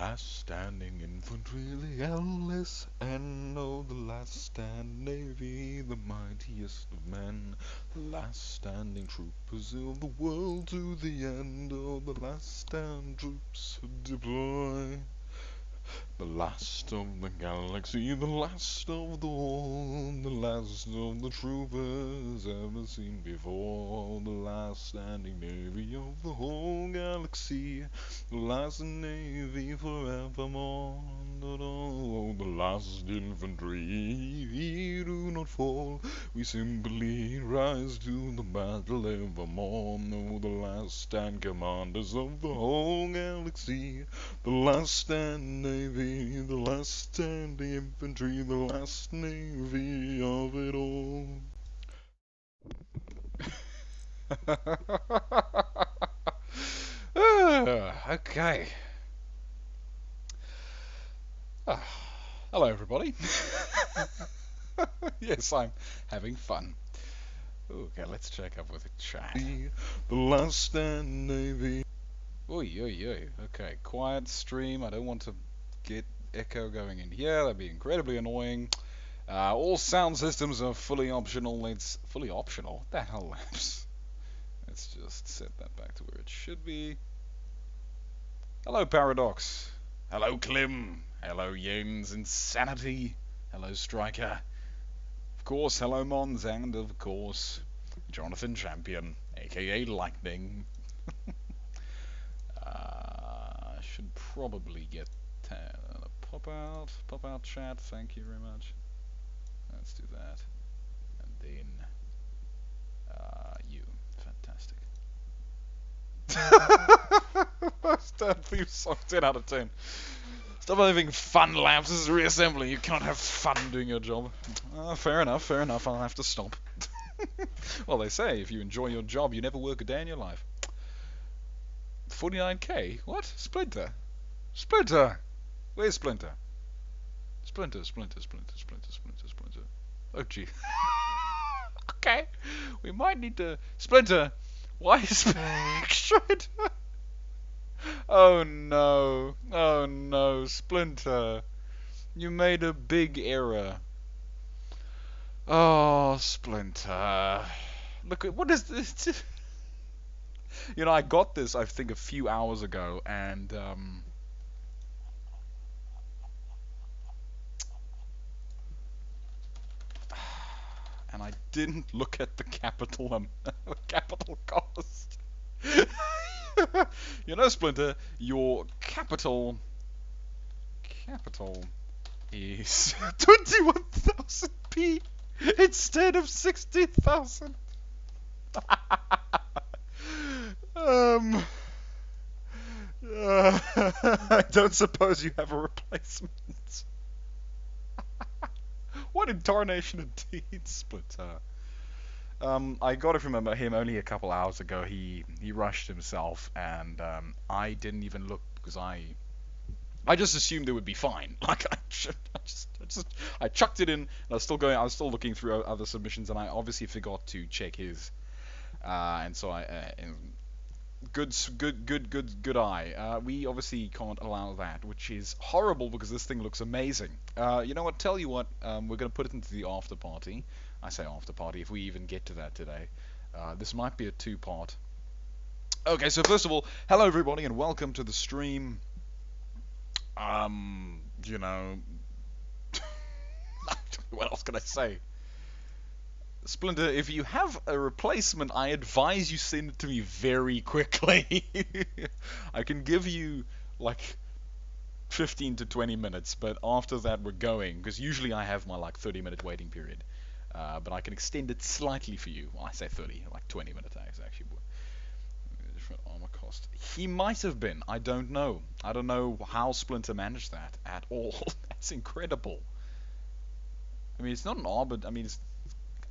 last standing infantry, the LSNO, the last stand navy, the mightiest of men, the last standing troopers of the world to the end, oh, the last stand troops deploy. The last of the galaxy, the last of the all, the last of the troopers ever seen before, the last standing navy of the whole galaxy, the last navy forevermore. Oh, the last infantry, we do not fall, we simply rise to the battle evermore. Oh, the last stand commanders of the whole galaxy, the last stand navy, the last stand infantry, the last navy of it all. Okay. Hello, everybody. Yes, I'm having fun. Okay, let's check up with the chat. The last stand navy. Oy. Okay, quiet stream. I don't want to get echo going in here. That'd be incredibly annoying. All sound systems are fully optional. It's fully optional. What the hell, Labs? Let's just set that back to where it should be. Hello, Paradox. Hello, Klim. Hello, Yens Insanity. Hello, Striker. Of course, hello, Mons. And of course, Jonathan Champion, aka Lightning. Should probably get pop out chat. Thank you very much. Let's do that, and then you, fantastic. First theme song, 10 out of 10. Stop having fun, Labs. This is Reassembly. You cannot have fun doing your job. Fair enough. I'll have to stop. Well, they say if you enjoy your job, you never work a day in your life. 49k? What? Splinter? Where's Splinter? Splinter. Oh, gee. Okay. We might need to... Splinter! Why is Shredder? Oh no, Splinter. You made a big error. Oh, Splinter. Look at... What is this? You know, I got this, I think, a few hours ago, and I didn't look at the capital cost. You know, Splinter, your capital is 21,000p instead of 60,000. I don't suppose you have a replacement. What in tarnation indeed, Splinter. I got it from him only a couple hours ago. He rushed himself, and I didn't even look because I just assumed it would be fine. Like I chucked it in, and I was still looking through other submissions, and I obviously forgot to check his, and so good eye. We obviously can't allow that, which is horrible because this thing looks amazing. You know what? Tell you what, we're going to put it into the after party. I say after party if we even get to that today. This might be a two-part. Okay, so first of all, hello everybody and welcome to the stream. You know, what else can I say? Splinter, if you have a replacement, I advise you send it to me very quickly. I can give you like 15 to 20 minutes, but after that we're going, because usually I have my like 30-minute waiting period. But I can extend it slightly for you. Well, I say 30, like 20 minutes actually. Different armor cost. He might have been. I don't know. I don't know how Splinter managed that at all. That's incredible. I mean, it's not an I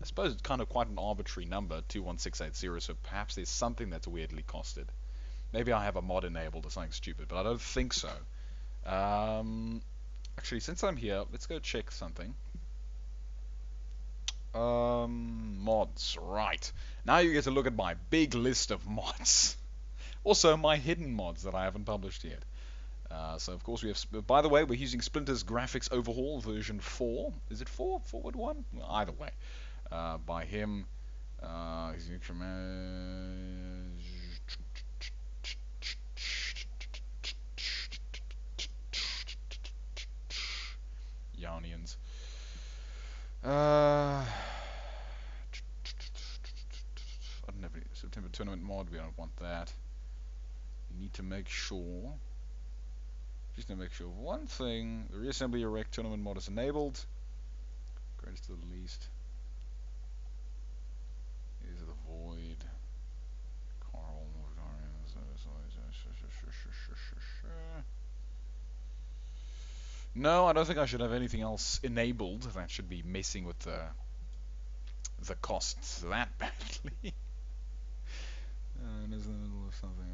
suppose it's kind of quite an arbitrary number, 21680, so perhaps there's something that's weirdly costed. Maybe I have a mod enabled or something stupid, but I don't think so. Actually, since I'm here, let's go check something. Mods, right. Now you get to look at my big list of mods. Also, my hidden mods that I haven't published yet. So of course we have. By the way, we're using Splinter's graphics overhaul version 4. Is it 4? Forward 1? Well, either way, by him. Yarnians. I don't have any September tournament mod. We don't want that. We need to make sure. Just to make sure of one thing: the Reassembly Erect tournament mod is enabled. Greatest to the least. Is the void. Carl. No, I don't think I should have anything else enabled. That should be messing with the costs that badly. And is in the middle of something.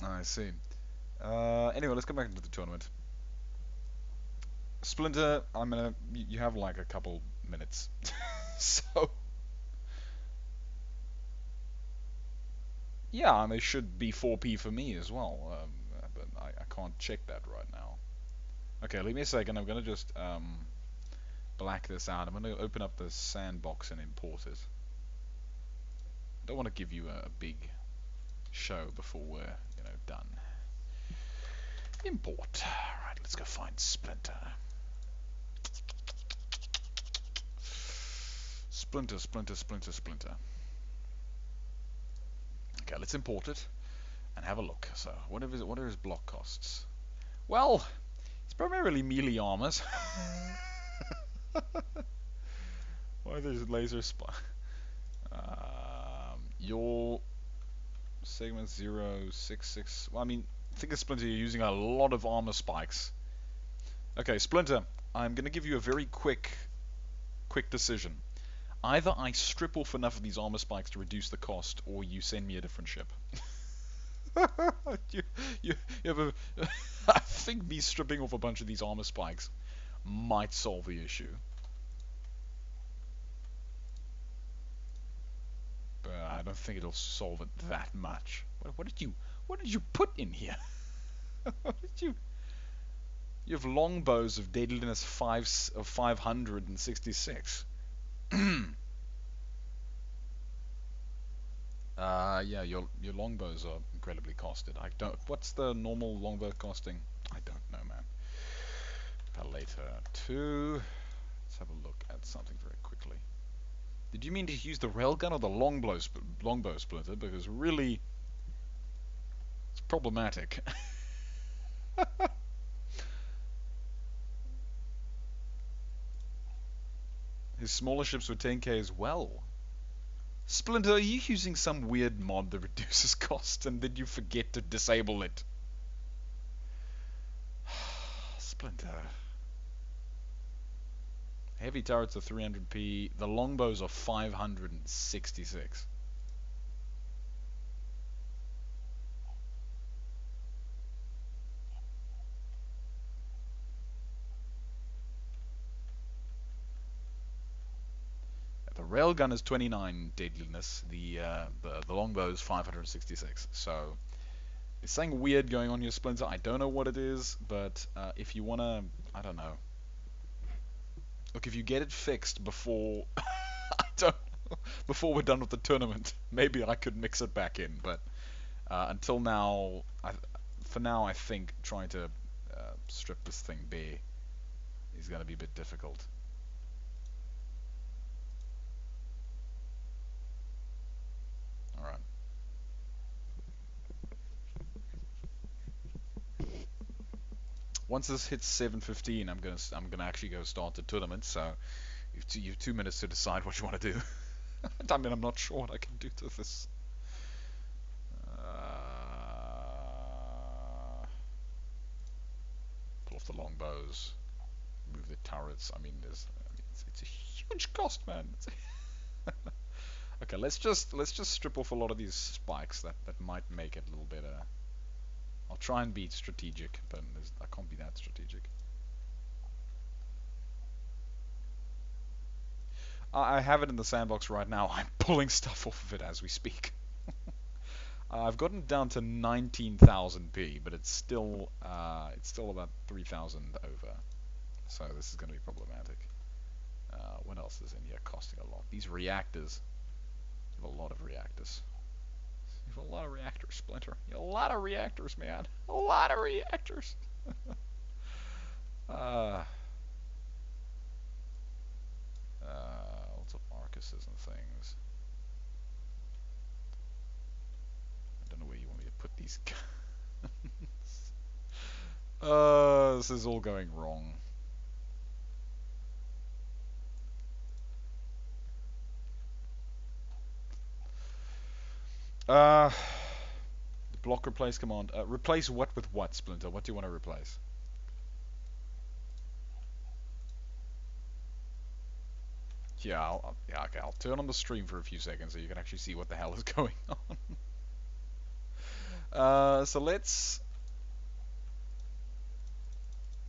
I see. Anyway, let's go back into the tournament. Splinter, you have like a couple minutes. So. Yeah, and they should be 4p for me as well. But I can't check that right now. Okay, leave me a second. I'm going to just black this out. I'm going to open up the sandbox and import it. I don't want to give you a big show before we're done. Import. Right, let's go find Splinter. Splinter, Splinter, Splinter, Splinter. Okay, let's import it and have a look. So, what are his block costs? Well, it's primarily melee armors. Why are these laser your segment 066. Well, I mean, think of Splinter, you're using a lot of armor spikes. Okay, Splinter, I'm going to give you a very quick decision. Either I strip off enough of these armor spikes to reduce the cost, or you send me a different ship. you have a I think me stripping off a bunch of these armor spikes might solve the issue. But I don't think it'll solve it that much. What did you put in here? What did you? You have longbows of deadliness 566. Yeah, your longbows are incredibly costed. I don't. What's the normal longbow costing? I don't know, man. Palator 2. Let's have a look at something very quickly. Did you mean to use the railgun or the longbow Splinter? Because really, it's problematic. His smaller ships were 10k as well. Splinter, are you using some weird mod that reduces cost, and did you forget to disable it? Splinter. Heavy turrets are 300p. The longbows are 566. The railgun is 29 deadliness. The longbow is 566. So it's something weird going on here, Splinter. I don't know what it is, but if you wanna, I don't know. Look, if you get it fixed before before we're done with the tournament, maybe I could mix it back in. But until now, for now, I think trying to strip this thing bare is going to be a bit difficult. All right. Once this hits 7:15, I'm gonna actually go start the tournament. So you have 2 minutes to decide what you want to do. I mean, I'm not sure what I can do to this. Pull off the longbows, move the turrets. I mean, it's a huge cost, man. Okay, let's just strip off a lot of these spikes. That might make it a little better. I'll try and be strategic, but I can't be that strategic. I have it in the sandbox right now. I'm pulling stuff off of it as we speak. I've gotten down to 19,000p, but it's still about 3,000 over. So this is going to be problematic. What else is in here costing a lot? These reactors. You have a lot of reactors. You have a lot of reactors, Splinter. You have a lot of reactors, man. A lot of reactors. uh, Lots of Arcuses and things. I don't know where you want me to put these guns. This is all going wrong. The block replace command. Replace what with what, Splinter? What do you want to replace? Yeah, yeah, okay, I'll turn on the stream for a few seconds so you can actually see what the hell is going on. So let's...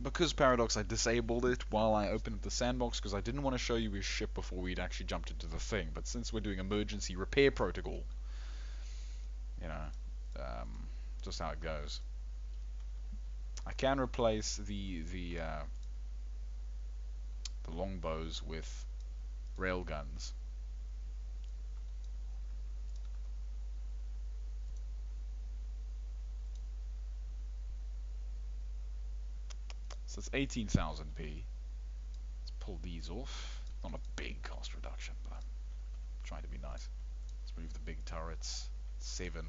Because Paradox, I disabled it while I opened up the sandbox because I didn't want to show you his ship before we'd actually jumped into the thing. But since we're doing emergency repair protocol, you know, just how it goes. I can replace the longbows with railguns. So it's 18,000p. Let's pull these off. Not a big cost reduction, but I'm trying to be nice. Let's move the big turrets. 7.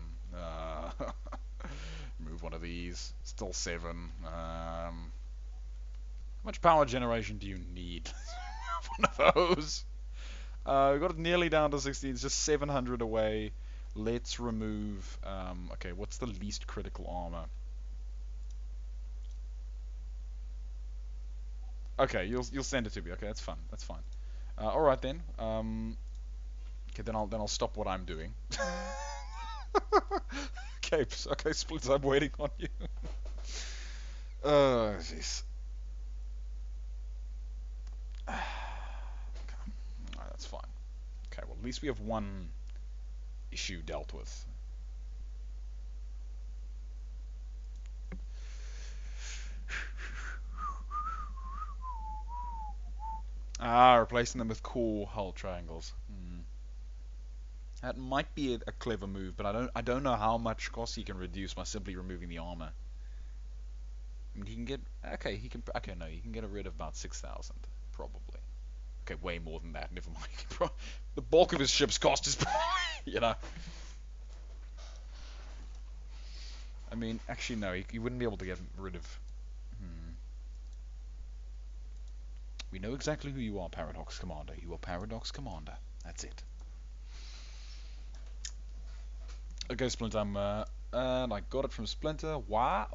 Move one of these. Still 7. How much power generation do you need? One of those. We got it nearly down to 16. It's just 700 away. Let's remove. Okay, what's the least critical armor? Okay, you'll send it to me. Okay, that's fun. That's fine. All right then. Okay, then I'll stop what I'm doing. Okay, Splinter, I'm waiting on you. Jeez. Okay. Alright, that's fine. Okay, well at least we have one issue dealt with. Replacing them with core hull triangles. That might be a clever move, but I don't know how much cost he can reduce by simply removing the armor. I mean, he can get he can get rid of about 6,000 probably. Okay, way more than that. Never mind. The bulk of his ship's cost is probably, you know. I mean, actually no, he wouldn't be able to get rid of. We know exactly who you are, Paradox Commander. You are Paradox Commander. That's it. Okay, Splinter, and I got it from Splinter. Why?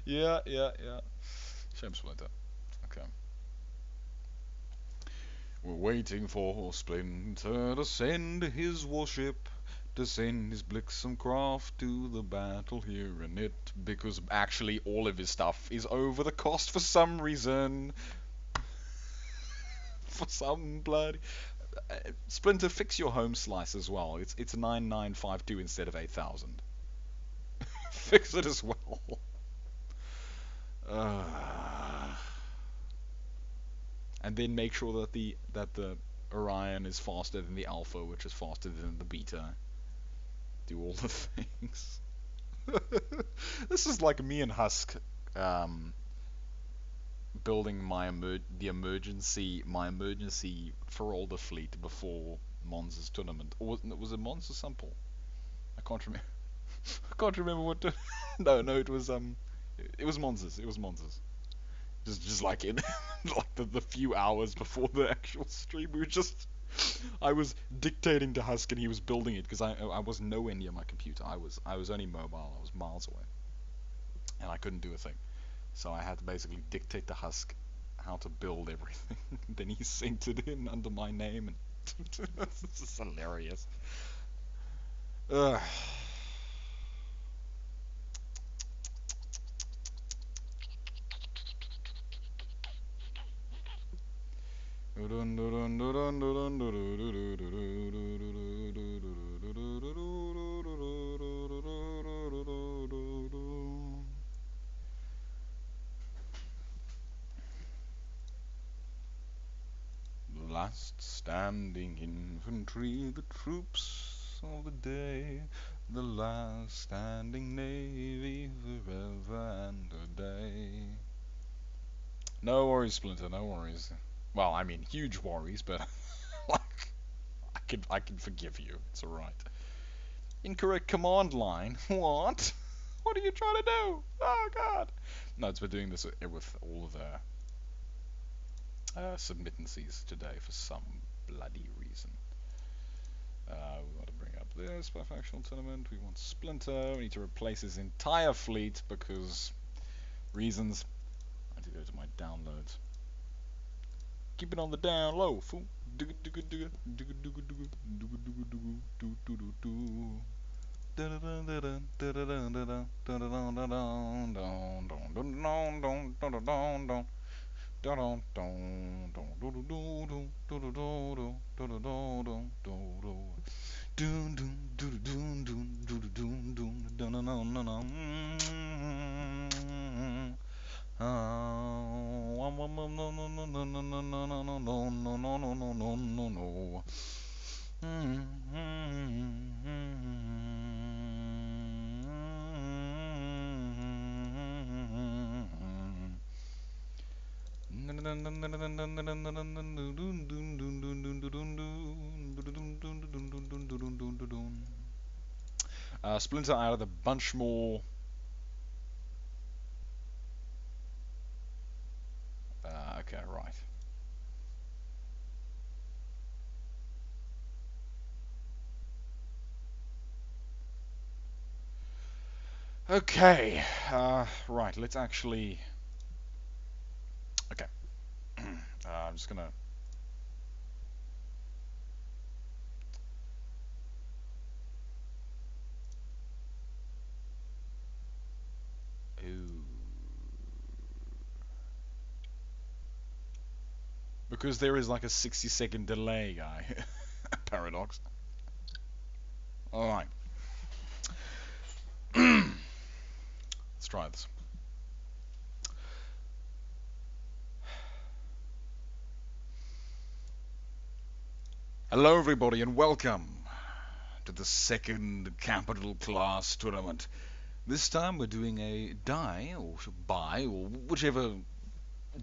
Yeah. Shame, Splinter. Okay. We're waiting for Splinter to send his warship, to send his Blixen craft to the battle here in it, because actually all of his stuff is over the cost for some reason. For some bloody... Splinter, fix your home slice as well. It's 9952 instead of 8000. Fix it as well. And then make sure that the Orion is faster than the Alpha, which is faster than the Beta. Do all the things. This is like me and Husk building my emergency for all the fleet before Mons' tournament. Or was it Mons or Supple? I can't remember. I can't remember what. No, it was Mons'. It was Mons'. Just like in like the few hours before the actual stream, I was dictating to Husk and he was building it because I was nowhere near my computer. I was only mobile. I was miles away, and I couldn't do a thing. So I had to basically dictate to Husk how to build everything. Then he sent it in under my name, and this is hilarious. Ugh. last standing infantry, the troops of the day, the last standing navy forever and a day. No worries, Splinter, no worries. Well, I mean, huge worries, but like, I can forgive you. It's alright. Incorrect command line. What? What are you trying to do? Oh god. No, we're doing this with all of the submittances today for some bloody reason. We want to bring up this difactional tournament. We want Splinter. We need to replace his entire fleet because reasons. I need to go to my downloads. Keep it on the down low, fool. Splinter added a bunch more. Okay, right. Okay, right. Let's actually. Okay, I'm just gonna. Ooh. Because there is like a 60-second delay, guy. Paradox. Alright. Let's try this. Hello everybody and welcome to the second capital class tournament. This time we're doing a die or bi or whichever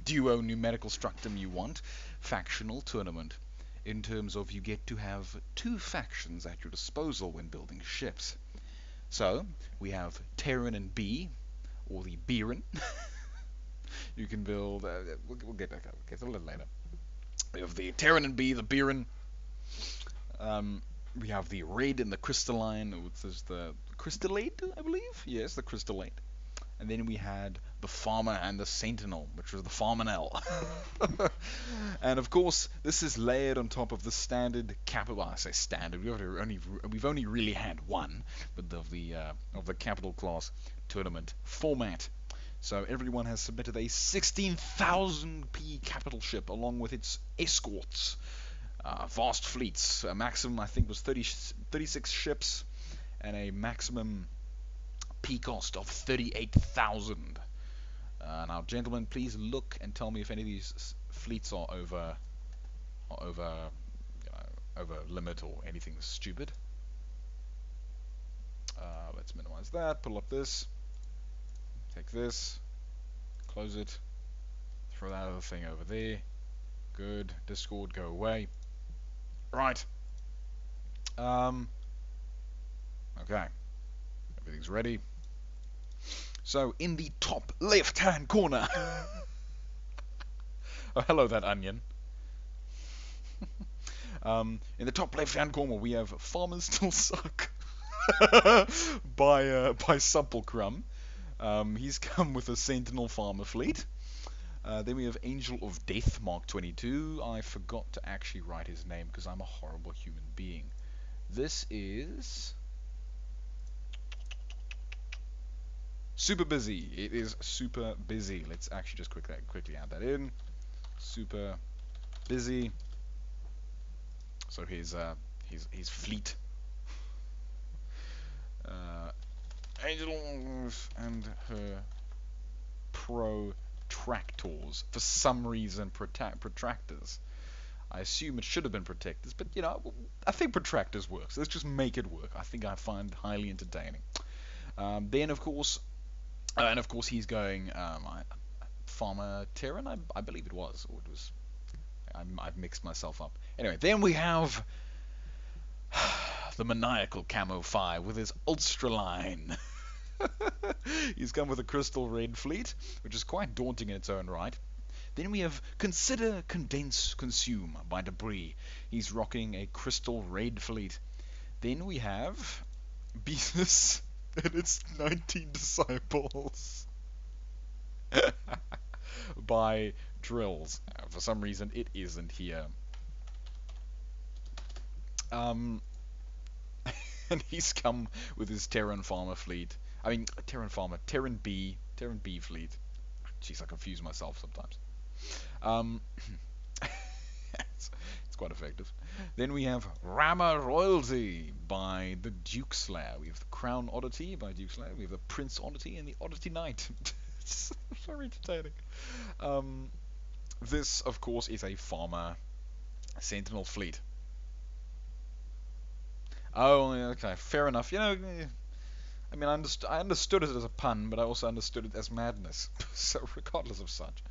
duo numerical structum you want, factional tournament, in terms of you get to have two factions at your disposal when building ships. So we have Terran and B, or the Beeren. You can build. We'll get a little later. We have the Terran and B, the Beeren. We have the Red and the Crystalline, which is the Crystallate, I believe. Yes, the Crystallate. And then we had the Farmer and the Sentinel, which was the Farmanel. And of course, this is layered on top of the standard capital. Well, I say standard. We've only really had one, but of the capital class tournament format. So everyone has submitted a 16,000 P capital ship along with its escorts, vast fleets. A maximum I think was 36 ships, and a maximum P cost of 38,000. Now, gentlemen, please look and tell me if any of these fleets are over limit or anything stupid. Let's minimize that. Pull up this. Take this. Close it. Throw that other thing over there. Good. Discord, go away. Right. Okay. Everything's ready. So, in the top left-hand corner. Oh, hello, that onion. In the top left-hand corner, we have Farmers Still Suck by Supple. He's come with a Sentinel Farmer fleet. Then we have Angel of Death Mark 22. I forgot to actually write his name because I'm a horrible human being. This is Super Busy. It is Super Busy. Let's actually just quickly add that in. Super Busy. So his fleet. Angel and her protractors. For some reason, protractors. I assume it should have been protectors, but you know, I think protractors works. Let's just make it work. I think I find it highly entertaining. Then of course he's going Farmer Terran, I believe it was, or it was. I've mixed myself up. Anyway, then we have the maniacal Camo 5 with his ultraline. He's come with a crystal red fleet, which is quite daunting in its own right. Then we have Consider, Condense, Consume by Debris. He's rocking a crystal red fleet. Then we have Beatus and its 19 disciples by Drills. For some reason, it isn't here. And he's come with his Terran Farmer fleet. I mean, Terran B fleet. Jeez, I confuse myself sometimes. It's quite effective. Then we have Rama Royalty by the Duke Slayer. We have the Crown Oddity by Duke Slayer. We have the Prince Oddity and the Oddity Knight. It's very entertaining. This, of course, is a Farmer Sentinel fleet. Oh, okay, fair enough. You know, I mean, I understood it as a pun, but I also understood it as madness. So, regardless of such.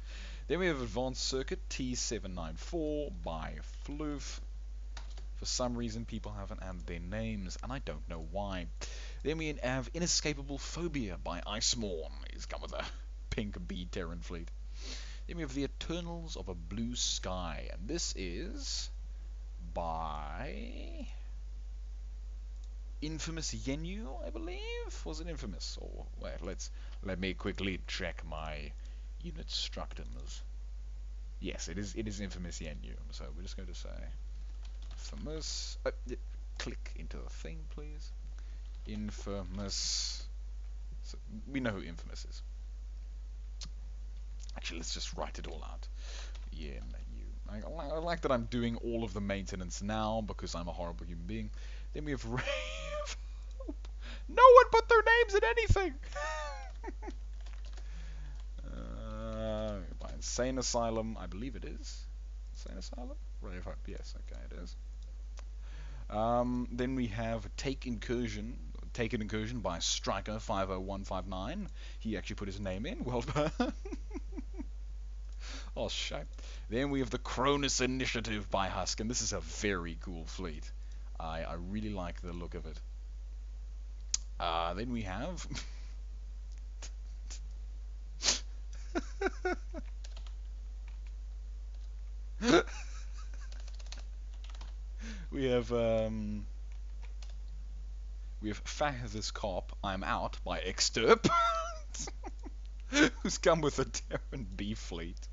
Then we have Advanced Circuit T794 by Floof. For some reason, people haven't added their names, and I don't know why. Then we have Inescapable Phobia by Icemorn. He's come with a pink B Terran fleet. Then we have The Eternals of a Blue Sky, and this is by Infamous Yenu, I believe. Was it Infamous? Or wait, let me quickly check my unit structums. Yes, it is Infamous Yenu. So we're just going to say Infamous. Click into the thing, please. Infamous. So we know who Infamous is. Actually, let's just write it all out. Yenu. I like that I'm doing all of the maintenance now because I'm a horrible human being. Then we have Ray of Hope. No one put their names in anything! By Insane Asylum, I believe it is. Insane Asylum? Ray of Hope, yes, okay, it is. Then we have Taken Incursion by Striker 50159. He actually put his name in. Well done. Oh, shame. Then we have the Cronus Initiative by Husk, and this is a very cool fleet. I really like the look of it. Then we have we have Fah This Cop, I'm Out by Exterp, who's come with a Terran B fleet.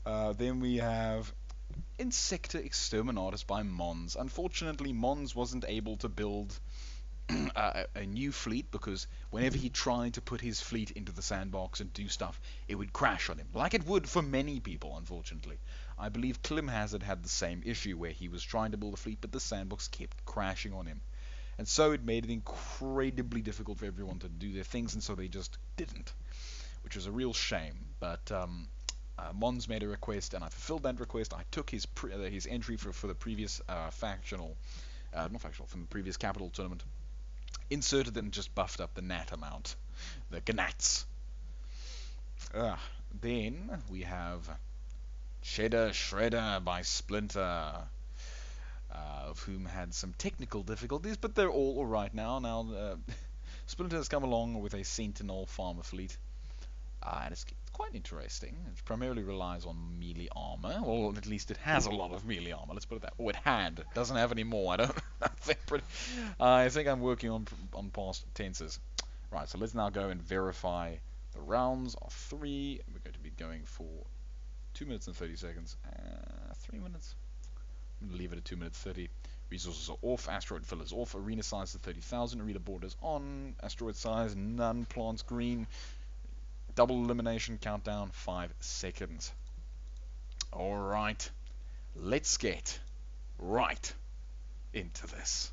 Then we have Insector Exterminatus by Mons. Unfortunately, Mons wasn't able to build a new fleet because whenever he tried to put his fleet into the sandbox and do stuff, it would crash on him, like it would for many people, unfortunately. I believe Klim Hazard had the same issue where he was trying to build a fleet, but the sandbox kept crashing on him. And so it made it incredibly difficult for everyone to do their things, and so they just didn't, which was a real shame. But Mons made a request, and I fulfilled that request. I took his entry for the previous from the previous capital tournament, inserted it and just buffed up the nat amount, the gnats. Then we have Cheddar Shredder by Splinter, of whom had some technical difficulties, but they're all alright now. Now, Splinter has come along with a Sentinel farmer fleet, and it's quite interesting. It primarily relies on melee armor, or at least it has a lot of melee armor. Let's put it that. Oh, it had. Doesn't have any more. I think I'm working on past tenses. Right. So let's now go and verify the rounds are 3. We're going to be going for 2 minutes and 30 seconds. 3 minutes. I'm going to leave it at 2 minutes 30. Resources are off. Asteroid fillers off. Arena size to 30,000. Arena borders on. Asteroid size none. Plants green. Double elimination countdown 5 seconds. Alright, let's get right into this.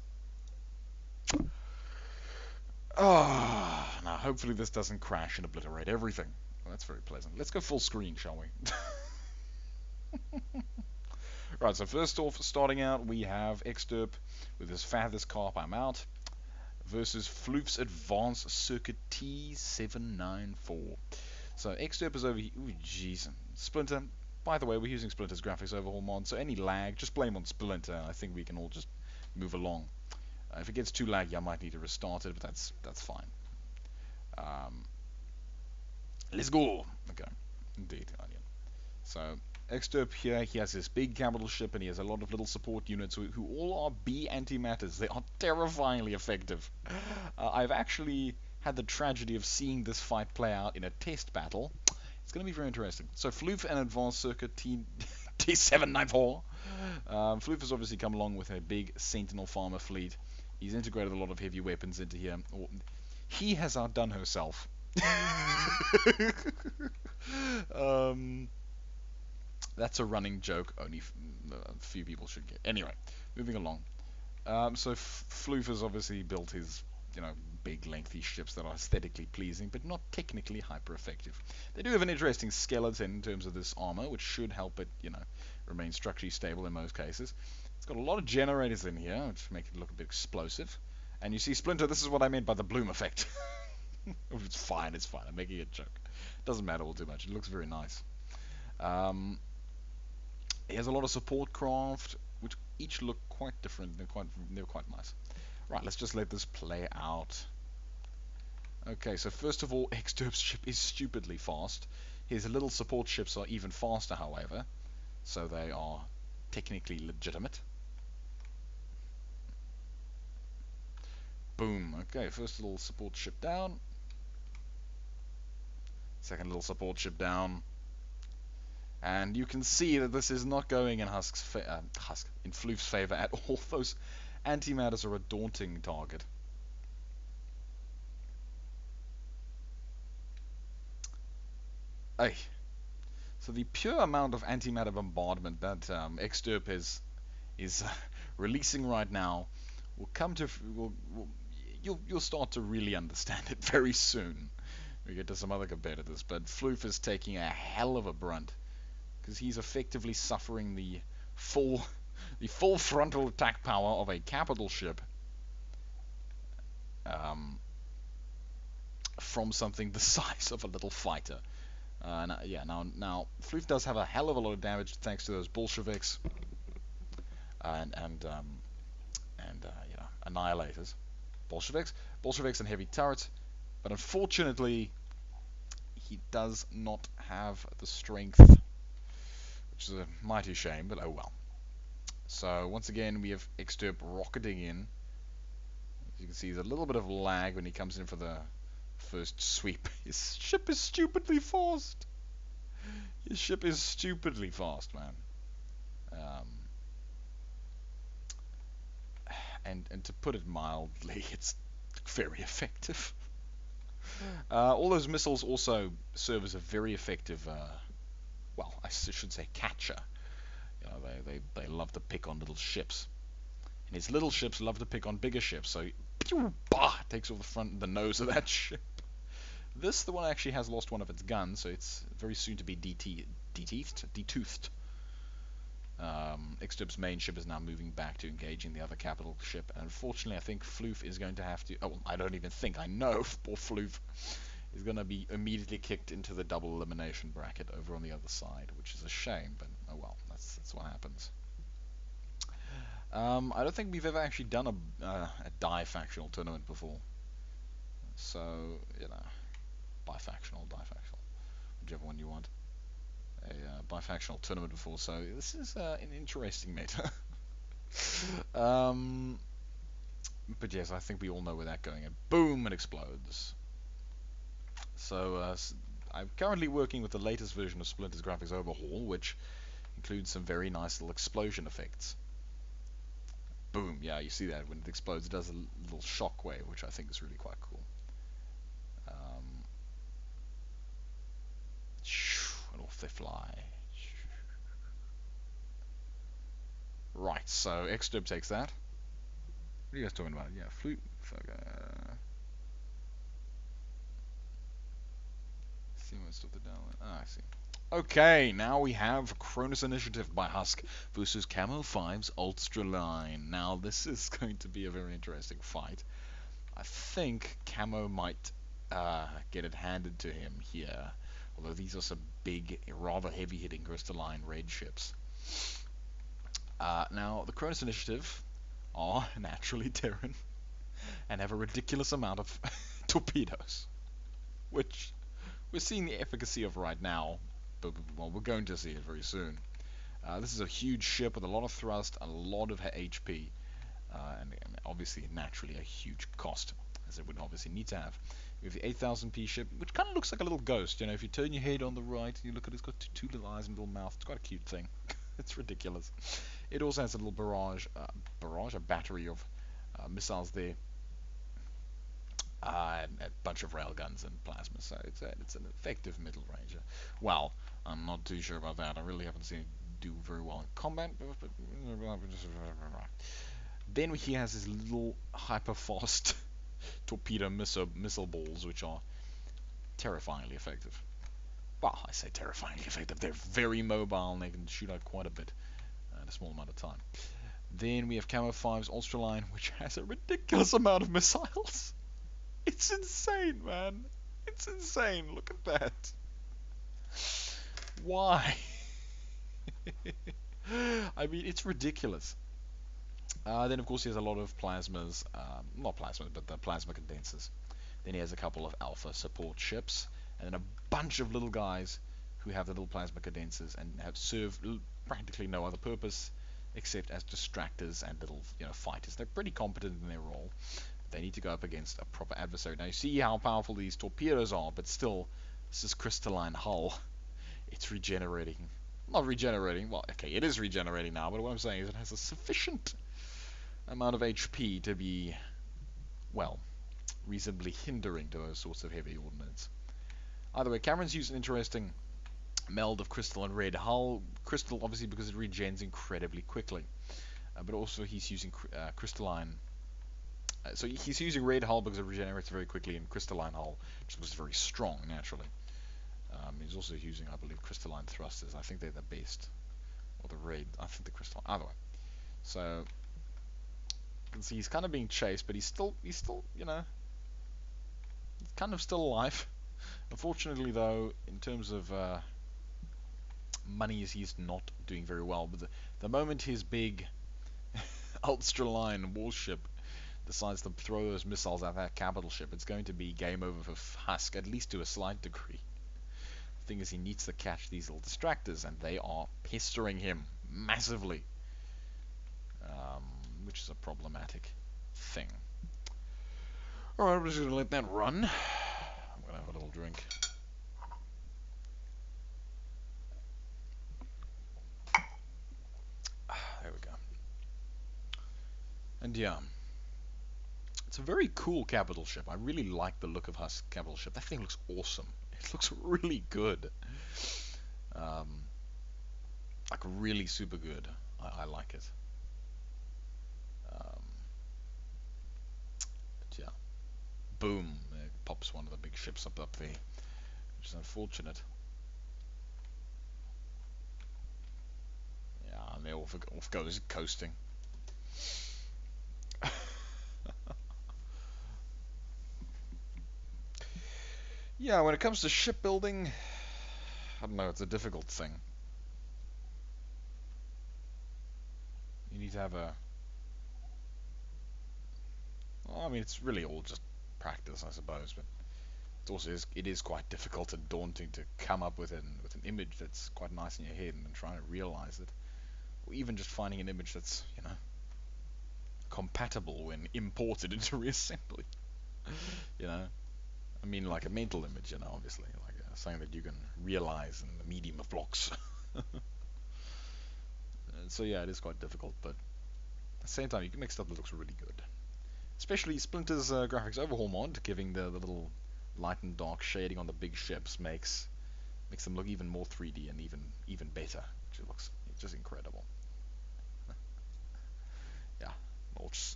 Now hopefully this doesn't crash and obliterate everything. Well, that's very pleasant. Let's go full screen, shall we? Right, so first off, starting out, we have Exterp with his Fathers Carp, I'm out, versus Floof's Advanced Circuit T794. So Exterp is over here. Ooh, jeez. Splinter. By the way, we're using Splinter's graphics overhaul mod, so any lag, just blame on Splinter, and I think we can all just move along. If it gets too laggy, I might need to restart it, but that's fine. Let's go. Okay, indeed, Onion. So Exterp here, he has this big capital ship, and he has a lot of little support units who all are B antimatters. They are terrifyingly effective. I've actually had the tragedy of seeing this fight play out in a test battle. It's going to be very interesting. So Floof and Advanced Circuit T794. Floof has obviously come along with a big Sentinel farmer fleet. He's integrated a lot of heavy weapons into here. He has outdone herself. That's a running joke. Only a few people should get. Anyway, moving along. So Floof has obviously built his, big lengthy ships that are aesthetically pleasing, but not technically hyper effective. They do have an interesting skeleton in terms of this armor, which should help it, remain structurally stable in most cases. It's got a lot of generators in here, which make it look a bit explosive. And you see, Splinter, this is what I meant by the bloom effect. It's fine. I'm making a joke. Doesn't matter all too much. It looks very nice. He has a lot of support craft, which each look quite different. They're quite nice. Right, let's just let this play out. Okay, so first of all, Exterp's ship is stupidly fast. His little support ships are even faster, however, so they are technically legitimate. Boom. Okay, first little support ship down. Second little support ship down. And you can see that this is not going in in Floof's favor at all. Those antimatters are a daunting target. Hey. So the pure amount of antimatter bombardment that Exterp is releasing right now will come to you'll start to really understand it very soon. We get to some other competitors, but Floof is taking a hell of a brunt because he's effectively suffering the full frontal attack power of a capital ship from something the size of a little fighter. Now Floof does have a hell of a lot of damage thanks to those Bolsheviks and annihilators. Bolsheviks and heavy turrets, but unfortunately he does not have the strength, which is a mighty shame, but oh well. So once again we have Exterp rocketing in. As you can see, there's a little bit of lag when he comes in for the first sweep. His ship is stupidly fast. Man. And to put it mildly, it's very effective. All those missiles also serve as a very effective, well, I should say catcher. They love to pick on little ships. And his little ships love to pick on bigger ships, so pew, bah, takes off the nose of that ship. The one actually has lost one of its guns, so it's very soon to be detoothed. Exterp's main ship is now moving back to engaging the other capital ship, and unfortunately I think Floof is going to have to... Oh, I don't even think, I know poor Floof is going to be immediately kicked into the double elimination bracket over on the other side, which is a shame, but oh well, that's what happens. I don't think we've ever actually done a difactional tournament before. So, bifactional, whichever one you want. A bifactional tournament before, so this is an interesting meta. But yes, I think we all know where that's going, and boom, it explodes. So, I'm currently working with the latest version of Splinter's graphics overhaul, which includes some very nice little explosion effects. Boom, yeah, you see that when it explodes, it does a little shockwave, which I think is really quite cool. And off they fly. Right, so Exterp takes that. What are you guys talking about? Yeah, Floof. See what's up the down. Ah, I see. Okay, now we have Cronus Initiative by Husk versus Camo 5's Ultraline. Now this is going to be a very interesting fight. I think Camo might get it handed to him here, although these are some big, rather heavy-hitting crystalline red ships. Now, the Cronus Initiative are naturally Terran and have a ridiculous amount of torpedoes, which we're seeing the efficacy of right now, but well, we're going to see it very soon. This is a huge ship with a lot of thrust, a lot of HP, and obviously, naturally, a huge cost, as it would obviously need to have. We have the 8000p ship, which kind of looks like a little ghost. You know, if you turn your head on the right, and you look at it, it's got two little eyes and a little mouth. It's quite a cute thing. It's ridiculous. It also has a little a battery of missiles there, and a bunch of railguns and plasma. So it's an effective middle ranger. Well, I'm not too sure about that. I really haven't seen it do very well in combat. Then he has his little hyper-fast torpedo missile balls, which are terrifyingly effective. Well, I say terrifyingly effective. They're very mobile and they can shoot out quite a bit in a small amount of time. Then we have Camo 5's Ultraline, which has a ridiculous amount of missiles. It's insane, man. It's insane. Look at that. Why? I mean, it's ridiculous. Then, of course, he has a lot of plasmas. Not plasmas, but the plasma condensers. Then he has a couple of alpha support ships. And then a bunch of little guys who have the little plasma condensers and have served practically no other purpose except as distractors and little, fighters. They're pretty competent in their role. They need to go up against a proper adversary. Now you see how powerful these torpedoes are, but still, this is crystalline hull. It's regenerating. Not regenerating. Well, okay, it is regenerating now, but what I'm saying is it has a sufficient amount of HP to be, well, reasonably hindering to those sorts of heavy ordnance. Either way, Cameron's used an interesting meld of crystal and red hull. Crystal, obviously, because it regens incredibly quickly. But also he's using crystalline. So he's using red hull because it regenerates very quickly, and crystalline hull, which was very strong, naturally. He's also using, I believe, crystalline thrusters. I think they're the best. Or the red. I think the crystalline. Either way. So, you can see he's kind of being chased, but he's still, he's kind of still alive. Unfortunately, though, in terms of money, he's not doing very well. But the moment his big Ultraline warship decides to throw those missiles at that capital ship, it's going to be game over for Husk, at least to a slight degree. The thing is, he needs to catch these little distractors, and they are pestering him massively, which is a problematic thing. Alright, I'm just going to let that run. I'm going to have a little drink. There we go. And yeah, it's a very cool capital ship. I really like the look of Husk capital ship. That thing looks awesome. It looks really good. Like really super good. I like it. But yeah, boom! It pops one of the big ships up there, which is unfortunate. Yeah, and they off goes coasting. Yeah, when it comes to shipbuilding, I don't know, it's a difficult thing. You need to have a... Well, I mean, it's really all just practice, I suppose, but it is quite difficult and daunting to come up with an image that's quite nice in your head and then trying to realize it. Or even just finding an image that's, compatible when imported into Reassembly. I mean, like a mental image, obviously, like something that you can realize in the medium of blocks. So yeah, it is quite difficult, but at the same time, you can make stuff that looks really good. Especially Splinter's graphics overhaul mod, giving the little light and dark shading on the big ships makes them look even more 3D and even better. Which looks just incredible. Yeah,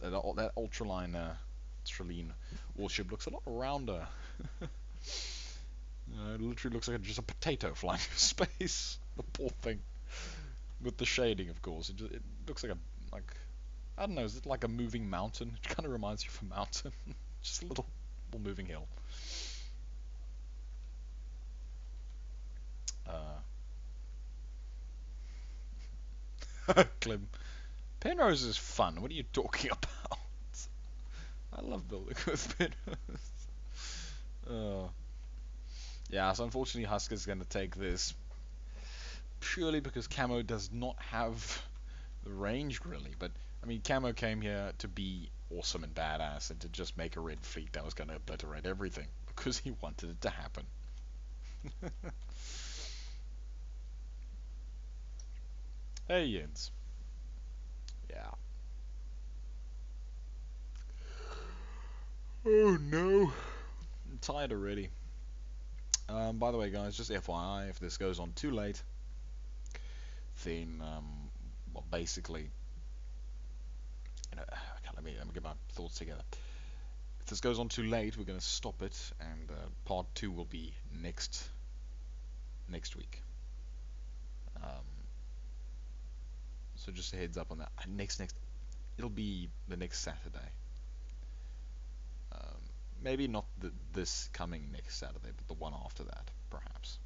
that Ultraline warship looks a lot rounder. It literally looks like just a potato flying through space. The poor thing. With the shading, of course. It looks like I don't know, is it like a moving mountain? It kind of reminds you of a mountain. Just a little moving hill. Clem. Penrose is fun. What are you talking about? I love building with Penrose. Yeah, so unfortunately Husk is going to take this purely because Camo does not have the range really. But I mean, Camo came here to be awesome and badass and to just make a red fleet that was going to obliterate everything because he wanted it to happen. Hey Jens. Yeah. Oh no. I'm tired already. By the way, guys, just FYI, if this goes on too late, then, well, basically, okay, let me get my thoughts together. If this goes on too late, we're going to stop it, and part 2 will be next week. So just a heads up on that. It'll be the next Saturday. Maybe not this coming next Saturday, but the one after that, perhaps.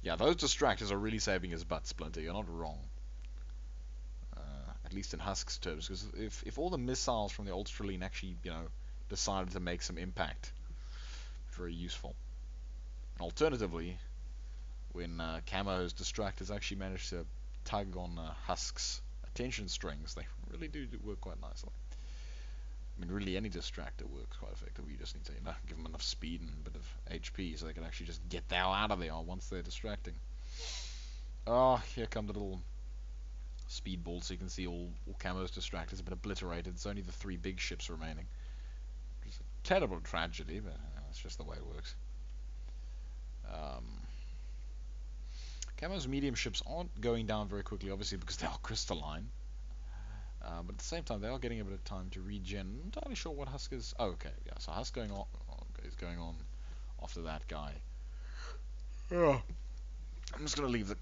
Yeah, those distractors are really saving his butt, Splinter. You're not wrong. At least in Husk's terms, because if all the missiles from the Ultraline actually, decided to make some impact, very useful. And alternatively, when Camo's distractors actually manage to tug on Husk's attention strings, they really do work quite nicely. I mean, really any distractor works quite effectively. You just need to, give them enough speed and a bit of HP so they can actually just get the hell out of there once they're distracting. Oh, here come the little speedball, so you can see all Camo's distractors have been obliterated. There's only the 3 big ships remaining. Which is a terrible tragedy, but it's just the way it works. Camo's medium ships aren't going down very quickly, obviously, because they are crystalline. But at the same time, they are getting a bit of time to regen. I'm not entirely sure what Husk is. Oh, okay, yeah. So Husk is going on after that guy. Yeah. I'm just gonna leave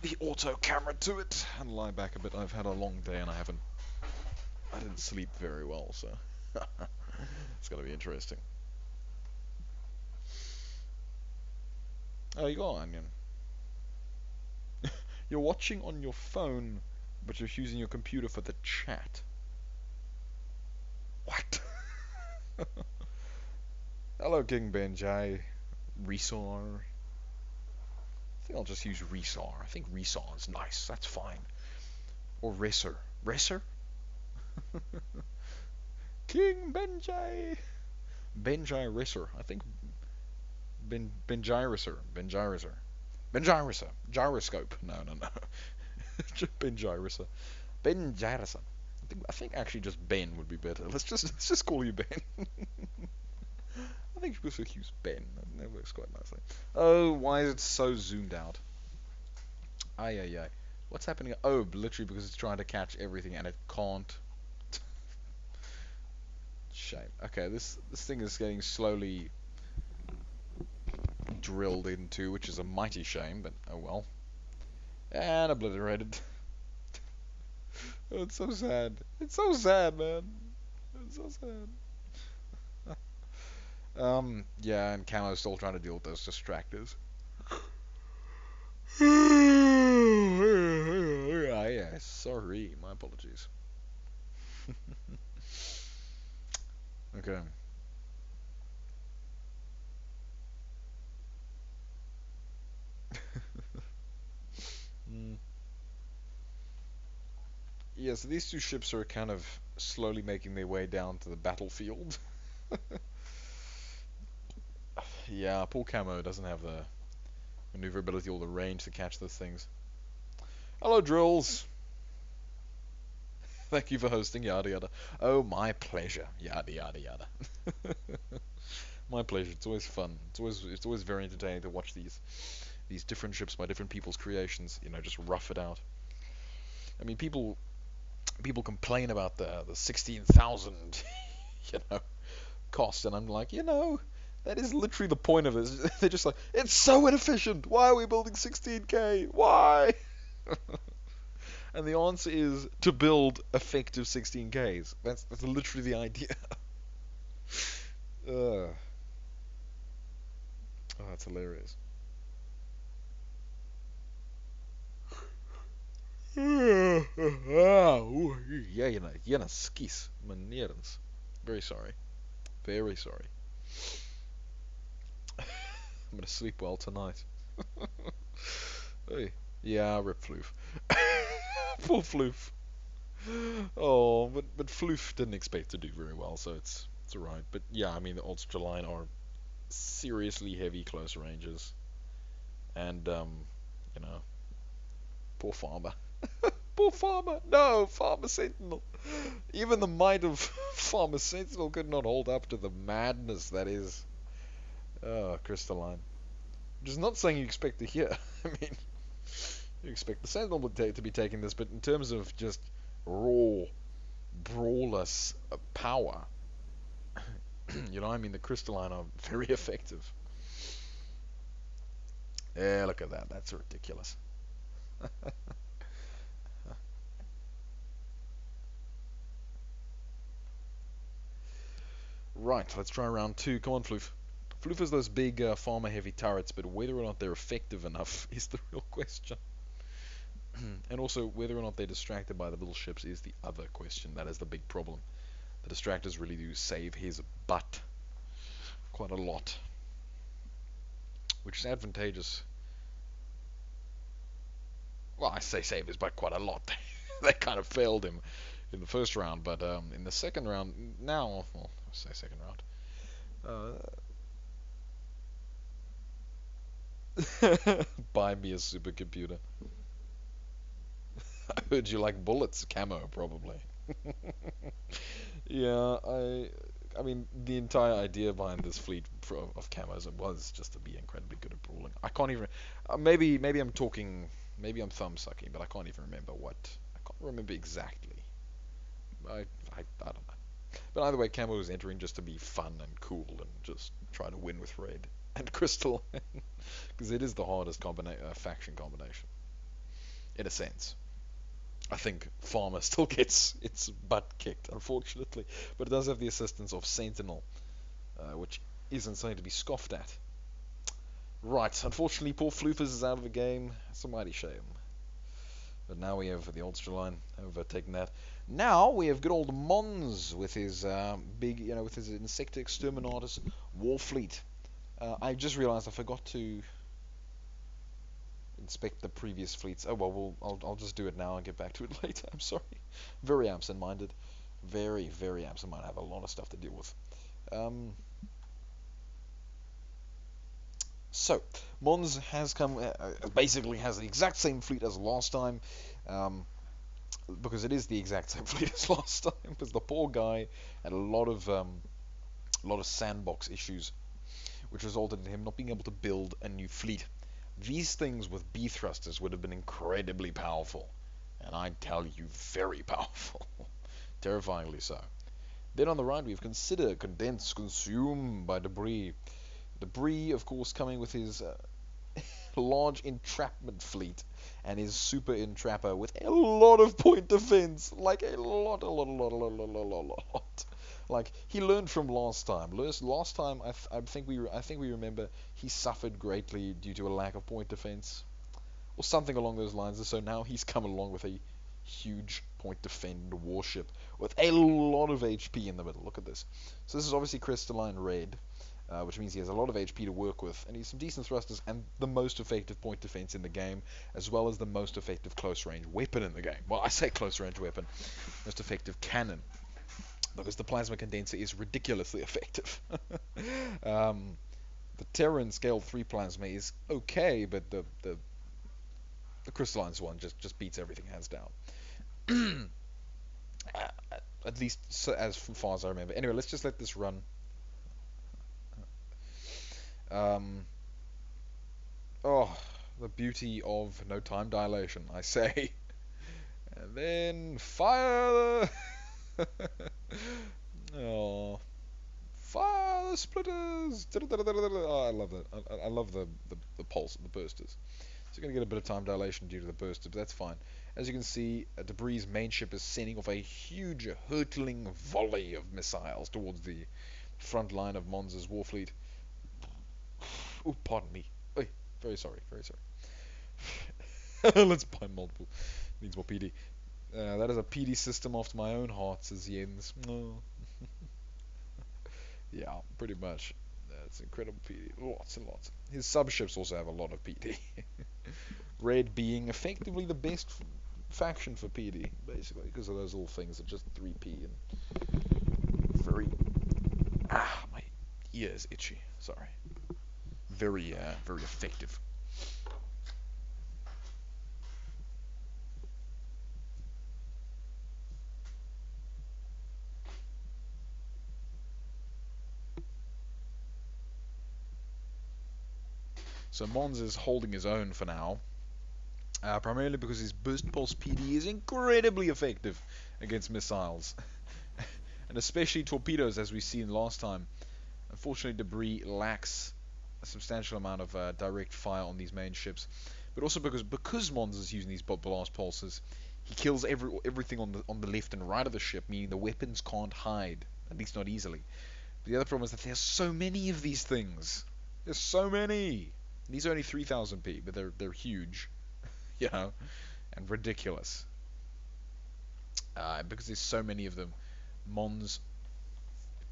the auto camera to it and lie back a bit. I've had a long day and I didn't sleep very well, so it's gonna be interesting. Oh, you got Onion. You're watching on your phone, but you're using your computer for the chat. What? Hello, King Benjai. Resar. I think I'll just use Resar. I think Resar is nice. That's fine. Or Resser. Resser? King Benjai. Benjai Resser. I think Benjiriser. Benjiriser. Gyroscope. No. Benjiriser. Benjiriser. I think actually just Ben would be better. Let's just call you Ben. I think we should use Ben. That works quite nicely. Oh, why is it so zoomed out? Ay. What's happening? Oh, literally because it's trying to catch everything and it can't. Shame. Okay, this thing is getting slowly drilled into, which is a mighty shame, but oh well. And obliterated. Oh, it's so sad. It's so sad, man. It's so sad. Yeah, and Camo's still trying to deal with those distractors. Yeah, sorry, my apologies. Okay. Yeah, so these 2 ships are kind of slowly making their way down to the battlefield. Yeah, poor Camo doesn't have the maneuverability or the range to catch those things. Hello, Drills. Thank you for hosting, yada yada. Oh, my pleasure, yada yada yada. My pleasure. It's always fun. It's always very entertaining to watch these different ships by different people's creations. Just rough it out. I mean, people complain about the 16,000 cost, and I'm like, That is literally the point of it. They're just like, it's so inefficient. Why are we building 16k? Why? And the answer is to build effective 16Ks. That's literally the idea. Oh, that's hilarious. Ja, jena skis. Meneerens. Very sorry. Very sorry. I'm gonna sleep well tonight. Hey. Yeah, rip Floof. Poor Floof. Oh, but Floof didn't expect to do very well, so it's alright. But yeah, I mean the Ulster line are seriously heavy close ranges, and you know, poor farmer. Poor farmer. No, farmer sentinel. Even the might of farmer sentinel could not hold up to the madness that is crystalline. Which is not saying you expect to hear. I mean, you expect the sentinel to be taking this, but in terms of just raw brawlers power, you know, I mean, the crystalline are very effective. Yeah, look at that. That's ridiculous. Right, let's try round two. Come on, Floof. Floof has those big farmer-heavy turrets, but whether or not they're effective enough is the real question. And also, whether or not they're distracted by the little ships is the other question. That is the big problem. The distractors really do save his butt quite a lot, which is advantageous. Well, I say save his butt quite a lot. They kind of failed him in the first round, but in the second round, now, well, I say second round. Buy me a supercomputer. I heard you like bullets, Camo, probably. Yeah, I mean, the entire idea behind this fleet of camos was just to be incredibly good at brawling. I can't even, maybe I'm talking, maybe I'm thumb sucking, but I can't even remember what. I can't remember exactly. I don't know. But either way, Camo was entering just to be fun and cool and just try to win with Raid and Crystal, because it is the hardest faction combination, in a sense. I think Farmer still gets its butt kicked, unfortunately, but it does have the assistance of Sentinel, which isn't something to be scoffed at. Right, unfortunately, poor Floofers is out of the game. It's a mighty shame. But now we have the Ulster line overtaken that. Now we have good old Mons with his with his Insecta Exterminatus war fleet. I just realized I forgot to inspect the previous fleets. Oh well, I'll just do it now and get back to it later. I'm sorry. Very absent-minded. Very, very absent-minded. I have a lot of stuff to deal with. So, Mons has basically has the exact same fleet as last time, because it is the exact same fleet as last time, because the poor guy had a lot of sandbox issues, which resulted in him not being able to build a new fleet. These things with B thrusters would have been incredibly powerful, and I tell you, very powerful. Terrifyingly so. Then on the right we have consider, condense, consume by debris. Debris, of course, coming with his large entrapment fleet and his super entrapper with a lot of point defense, like a lot. Like he learned from last time. Last time, I think we remember he suffered greatly due to a lack of point defense, or something along those lines. So now he's come along with a huge point defend warship with a lot of HP in the middle. Look at this. So this is obviously crystalline red, which means he has a lot of HP to work with, and he's some decent thrusters and the most effective point defense in the game, as well as the most effective close range weapon in the game. Well, I say close range weapon, most effective cannon, because the plasma condenser is ridiculously effective. The Terran scale 3 plasma is okay, but the crystalline one just beats everything hands down. At least as far as I remember. Anyway, let's just let this run. Oh, the beauty of no time dilation, I say. And then fire. Oh, fire Splitters! Oh, I love that. I love the pulse, the bursters. So you're going to get a bit of time dilation due to the bursters, but that's fine. As you can see, Debris' main ship is sending off a huge, hurtling volley of missiles towards the front line of Mons' warfleet. Oh, pardon me. Oy, very sorry, very sorry. Let's buy multiple. Needs more PD. That is a PD system after my own heart, says Jens. Oh. Yeah, pretty much. That's incredible PD. Lots and lots. His subships also have a lot of PD. Red being effectively the best faction for PD, basically, because of those little things that just 3p and very... my ear is itchy. Sorry. Very effective. So Mons is holding his own for now, primarily because his burst pulse PD is incredibly effective against missiles, and especially torpedoes, as we've seen last time. Unfortunately, Debris lacks a substantial amount of direct fire on these main ships, but also because Mons is using these blast pulses, he kills everything on the left and right of the ship, meaning the weapons can't hide, at least not easily. But the other problem is that there's so many of these things. There's so many. These are only 3000p, but they're huge, you know, and ridiculous. Because there's so many of them, Mons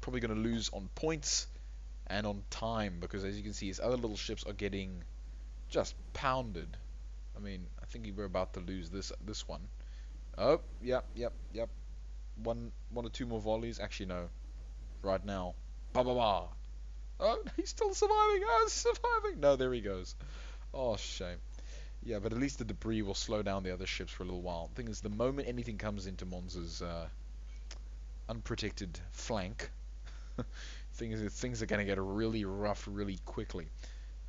probably going to lose on points and on time, because as you can see, his other little ships are getting just pounded. I mean, I think we're about to lose this one. Oh, yep. One or two more volleys. Actually, no. Right now. Ba ba ba. Oh, he's still surviving. Oh, he's surviving. No, there he goes. Oh, shame. Yeah, but at least the Debris will slow down the other ships for a little while. The thing is, the moment anything comes into Mons' unprotected flank, things are going to get really rough really quickly.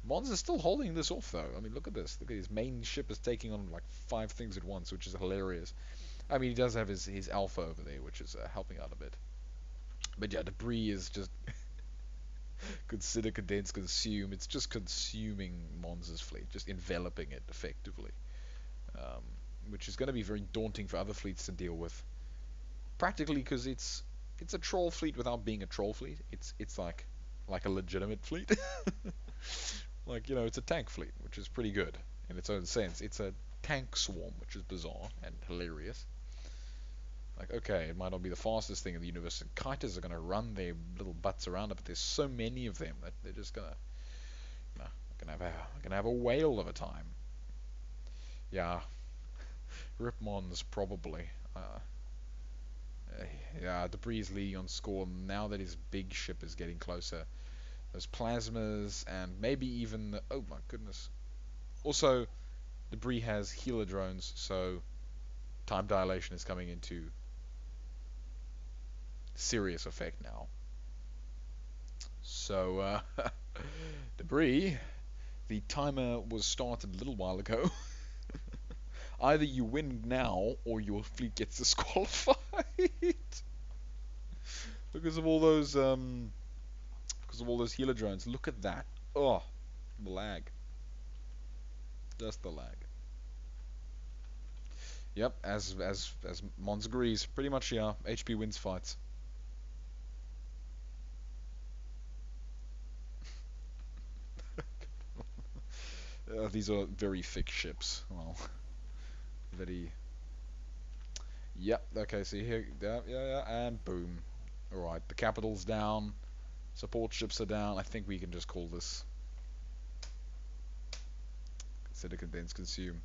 Mons is still holding this off, though. I mean, look at this. Look at his main ship is taking on like 5 things at once, which is hilarious. I mean, he does have his alpha over there, which is helping out a bit. But yeah, Debris is just... Consider, condense, consume. It's just consuming Mons' fleet, just enveloping it effectively, which is going to be very daunting for other fleets to deal with. Practically, because it's a troll fleet without being a troll fleet. It's like a legitimate fleet. Like, you know, it's a tank fleet, which is pretty good in its own sense. It's a tank swarm, which is bizarre and hilarious. Like, okay, it might not be the fastest thing in the universe, and kiters are going to run their little butts around it, but there's so many of them that they're just going to... No, gonna have a whale of a time. Yeah. Rip Mons, probably. Yeah, Debris is leading on score now that his big ship is getting closer. Those plasmas, and maybe even the... Oh my goodness. Also, Debris has healer drones, so time dilation is coming into serious effect now. So, Debris, the timer was started a little while ago. Either you win now, or your fleet gets disqualified. Because of all those healer drones. Look at that. Oh, the lag. Just the lag. Yep, as Mons agrees, pretty much, yeah. HP wins fights. These are very thick ships. Well, very... Yep, okay, so here... Yeah, and boom. Alright, the capital's down. Support ships are down. I think we can just call this... Consider, condense, consume.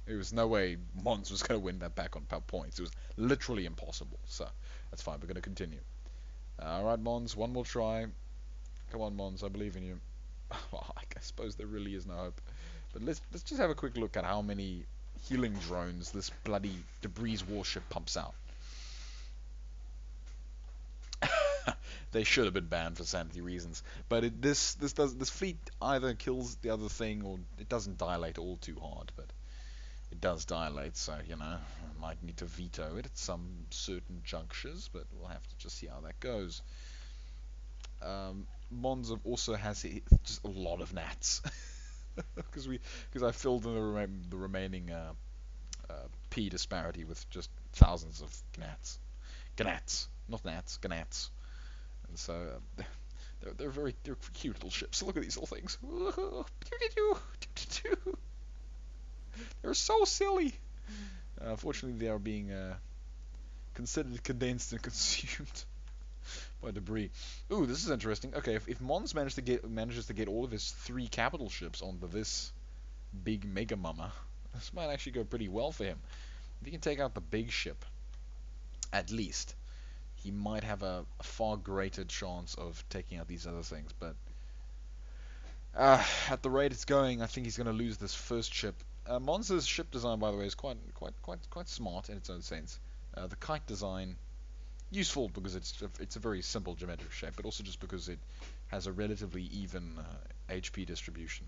There was no way Mons was going to win that back on points. It was literally impossible. So, that's fine. We're going to continue. Alright, Mons, one more try. Come on, Mons, I believe in you. Well, I suppose there really is no hope. But let's just have a quick look at how many healing drones this bloody Debris warship pumps out. They should have been banned for sanity reasons. But this fleet either kills the other thing, or it doesn't dilate all too hard. But it does dilate, so you know, I might need to veto it at some certain junctures. But we'll have to just see how that goes. Mons also has just a lot of gnats because I filled in the remaining P disparity with just thousands of gnats, not gnats, gnats. And so they're cute little ships. Look at these little things. They're so silly. Unfortunately, they are being considered condensed and consumed by debris. Ooh, this is interesting. Okay, if Mons manages to get all of his 3 capital ships onto this big mega mama, this might actually go pretty well for him. If he can take out the big ship, at least, he might have a far greater chance of taking out these other things. But at the rate it's going, I think he's going to lose this first ship. Mons' ship design, by the way, is quite smart in its own sense. The kite design, useful because it's a very simple geometric shape, but also just because it has a relatively even HP distribution.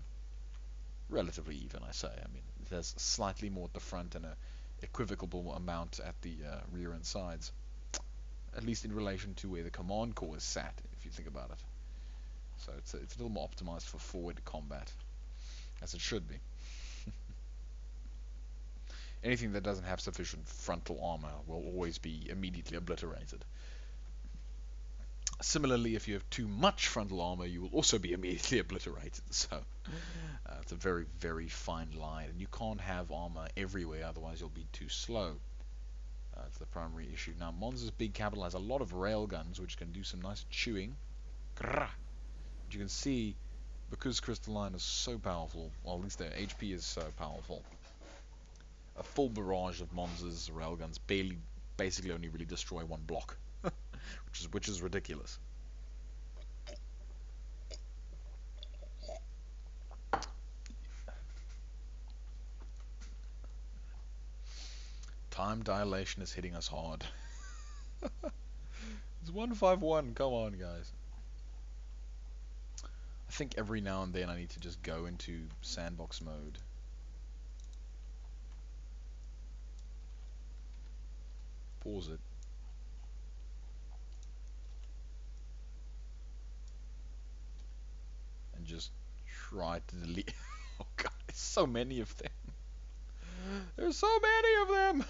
Relatively even, I say. I mean, it has slightly more at the front and a equivocal amount at the rear and sides. At least in relation to where the command core is sat, if you think about it. So it's a little more optimized for forward combat, as it should be. Anything that doesn't have sufficient frontal armor will always be immediately obliterated. Similarly, if you have too much frontal armor, you will also be immediately obliterated. So it's a very, very fine line, and you can't have armor everywhere, otherwise you'll be too slow. That's the primary issue. Now, Mons' big capital has a lot of railguns, which can do some nice chewing. But you can see, because Crystalline is so powerful, well, at least their HP is so powerful, a full barrage of Mons' railguns basically only really destroy 1 block, which is ridiculous. Time dilation is hitting us hard. It's 151. Come on, guys. I think every now and then I need to just go into sandbox mode. Pause it. And just try to delete. Oh god, there's so many of them. There's so many of them.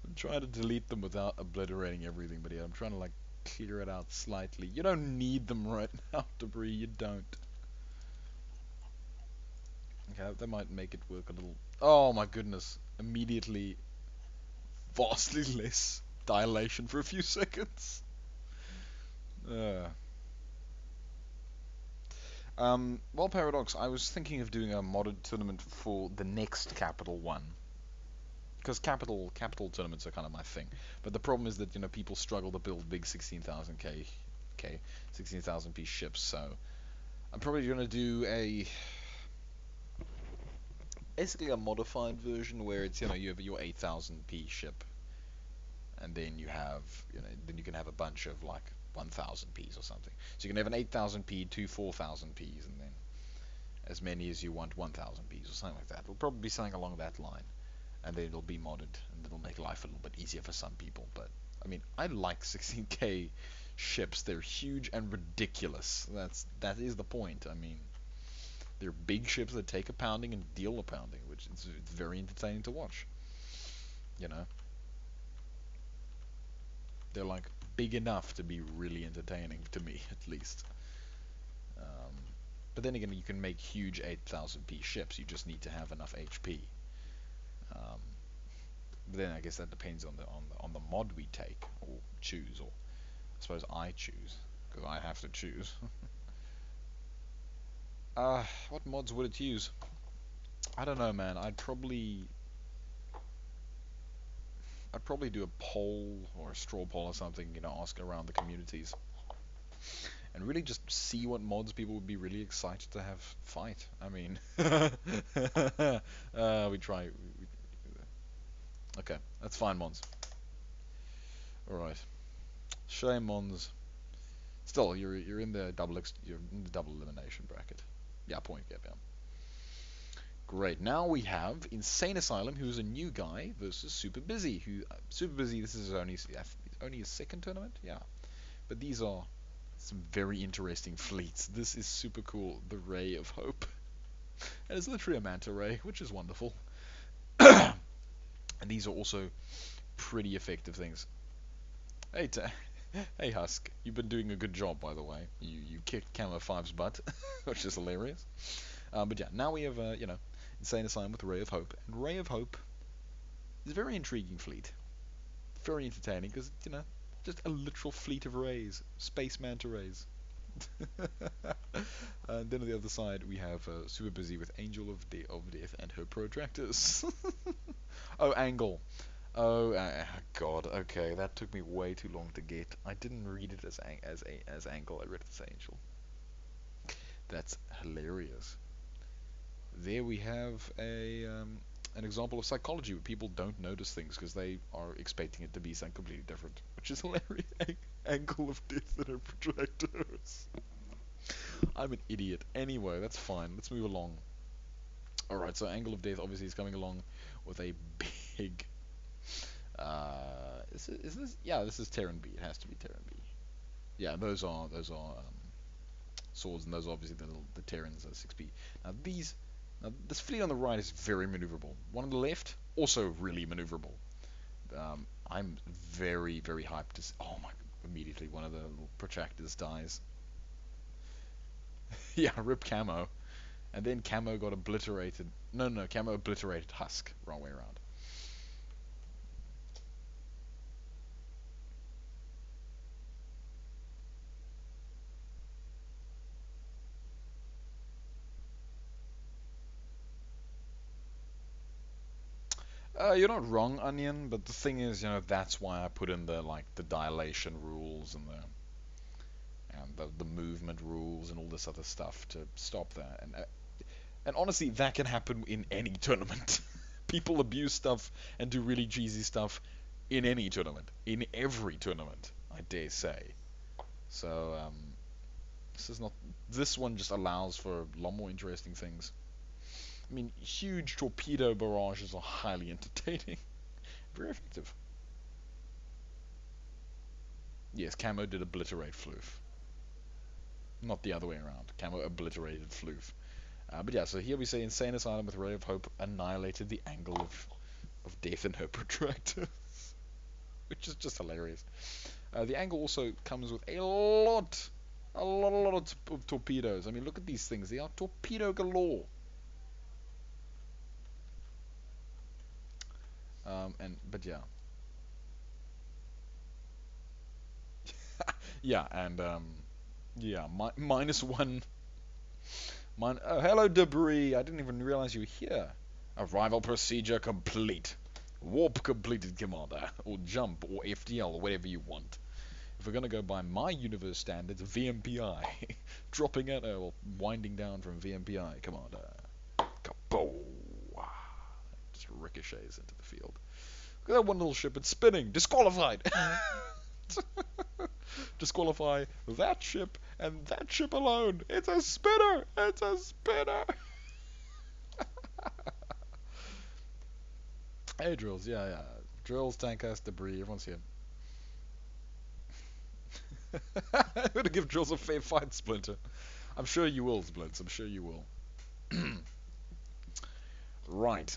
I'm trying to delete them without obliterating everything, but yeah, I'm trying to like clear it out slightly. You don't need them right now, debris. You don't. Okay, that might make it work a little. Oh my goodness! Immediately, vastly less dilation for a few seconds. Well, Paradox, I was thinking of doing a modded tournament for the next Capital one, because capital tournaments are kind of my thing. But the problem is that people struggle to build big 16,000 piece ships. So I'm probably gonna do basically a modified version where it's you have your 8,000 piece ship, and then you have then you can have a bunch of like 1,000 Ps or something. So you can have an 8,000 P, 4,000 Ps, and then as many as you want 1,000 Ps or something like that. It'll probably be something along that line, and then it'll be modded, and it'll make life a little bit easier for some people. But I mean, I like 16k ships. They're huge and ridiculous. That is the point. I mean, they're big ships that take a pounding and deal a pounding, which it's very entertaining to watch. They're like big enough to be really entertaining to me, at least. But then again, you can make huge 8,000 piece ships. You just need to have enough HP. But then I guess that depends on the mod we take or choose, or I suppose I choose because I have to choose. What mods would it use? I don't know, man. I'd probably do a poll or a straw poll or something, ask around the communities, and really just see what mods people would be really excited to have fight. I mean, we try. Okay, that's fine, Mons. All right, shame, Mons. Still, you're in the double elimination bracket. Yeah, point gap. Yeah. Great. Now we have Insane Asylum, who's a new guy, versus Super Busy, who Super Busy. This is only his second tournament. Yeah, but these are some very interesting fleets. This is super cool. The Ray of Hope. And it's literally a manta ray, which is wonderful. And these are also pretty effective things. Hey, hey Husk, you've been doing a good job, by the way. You kicked Camo 5's butt, which is hilarious. But yeah, now we have Insane Asylum with Ray of Hope, and Ray of Hope is a very intriguing fleet, very entertaining because just a literal fleet of rays, space manta rays. And then on the other side we have super busy with Angel of Death and her protractors. Oh, Angle. Oh, God. Okay, that took me way too long to get. I didn't read it as Angle. I read it as Angel. That's hilarious. There we have an example of psychology where people don't notice things because they are expecting it to be something completely different, which is hilarious. Angle of Death and her protractors. I'm an idiot. Anyway, that's fine. Let's move along. Alright, so Angle of Death obviously is coming along with a big... is this? Yeah, this is Terran B. It has to be Terran B. Yeah, those are swords, and those are obviously the Terrans 6B. Now this fleet on the right is very maneuverable. One on the left, also really maneuverable. I'm very, very hyped to... Oh my... Immediately one of the little protractors dies. Yeah, rip Camo. And then Camo got obliterated. No, Camo obliterated Husk. Wrong way around. You're not wrong, Onion, but the thing is, that's why I put in the dilation rules and the movement rules and all this other stuff to stop that. And honestly, that can happen in any tournament. People abuse stuff and do really cheesy stuff in any tournament, in every tournament, I dare say. So this one just allows for a lot more interesting things. I mean, huge torpedo barrages are highly entertaining. Very effective. Yes, Camo did obliterate Floof. Not the other way around. Camo obliterated Floof. But yeah, so here we say Insane Asylum with Ray of Hope annihilated the Angle of Death in her protractors. Which is just hilarious. The Angle also comes with a lot of torpedoes. I mean, look at these things. They are torpedo galore. But yeah. Yeah, and yeah, -1. Hello, Debris. I didn't even realize you were here. Arrival procedure complete. Warp completed, Commander. Or jump, or FTL, or whatever you want. If we're gonna go by my universe standards, VMPI. Dropping out, or winding down from VMPI, Commander. Kaboom! Just ricochets into the field. Look at that one little ship, it's spinning. Disqualified! Disqualify that ship and that ship alone. It's a spinner! It's a spinner! Hey, Drills, yeah. Drills, Tankers, Debris, everyone's here. I'm gonna give Drills a fair fight, Splinter. I'm sure you will, Splinter. I'm sure you will. Right.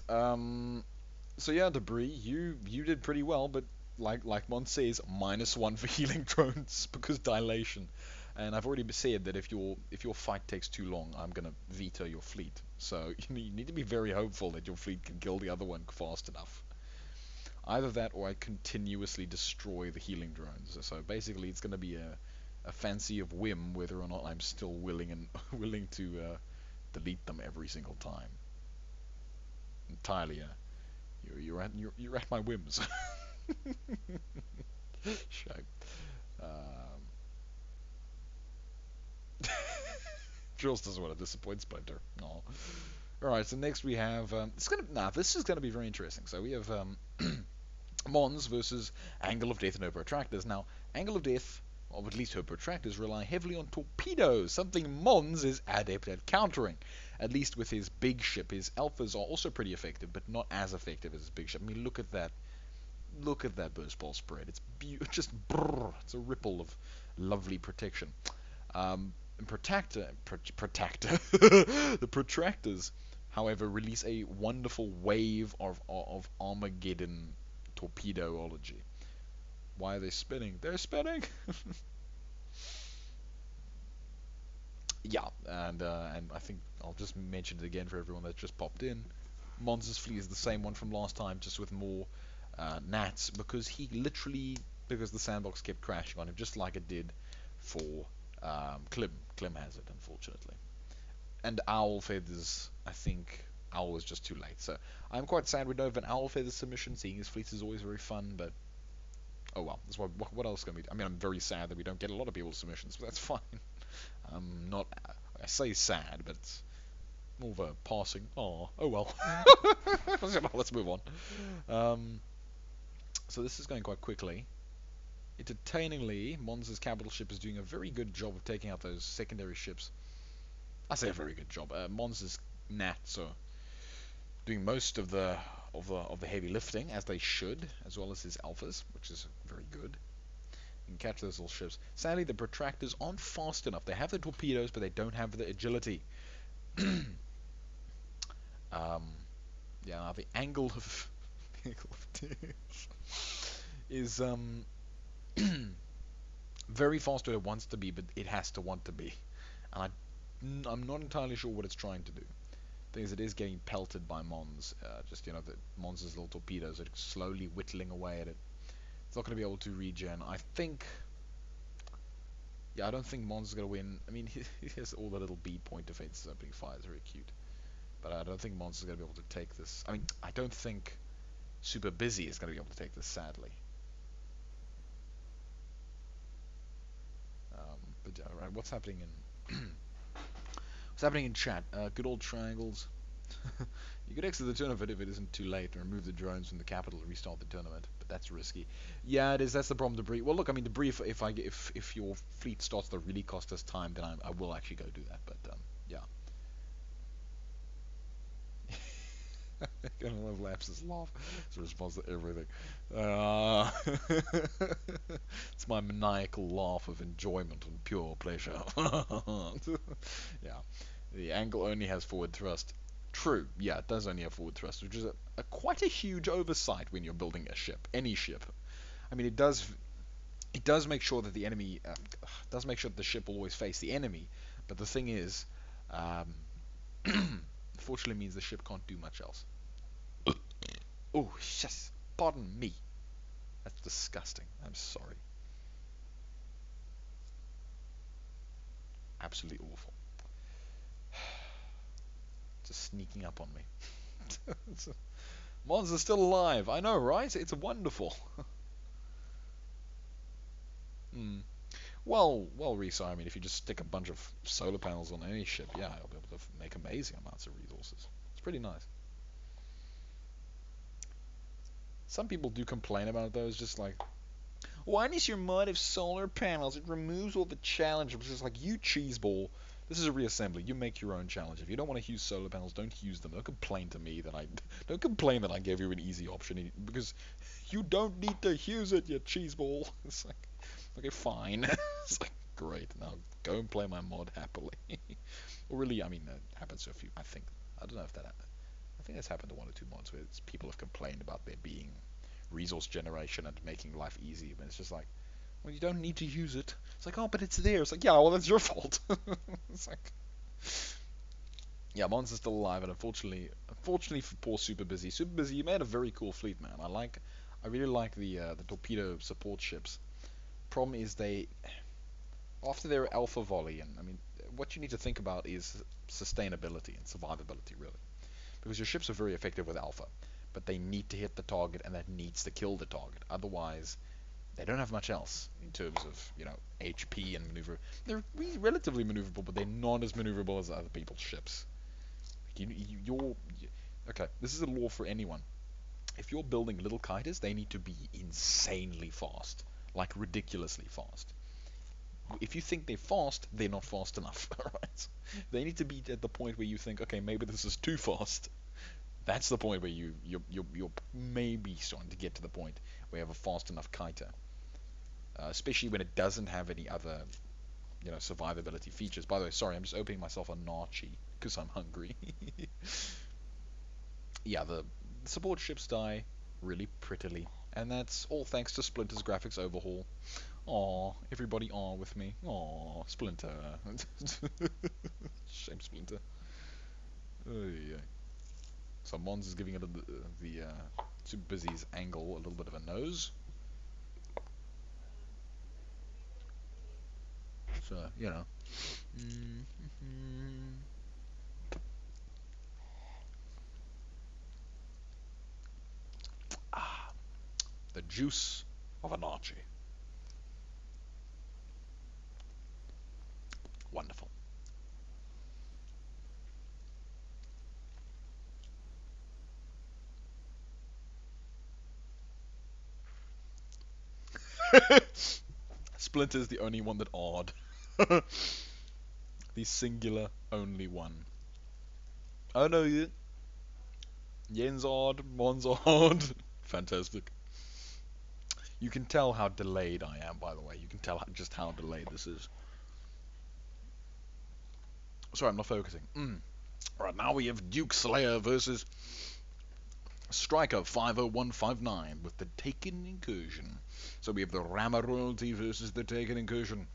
So yeah, Debris, you did pretty well, but like Mons says, -1 for healing drones because dilation. And I've already said that if your fight takes too long, I'm gonna veto your fleet. So you need to be very hopeful that your fleet can kill the other one fast enough. Either that, or I continuously destroy the healing drones. So basically, it's gonna be a fancy of whim whether or not I'm still willing to delete them every single time. Entirely, you're at my whims. Shame. Drills doesn't want to disappoint Splinter. No. Alright, so next we have this is gonna be very interesting. So we have Mons versus Angle of Death and her protractors. Now, Angle of Death, or at least her protractors, rely heavily on torpedoes, something Mons is adept at countering. At least with his big ship. His alphas are also pretty effective, but not as effective as his big ship. I mean, look at that. Look at that burst ball spread. It's just brrr, it's a ripple lovely protection. Protector. The protractors, however, release a wonderful wave of Armageddon torpedoology. Why are they spinning? They're spinning. Yeah, and I think I'll just mention it again for everyone that just popped in. Mons' fleet is the same one from last time, just with more gnats, because because the sandbox kept crashing on him, just like it did for Klim. Klim has it, unfortunately. And Owl Feathers, I think Owl was just too late. So I'm quite sad we don't have an Owl Feathers submission. Seeing his fleets is always very fun, but oh well. That's what else can we do? I mean, I'm very sad that we don't get a lot of people's submissions, but that's fine. I'm not. I say sad, but it's more of a passing. Oh well. Let's move on. So this is going quite quickly. Entertainingly, Mons' capital ship is doing a very good job of taking out those secondary ships. I say a very good job. Mons' gnats are doing most of the heavy lifting, as they should, as well as his alphas, which is very good. You can catch those little ships. Sadly, the protractors aren't fast enough. They have the torpedoes, but they don't have the agility. Yeah, the angle of is very fast where it wants to be, but it has to want to be, and I'm not entirely sure what it's trying to do. The thing is, it is getting pelted by Mons. Just the Mons' little torpedoes are slowly whittling away at it. It's not going to be able to regen. I think. Yeah, I don't think Mons is going to win. I mean, he has all the little B point defenses opening fire. It's very cute. But I don't think Mons is going to be able to take this. I mean, I don't think Super Busy is going to be able to take this, sadly. But yeah, right, what's happening in what's happening in chat? Good old triangles. You could exit the tournament if it isn't too late and remove the drones from the capital and restart the tournament, but that's risky. Yeah, it is. That's the problem. Debris. Well, look, I mean, debris. If your fleet starts to really cost us time, then I will actually go do that. But yeah. Gonna love Laps's laugh. It's a response to everything. It's my maniacal laugh of enjoyment and pure pleasure. Yeah. The angle only has forward thrust. True, yeah, it does only have forward thrust, which is quite a huge oversight when you're building a ship, any ship. I mean, it does make sure that the enemy does make sure that the ship will always face the enemy, but the thing is, unfortunately, means the ship can't do much else. Oh, yes, pardon me. That's disgusting. I'm sorry. Absolutely awful. Just sneaking up on me. Mons is still alive. I know, right? It's wonderful. Well, Risa, I mean, if you just stick a bunch of solar panels on any ship, yeah, you'll be able to make amazing amounts of resources. It's pretty nice. Some people do complain about it, though. It's just like, why does your mod have solar panels? It removes all the challenge. It's just like, you cheeseball. This is a reassembly. You make your own challenge. If you don't want to use solar panels, don't use them. Don't complain to me that don't complain that I gave you an easy option, because you don't need to use it, you cheeseball. It's like, okay, fine. It's like, great. Now go and play my mod happily. Or really, I mean, that happens to a few. I don't know if that happened. I think that's happened to one or two mods where people have complained about there being resource generation and making life easy, but it's just like, well, you don't need to use it. It's like, oh, but it's there. It's like, yeah, well, that's your fault. It's like, yeah, Mons is still alive, and unfortunately for poor Super Busy. Super Busy, you made a very cool fleet, man. I really like the torpedo support ships. Problem is after their alpha volley, and I mean, what you need to think about is sustainability and survivability, really. Because your ships are very effective with alpha, but they need to hit the target, and that needs to kill the target. Otherwise, they don't have much else in terms of, HP and maneuver. They're relatively maneuverable, but they're not as maneuverable as other people's ships. Okay, this is a law for anyone. If you're building little kiters, they need to be insanely fast, like ridiculously fast. If you think they're fast, they're not fast enough. Alright? They need to be at the point where you think, okay, maybe this is too fast. That's the point where you're maybe starting to get to the point where you have a fast enough kiter. especially when it doesn't have any other, survivability features. By the way, sorry, I'm just opening myself a Nachi because I'm hungry. Yeah, the support ships die really prettily, and that's all thanks to Splinter's graphics overhaul. Aw, everybody aw with me. Aw, Splinter. Shame, Splinter. Oh, yeah. So Mons is giving it the Super Busy's angle a little bit of a nose. So, you know. Ah, the juice of an Archie. Wonderful. Splinter's the only one that odd. The singular only one. Oh no, Yen's odd, Mon's odd. Fantastic. You can tell how delayed I am, by the way. You can tell just how delayed this is. Sorry, I'm not focusing. Right, now we have Duke Slayer versus Striker 50159 with the Taken Incursion. So we have the Rama Royalty versus the Taken Incursion.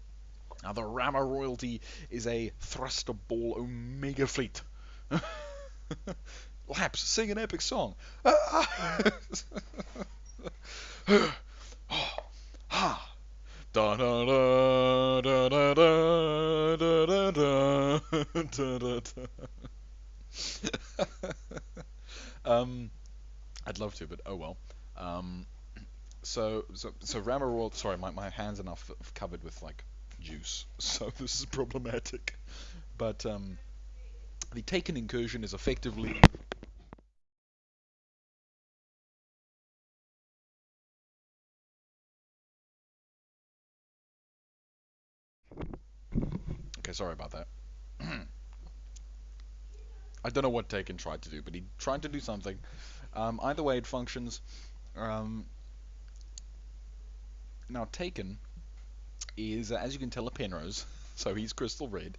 Now the Rama Royalty is a thruster ball omega fleet. Laps, sing an epic song. Da da da da da da da da da da. I'd love to, but oh well. So Rama Royal. Sorry, my hands are now covered with like juice, so this is problematic. But the Taken Incursion is effectively. Okay, sorry about that. I don't know what Taken tried to do, but he tried to do something. Either way, it functions. Um, Now Taken is, as you can tell, a Penrose, so he's crystal red.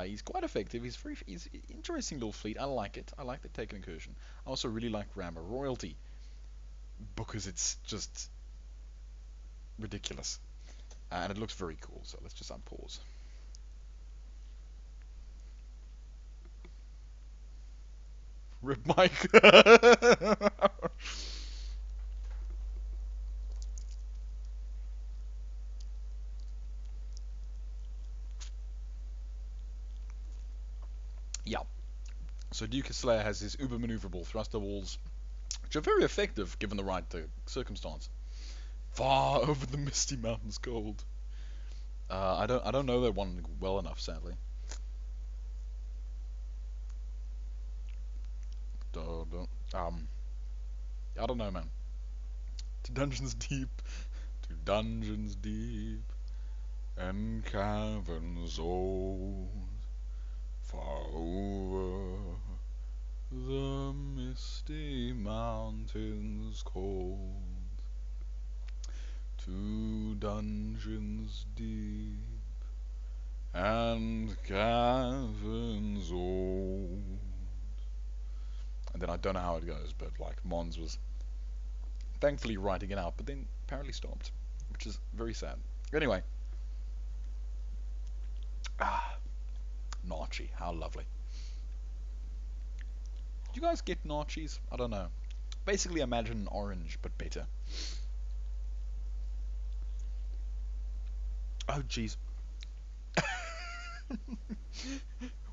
He's quite effective. He's interesting little fleet. I like it. I like the Taken Incursion. I also really like Rammer Royalty because it's just ridiculous, and it looks very cool. So let's just unpause. Rip Mike. Yeah. So Duke Slayer has his uber maneuverable thruster walls, which are very effective given the right circumstance. Far over the misty mountains cold. I don't know that one well enough, sadly. I don't know, man. To dungeons deep, to dungeons deep, and caverns old, far over the misty mountains cold, to dungeons deep, and caverns old. And then I don't know how it goes, but like Mons was thankfully writing it out, but then apparently stopped, which is very sad. Anyway, Nachi, how lovely. Did you guys get Nachis? I don't know. Basically, imagine an orange, but better. Oh, jeez.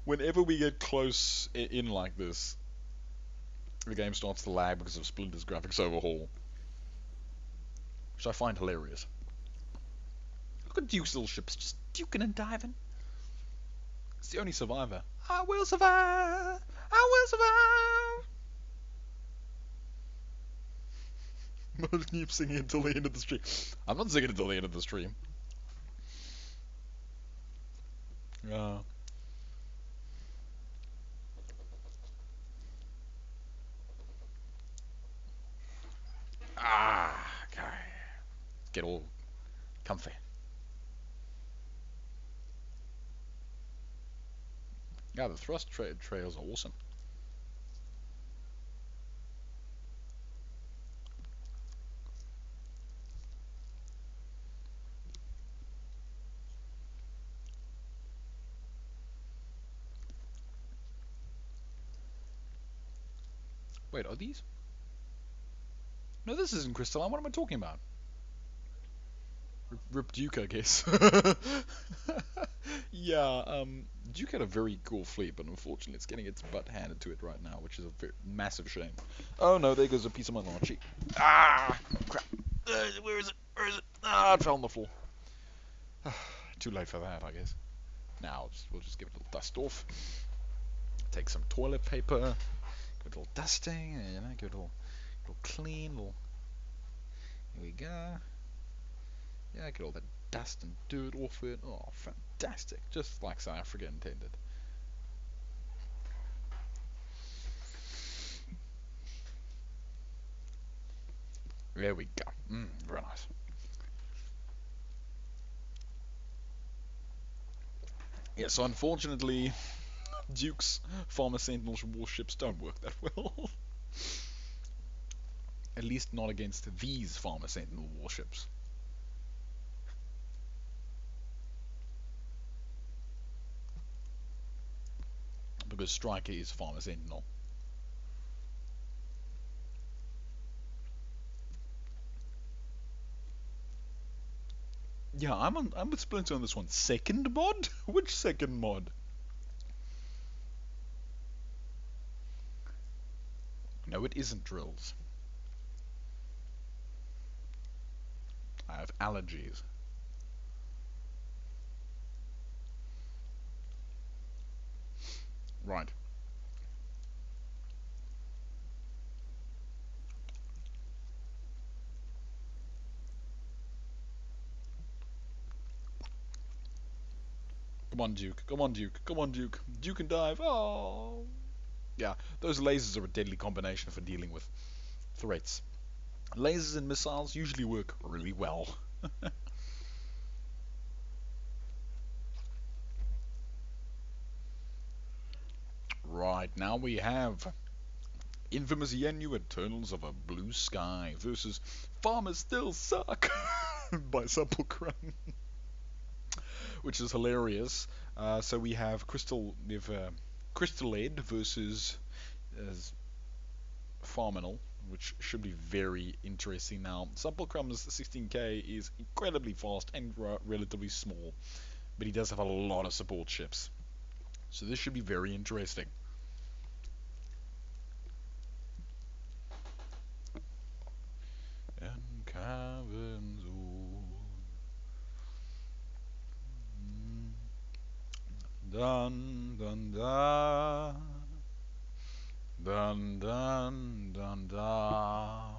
Whenever we get close in like this, the game starts to lag because of Splinter's graphics overhaul, which I find hilarious. Look at Duke's little ships just duking and diving. It's the only survivor. I will survive. I will survive. I'll keep singing until the end of the stream. I'm not singing until the end of the stream. Uh, okay. Get all Comfy. Yeah, the thrust trails are awesome. Wait, are these? No, this isn't crystalline. What am I talking about? Rip Duke, I guess. Yeah, Duke had a very cool fleet, but unfortunately it's getting its butt handed to it right now, which is a massive shame. Oh no, there goes a piece of my launchie. Ah, crap. Where is it? Where is it? Ah, it fell on the floor. Too late for that, I guess. Now, we'll just give it a little dust off. Take some toilet paper. Give it a little dusting, you know, give it a little clean, little... Here we go. Yeah, get all that dust and dirt off it. Oh, fantastic. Just like South Africa intended. There we go. Very nice. Yeah, so unfortunately, Duke's Farmer Sentinel warships don't work that well. At least not against these Farmer Sentinel warships. Because Striker is Farmer Sentinel. Yeah, I'm with Splinter on this one. Second mod? Which second mod? No, it isn't drills. I have allergies. Right. Come on, Duke. Come on, Duke. Come on, Duke. Duke and dive. Oh. Yeah, those lasers are a deadly combination for dealing with threats. Lasers and missiles usually work really well. Right, now we have Infamous Yenu Eternals of a Blue Sky versus Farmers Still Suck by Supple, which is hilarious. So we have Crystal Lead versus Farminal, which should be very interesting. Now, Supplecrum's 16k is incredibly fast and relatively small, but he does have a lot of support ships. So this should be very interesting. And caverns dun dun dun dun dun dun dun.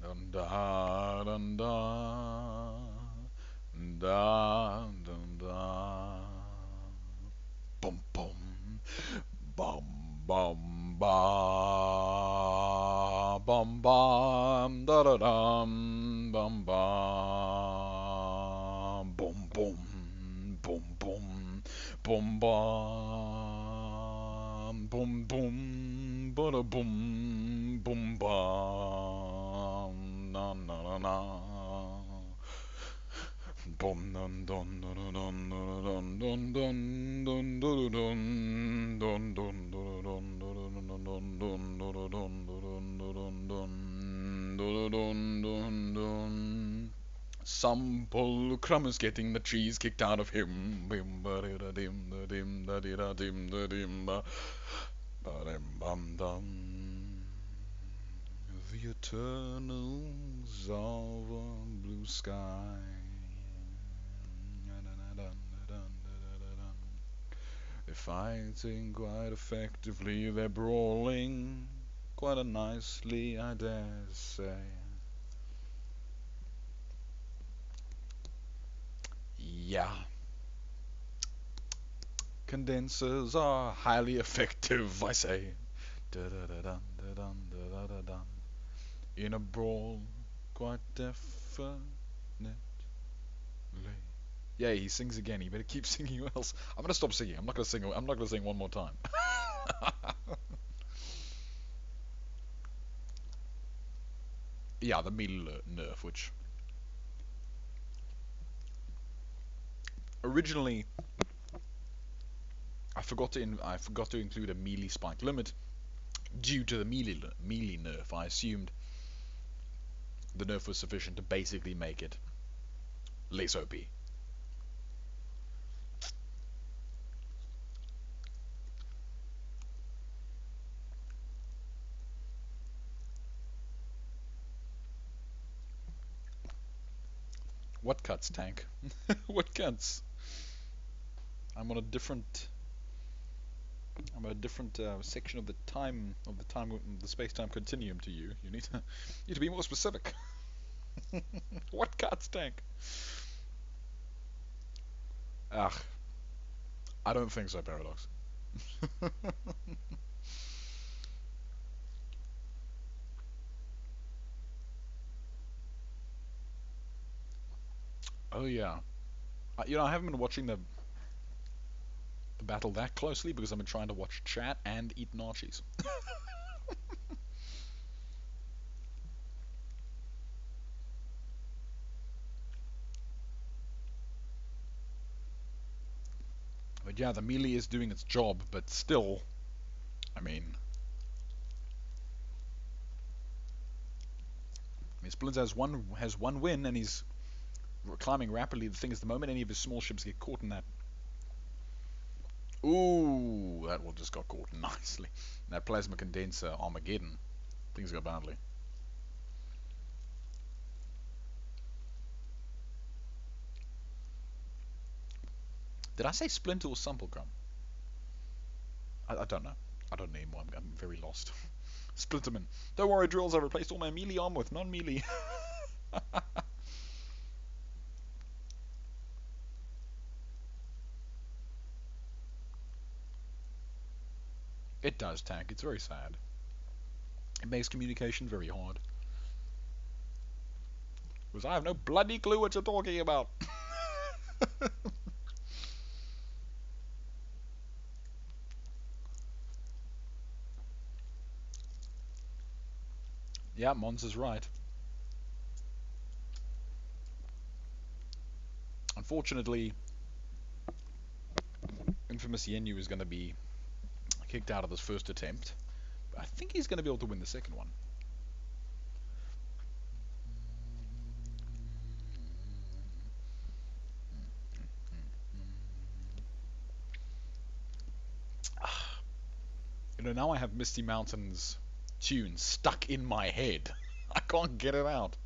Dun da dun da da dun da bum bum bum bum ba bum bum da da dum bum bum bum bum bum bum bum bum bum bum ba da bum bum bum na na na na bum dun dun dun dun dun dun dun dun dun dun dun dun. Supple Crumb is getting the cheese kicked out of him. Bim ba da dim da dim da di da dim da dim ba ba dim bum dum. The Eternals of a Blue Sky. They're fighting quite effectively, they're brawling quite nicely, I dare say. Yeah. Condensers are highly effective, I say. In a brawl, quite effective. net, lay. Yeah, he sings again. He better keep singing or else I'm gonna stop singing. I'm not gonna sing. I'm not gonna sing one more time. Yeah, the melee nerf, which originally I forgot to include a melee spike limit due to the melee nerf. I assumed the nerf was sufficient to basically make it less OP. What cuts, tank? What cuts? I'm on a different. I'm on a different section of the space-time continuum to you. You need to be more specific. What cuts, tank? Ugh, I don't think so, Paradox. Oh yeah, I haven't been watching the battle that closely because I've been trying to watch chat and eat nachos. But yeah, the melee is doing its job, but still, I mean, Splinter has one win and he's climbing rapidly. The thing is, the moment any of his small ships get caught in that, ooh, that one just got caught nicely. That plasma condenser Armageddon, things go badly. Did I say Splinter or Supple? I don't know. I don't know anymore. I'm very lost. Splinterman. Don't worry, drills. I replaced all my melee armor with non-melee. It does, tank. It's very sad. It makes communication very hard. Because I have no bloody clue what you're talking about. Yeah, Mons is right. Unfortunately, Infamous Yenu is going to be kicked out of this first attempt. But I think he's going to be able to win the second one. You know, now I have Misty Mountain's tune stuck in my head. I can't get it out.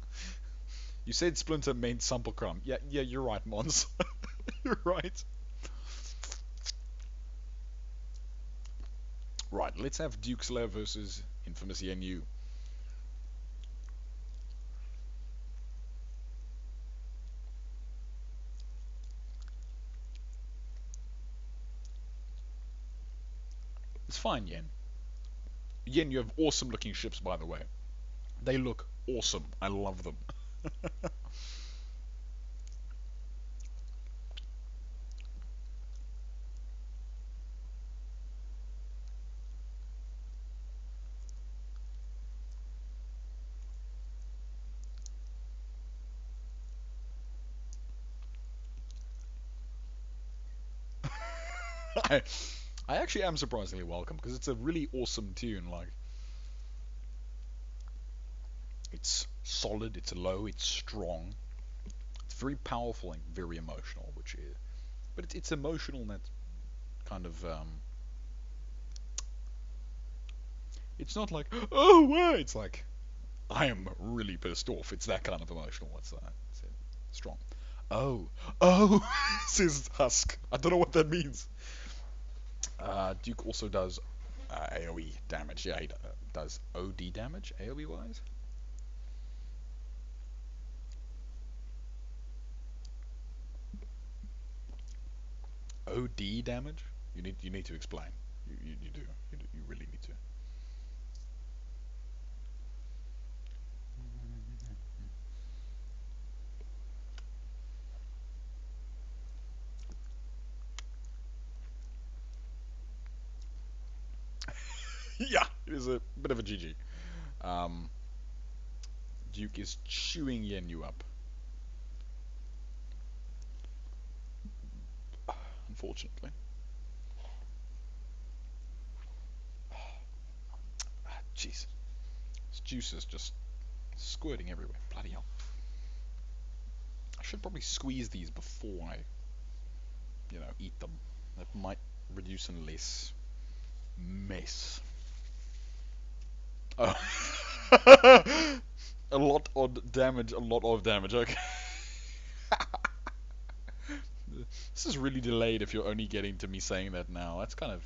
You said Splinter meant Sumplecrum. Yeah, you're right, Mons. You're right. Right, let's have Duke Slayer versus Infamous Yenu. It's fine, Yen. Yen, you have awesome looking ships, by the way. They look awesome. I love them. I, I actually am surprisingly welcome because it's a really awesome tune. Like, it's solid, it's low, it's strong, it's very powerful and very emotional. But it's emotional in that kind of it's not like oh wow. It's like I am really pissed off. It's that kind of emotional. It's strong. Oh, oh, says Husk. I don't know what that means. Duke also does AoE damage. Yeah, he does OD damage, AoE wise. OD damage? You need to explain. You do. You really need to. It is a bit of a GG. Um, Duke is chewing Yenyu up. Unfortunately. Jeez. This juice is just squirting everywhere. Bloody hell. I should probably squeeze these before I, eat them. That might reduce in less mess. Oh. A lot of damage, okay. This is really delayed if you're only getting to me saying that now. That's kind of,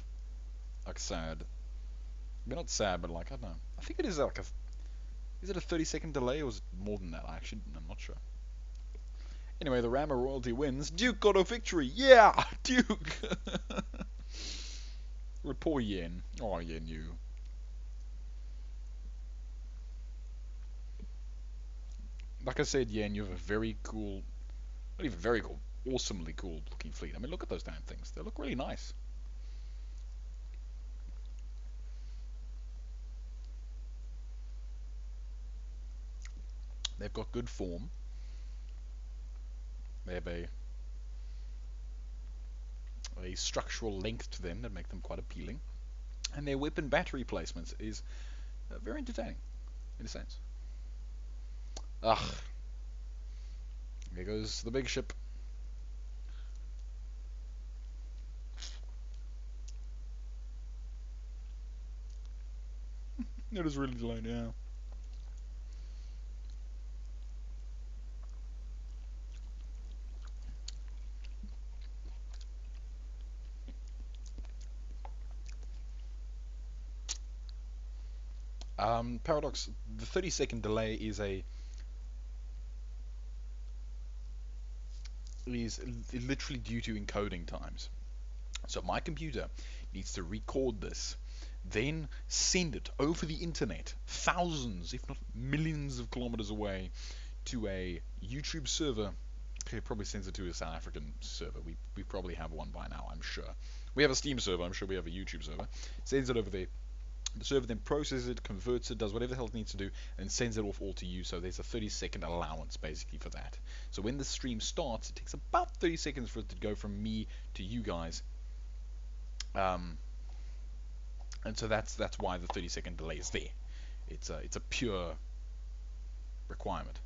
like, sad. I mean, not sad, but like, I don't know. I think it is like is it a 30-second delay or is it more than that? I'm not sure. Anyway, the Rammer royalty wins. Duke got a victory. Yeah, Duke. Poor Yen. Oh, Yen, you. Like I said, Yen, you have a very cool, not even very cool, awesomely cool looking fleet. I mean, look at those damn things. They look really nice. They've got good form. They have a structural length to them that make them quite appealing. And their weapon battery placements is very entertaining, in a sense. Ugh. Here goes the big ship. It is really delayed, yeah. Paradox, the 30-second delay is literally due to encoding times. So my computer needs to record this, then send it over the internet, thousands, if not millions of kilometers away, to a YouTube server. It probably sends it to a South African server. We probably have one by now, I'm sure. We have a Steam server, I'm sure we have a YouTube server. Sends it over there. The server then processes it, converts it, does whatever the hell it needs to do, and sends it off all to you. So there's a 30-second allowance basically for that. So when the stream starts, it takes about 30 seconds for it to go from me to you guys. And so that's why the 30-second delay is there. It's a pure requirement.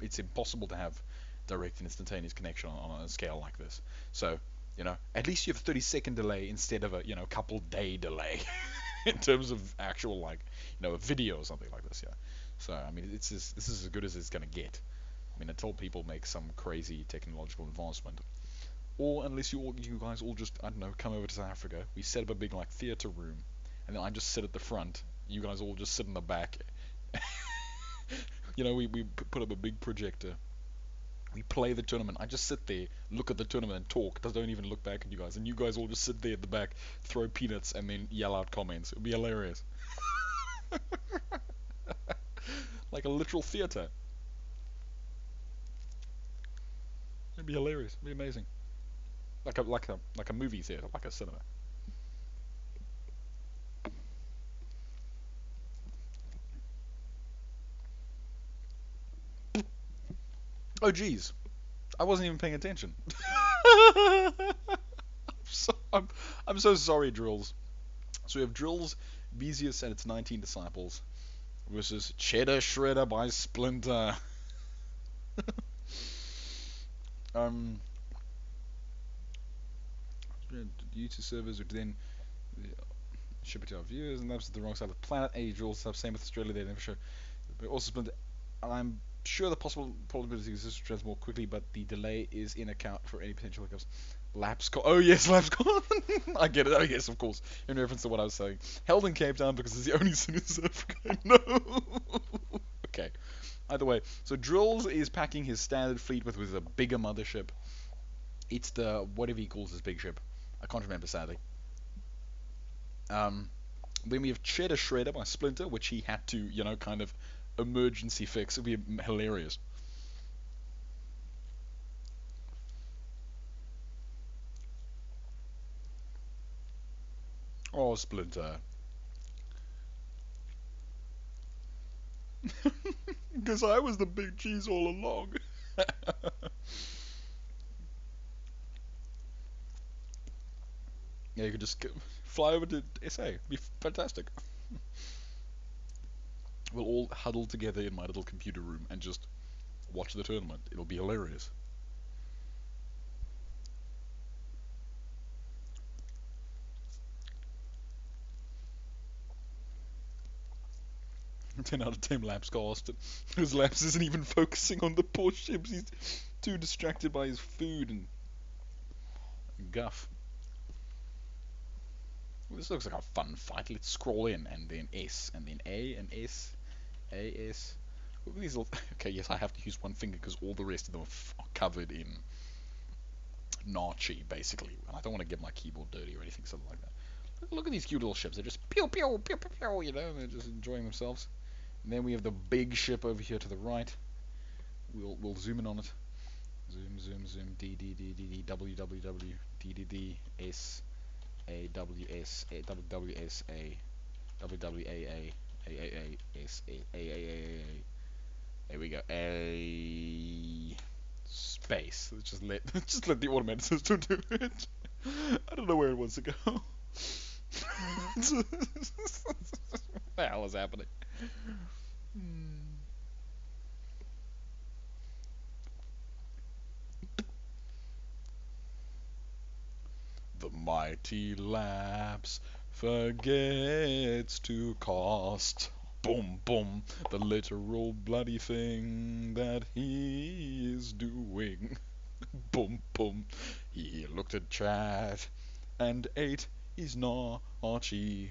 It's impossible to have direct and instantaneous connection on a scale like this. So at least you have a 30-second delay instead of a couple day delay. In terms of actual, like, a video or something like this, yeah. So I mean, this is as good as it's gonna get. I mean, until people make some crazy technological advancement, or unless you guys all just, I don't know, come over to South Africa. We set up a big like theater room, and then I just sit at the front. You guys all just sit in the back. We put up a big projector. We play the tournament. I just sit there, look at the tournament, and talk. Don't even look back at you guys. And you guys all just sit there at the back, throw peanuts, and then yell out comments. It would be hilarious. Like a literal theater. It'd be hilarious. It'd be amazing. Like a movie theater, like a cinema. Oh geez, I wasn't even paying attention. I'm so sorry, Drills. So we have Drills, Vezius and its 19 disciples versus Cheddar Shredder by Splinter. YouTube servers would then ship it to our viewers, and that's the wrong side of the planet. Drills have same with Australia, they never show. But also Splinter, I'm sure the possible probability exists to trans more quickly, but the delay is in account for any potential hiccups. Lapscon. Oh yes, Lapscon. I get it. Oh yes, of course. In reference to what I was saying. Held in Cape Town because it's the only sin in South Africa. No. Okay. Either way, so Drills is packing his standard fleet with a bigger mothership. It's the whatever he calls his big ship. I can't remember sadly. Then we have Cheddar Shredder by Splinter, which he had to, kind of emergency fix. It would be hilarious. Oh, Splinter. Because I was the big cheese all along. Yeah, you could just fly over to SA. It'd be fantastic. We'll all huddle together in my little computer room and just watch the tournament. It'll be hilarious. A 10 out of 10 Laps cast. Because Laps isn't even focusing on the poor ships. He's too distracted by his food and guff. Well, this looks like a fun fight. Let's scroll in and then S and then A and S. A, S. Look at these little... Okay, yes, I have to use one finger because all the rest of them are covered in Nachi, basically. And I don't want to get my keyboard dirty or anything something like that. Look at these cute little ships. They're just pew pew pew pew pew, you know, they're just enjoying themselves. And then we have the big ship over here to the right. We'll zoom in on it. Zoom, zoom, zoom. D D D D D W W W D D D S A W S A W W S A W W A S A. There we go. A space. Let's just let just let the automated system do it. I don't know where it wants to go. What the hell is happening? The mighty Laps forgets to cast. Boom, boom, the literal bloody thing that he is doing. Boom, boom, he looked at chat and ate his Archie.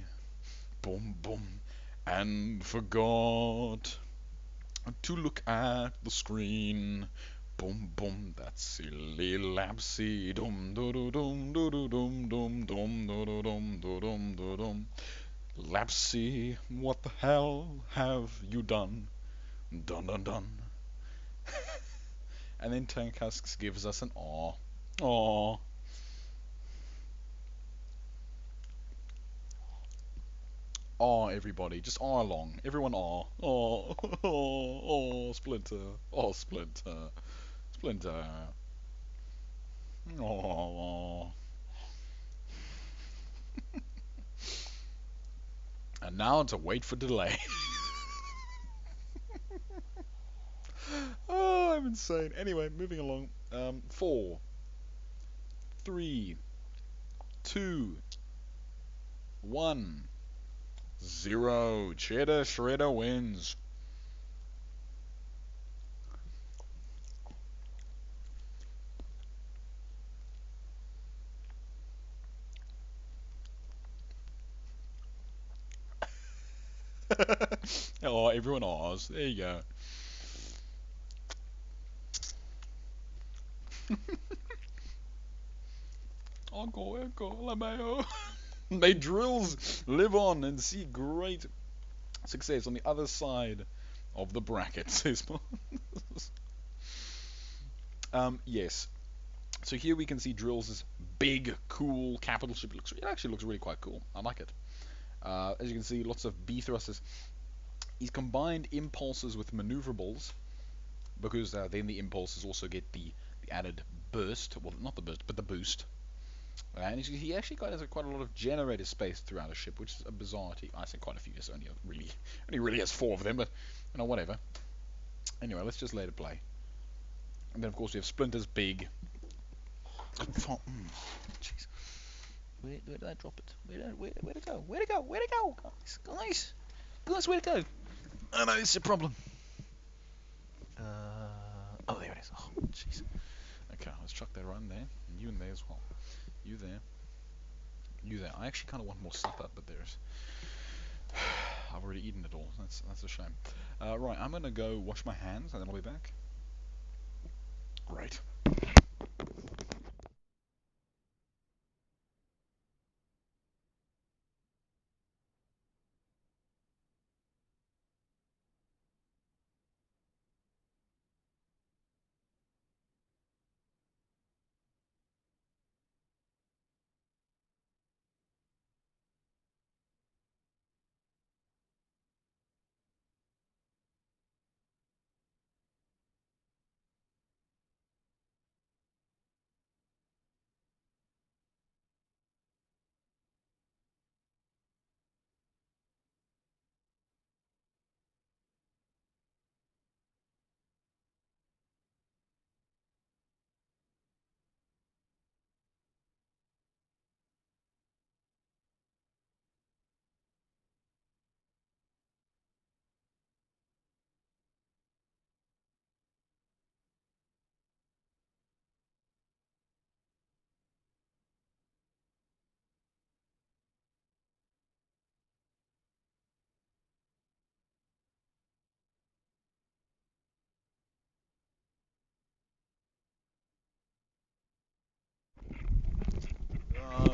Boom, boom, and forgot to look at the screen. Boom, boom, that silly lapsy. Dum, dum, dum, dum, dum, dum, dum, dum, dum, dum, dum. Lapsy, what the hell have you done? Dun, dun, dun. And then Tank Husks gives us an aw. Aw. Aw, everybody. Just aw along. Everyone aw. Aw. Aw. Aw, Splinter. Aw, Splinter. Splinter. Aw. And now to wait for delay. Oh, I'm insane. Anyway, moving along. 4, 3, 2, 1, 0. Cheddar Shredder wins. Oh, everyone Oz. There you go. Uncle, Uncle, LMAO. May drills live on and see great success on the other side of the bracket, says Mons. Yes. So here we can see Drills' big, cool capital ship. It actually looks really quite cool. I like it. As you can see, lots of B thrusters. He's combined impulses with maneuverables because then the impulses also get the added burst. Well, not the burst, but the boost. And he actually has quite a lot of generator space throughout his ship, which is a bizarre. I say quite a few. It's only really has 4 of them, but you know, whatever. Anyway, let's just let it play. And then of course we have Splinter's big. Jeez. Where did I drop it? Where'd it go? Where'd it go? Where'd it go? Guys, where'd it go? I know it's a problem. Oh, there it is. Oh, jeez. Okay, let's chuck that right in there. And you in there as well. You there. You there. I actually kind of want more supper, but there's... I've already eaten it all. That's a shame. Right, I'm going to go wash my hands, and then I'll be back. Right.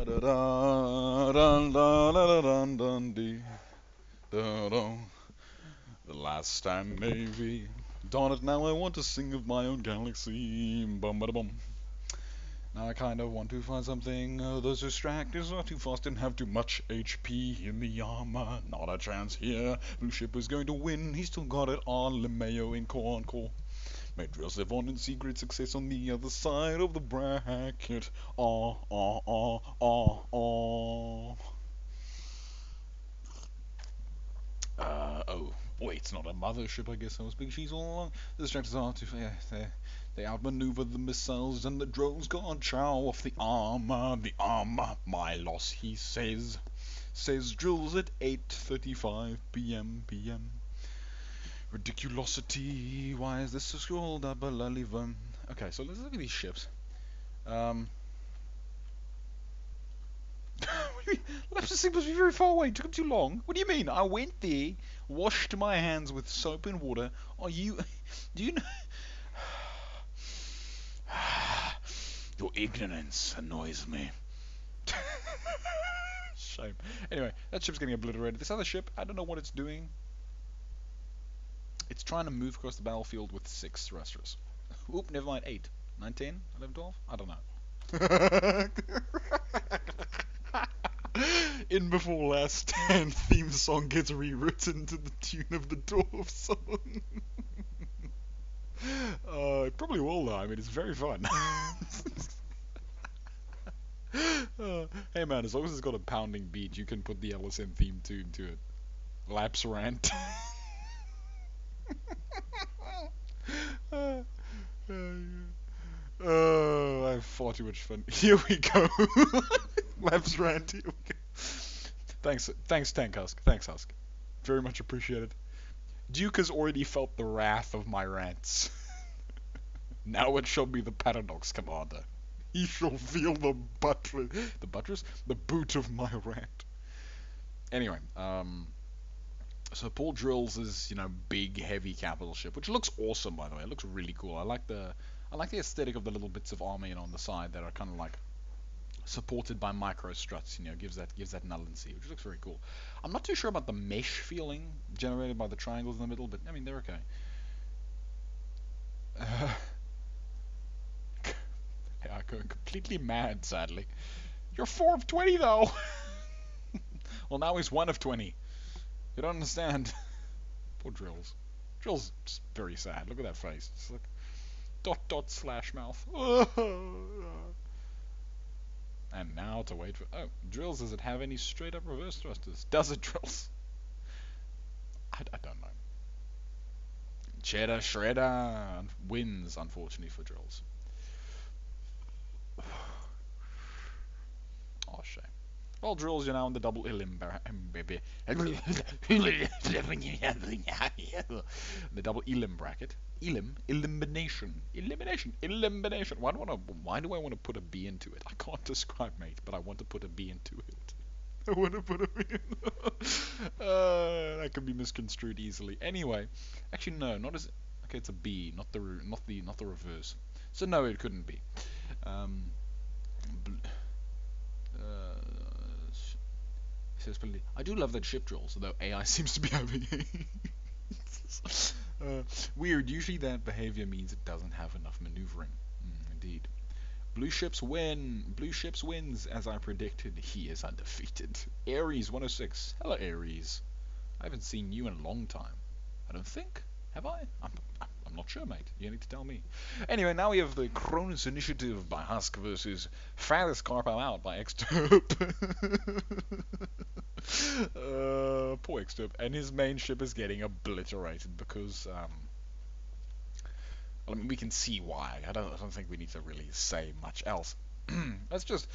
The last stand navy. Darn it, now I want to sing of my own galaxy. Bum ba bum. Now I kind of want to find something. Those distractors are too fast and have too much HP in the armor. Not a chance here. Blue ship is going to win. He still got it on LeMayo in core on core. Made real live on and see great success on the other side of the bracket. Oh, wait, it's not a mothership, I guess I was thinking she's all along. The distractors are too fast. They outmaneuver the missiles and the drones can't chow off the armor. The armor, my loss, he says. Says drills at 8:35 p.m. Ridiculosity, why is this a scroll double 11? Okay, so let's look at these ships. Leipzig must be very far away. It took him too long. What do you mean? I went there, washed my hands with soap and water. Are you? Do you know? Your ignorance annoys me. Shame. Anyway, that ship's getting obliterated. This other ship, I don't know what it's doing. It's trying to move across the battlefield with 6 thrusters. Oop, never mind, 8. 9, 10, 11, 12? I don't know. In Before Last Stand theme song gets rewritten to the tune of the Dwarf song. It probably will though, I mean it's very fun. Hey man, as long as it's got a pounding beat, you can put the LSN theme tune to it. Laps rant. Oh, I have far too much fun. Here we go. Laps rant. Here we go. Thanks, Tank Husk. Thanks, Husk. Very much appreciated. Duke has already felt the wrath of my rants. Now it shall be the Paradox Commander. He shall feel the boot of my rant. Anyway, so Paul drills his, big, heavy capital ship, which looks awesome, by the way. It looks really cool. I like the aesthetic of the little bits of armor on the side that are kind of like supported by micro struts. Gives that nullency, which looks very cool. I'm not too sure about the mesh feeling generated by the triangles in the middle, but I mean they're okay. They are going completely mad, sadly. You're 4 of 20 though. Well, now he's 1 of 20. You don't understand. Poor Drills. Drills just very sad. Look at that face. It's like dot slash mouth. And now to wait for... Oh, Drills, does it have any straight up reverse thrusters? Does it, Drills? I don't know. Cheddar Shredder wins, unfortunately, for Drills. Oh, shame. Well, Drills, you're now in the double the double elim bracket. Elimination. Why do I want to put a B into it? I can't describe, mate, but I want to put a B into it. I want to put a B in. That could be misconstrued easily. Anyway, actually no, not as okay. It's a B, not the reverse. So no, it couldn't be. I do love that ship drills, although AI seems to be having weird. Usually that behavior means it doesn't have enough maneuvering. Indeed. Blue ships win. Blue ships wins, as I predicted. He is undefeated. Ares 106. Hello, Ares. I haven't seen you in a long time. I don't think. Have I? I'm not sure, mate. You need to tell me. Anyway, now we have the Cronus Initiative by Husk versus Fathers Carp I'm Out by Exterp. Poor Exterp. And his main ship is getting obliterated because, I mean, we can see why. I don't think we need to really say much else. let's just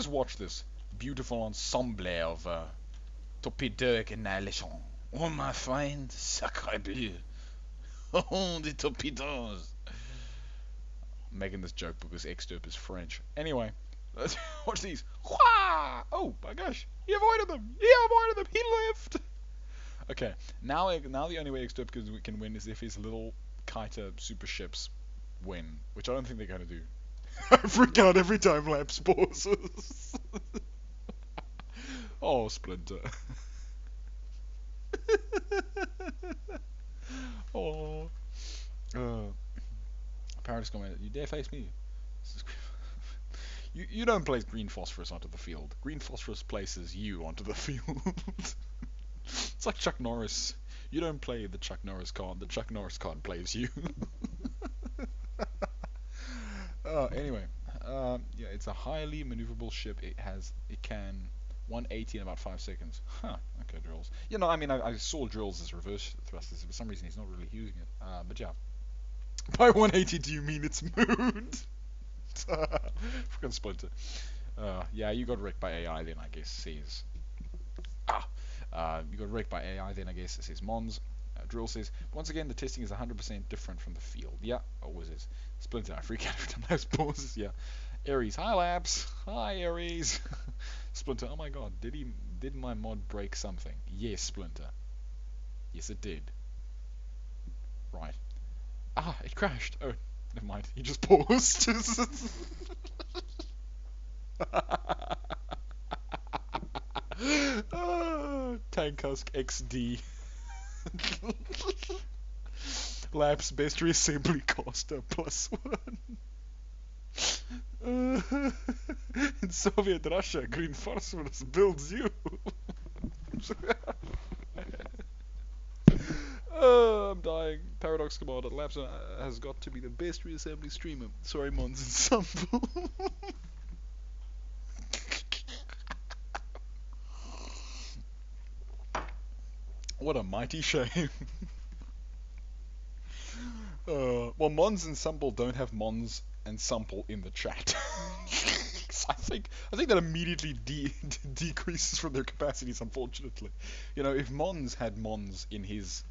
watch this beautiful ensemble of torpedoic annihilation. Oh, my friend, sacre bleu. Oh, the torpedoes. I'm making this joke because Exterp is French. Anyway, let's watch these. Oh my gosh, he avoided them. He lived. Okay, now the only way Exterp can win is if his little kiter super ships win, which I don't think they're going to do. I freak out every time Laps pauses. Oh, Splinter. Oh. Paradise comment. You dare face me? This is you don't place green phosphorus onto the field. Green phosphorus places you onto the field. It's like Chuck Norris. You don't play the Chuck Norris card. The Chuck Norris card plays you. Anyway, yeah, it's a highly maneuverable ship. It can 180 in about 5 seconds. Huh. Okay, drills. You know, I mean, I saw drills as reverse thrusters. For some reason, he's not really using it. But yeah. By 180, do you mean it's mood? Fucking Splinter. Yeah, you got wrecked by AI then, I guess, says. You got wrecked by AI then, I guess, says Mons. Drill says, once again, the testing is 100% different from the field. Yeah, always is. Splinter, I freak out every time those pauses. Yeah. Ares, hi Labs. Hi Ares. Splinter, oh my god, did my mod break something? Yes, Splinter. Yes, it did. Right. It crashed. Oh, never mind. He just paused. Tank Husk XD. Labs best reassembly caster +1. In Soviet Russia, green phosphorus builds you. I'm dying. Paradox Commander Labs has got to be the best reassembly streamer. Sorry, Mons and Supple. What a mighty shame. Well, Mons and Supple don't have Mons and Supple in the chat. I think that immediately decreases from their capacities, unfortunately. You know, if Mons had Mons in his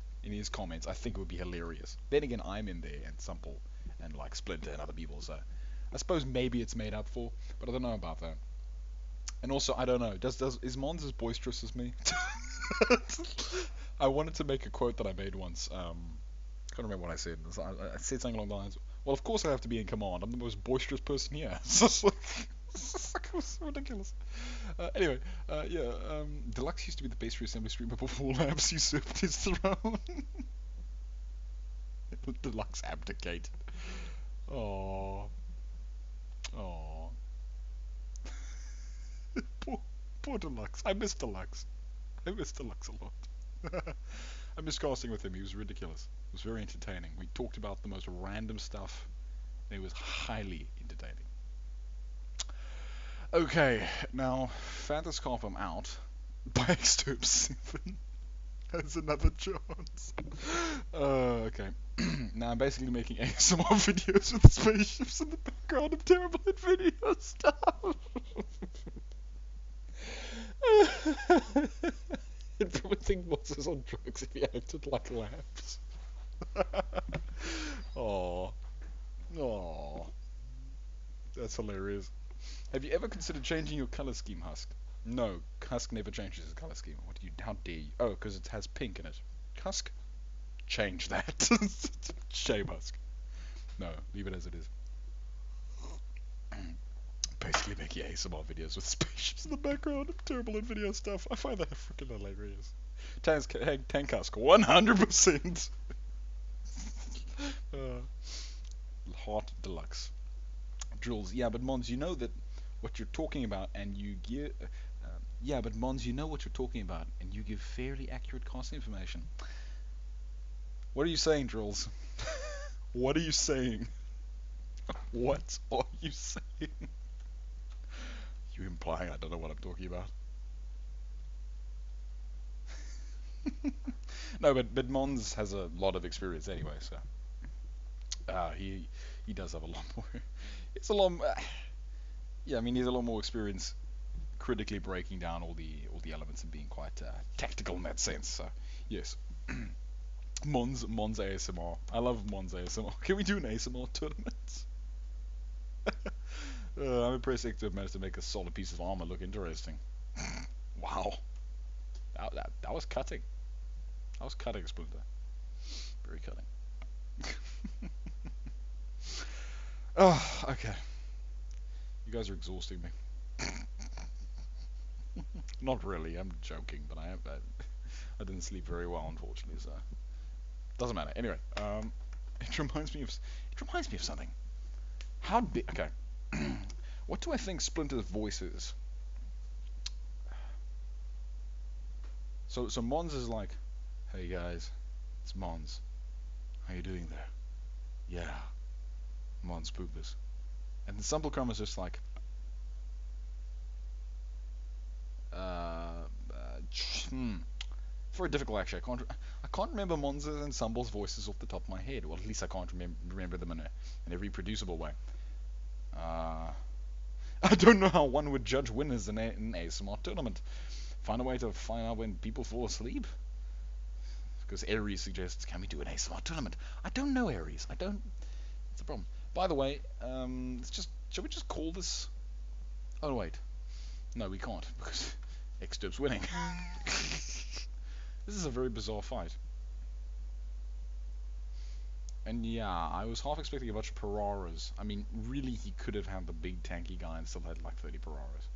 comments, I think it would be hilarious. Then again, I'm in there, and Supple, and like Splinter and other people, so I suppose maybe it's made up for, but I don't know about that. And also, I don't know, is Mons as boisterous as me? I wanted to make a quote that I made once. Can't remember what I said. I said something along the lines. Well, of course I have to be in command. I'm the most boisterous person here. It's so ridiculous. Anyway, yeah. Deluxe used to be the base reassembly streamer before Labs usurped his throne. Deluxe abdicated. Oh. Poor Deluxe. I miss Deluxe. I miss Deluxe a lot. I miss casting with him. He was ridiculous. It was very entertaining. We talked about the most random stuff, and it was highly entertaining. Okay, now Fantas Carp I'm out. By Exterp 7 has another chance. Okay. Now I'm basically making ASMR videos with spaceships in the background of terrible video stuff. You'd probably think Mons is on drugs if he acted like Labs. Aww. Aww. That's hilarious. Have you ever considered changing your color scheme, Husk? No, Husk never changes his color scheme. How dare you? Oh, because it has pink in it. Husk? Change that. Shame, Husk. No, leave it as it is. Basically making ASMR videos with spaceships in the background of terrible video stuff. I find that freaking hilarious. Tank Husk, 100%. Heart Deluxe. Drills. Yeah, but Mons, you know that what you're talking about, and you give. Yeah, but Mons, you know what you're talking about, and you give fairly accurate cost information. What are you saying, Drills? What are you saying? What are you saying? You implying I don't know what I'm talking about. No, but Mons has a lot of experience anyway, so he does have a lot more. It's a lot. Yeah, I mean he's a lot more experience critically breaking down all the elements and being quite tactical in that sense. So yes, Mons ASMR. I love Mons ASMR. Can we do an ASMR tournament? I'm impressed Ecto managed to make a solid piece of armor look interesting. Wow, that was cutting. That was cutting, Splinter. Very cutting. Oh, okay. You guys are exhausting me. Not really, I'm joking, but I didn't sleep very well, unfortunately, so doesn't matter. Anyway, it reminds me of something. How big? Okay, what do I think Splinter's voice is? So Mons is like, hey guys, it's Mons. How you doing there? Yeah, Mons Poopers. And the Supple is just like, uh, hmm. It's very difficult actually. I can't remember Monza's and Sumble's voices off the top of my head. Well, at least I can't remember them in a reproducible way. Uh, I don't know how one would judge winners in an ASMR tournament. Find a way to find out when people fall asleep. Because Aries suggests, can we do an ASMR tournament? I don't know Aries. I don't. It's a problem. By the way, shall we just call this? Oh wait, no, we can't because Xturp's winning. This is a very bizarre fight. And yeah, I was half expecting a bunch of Pararas. I mean, really, he could have had the big tanky guy and still had like 30 Pararas.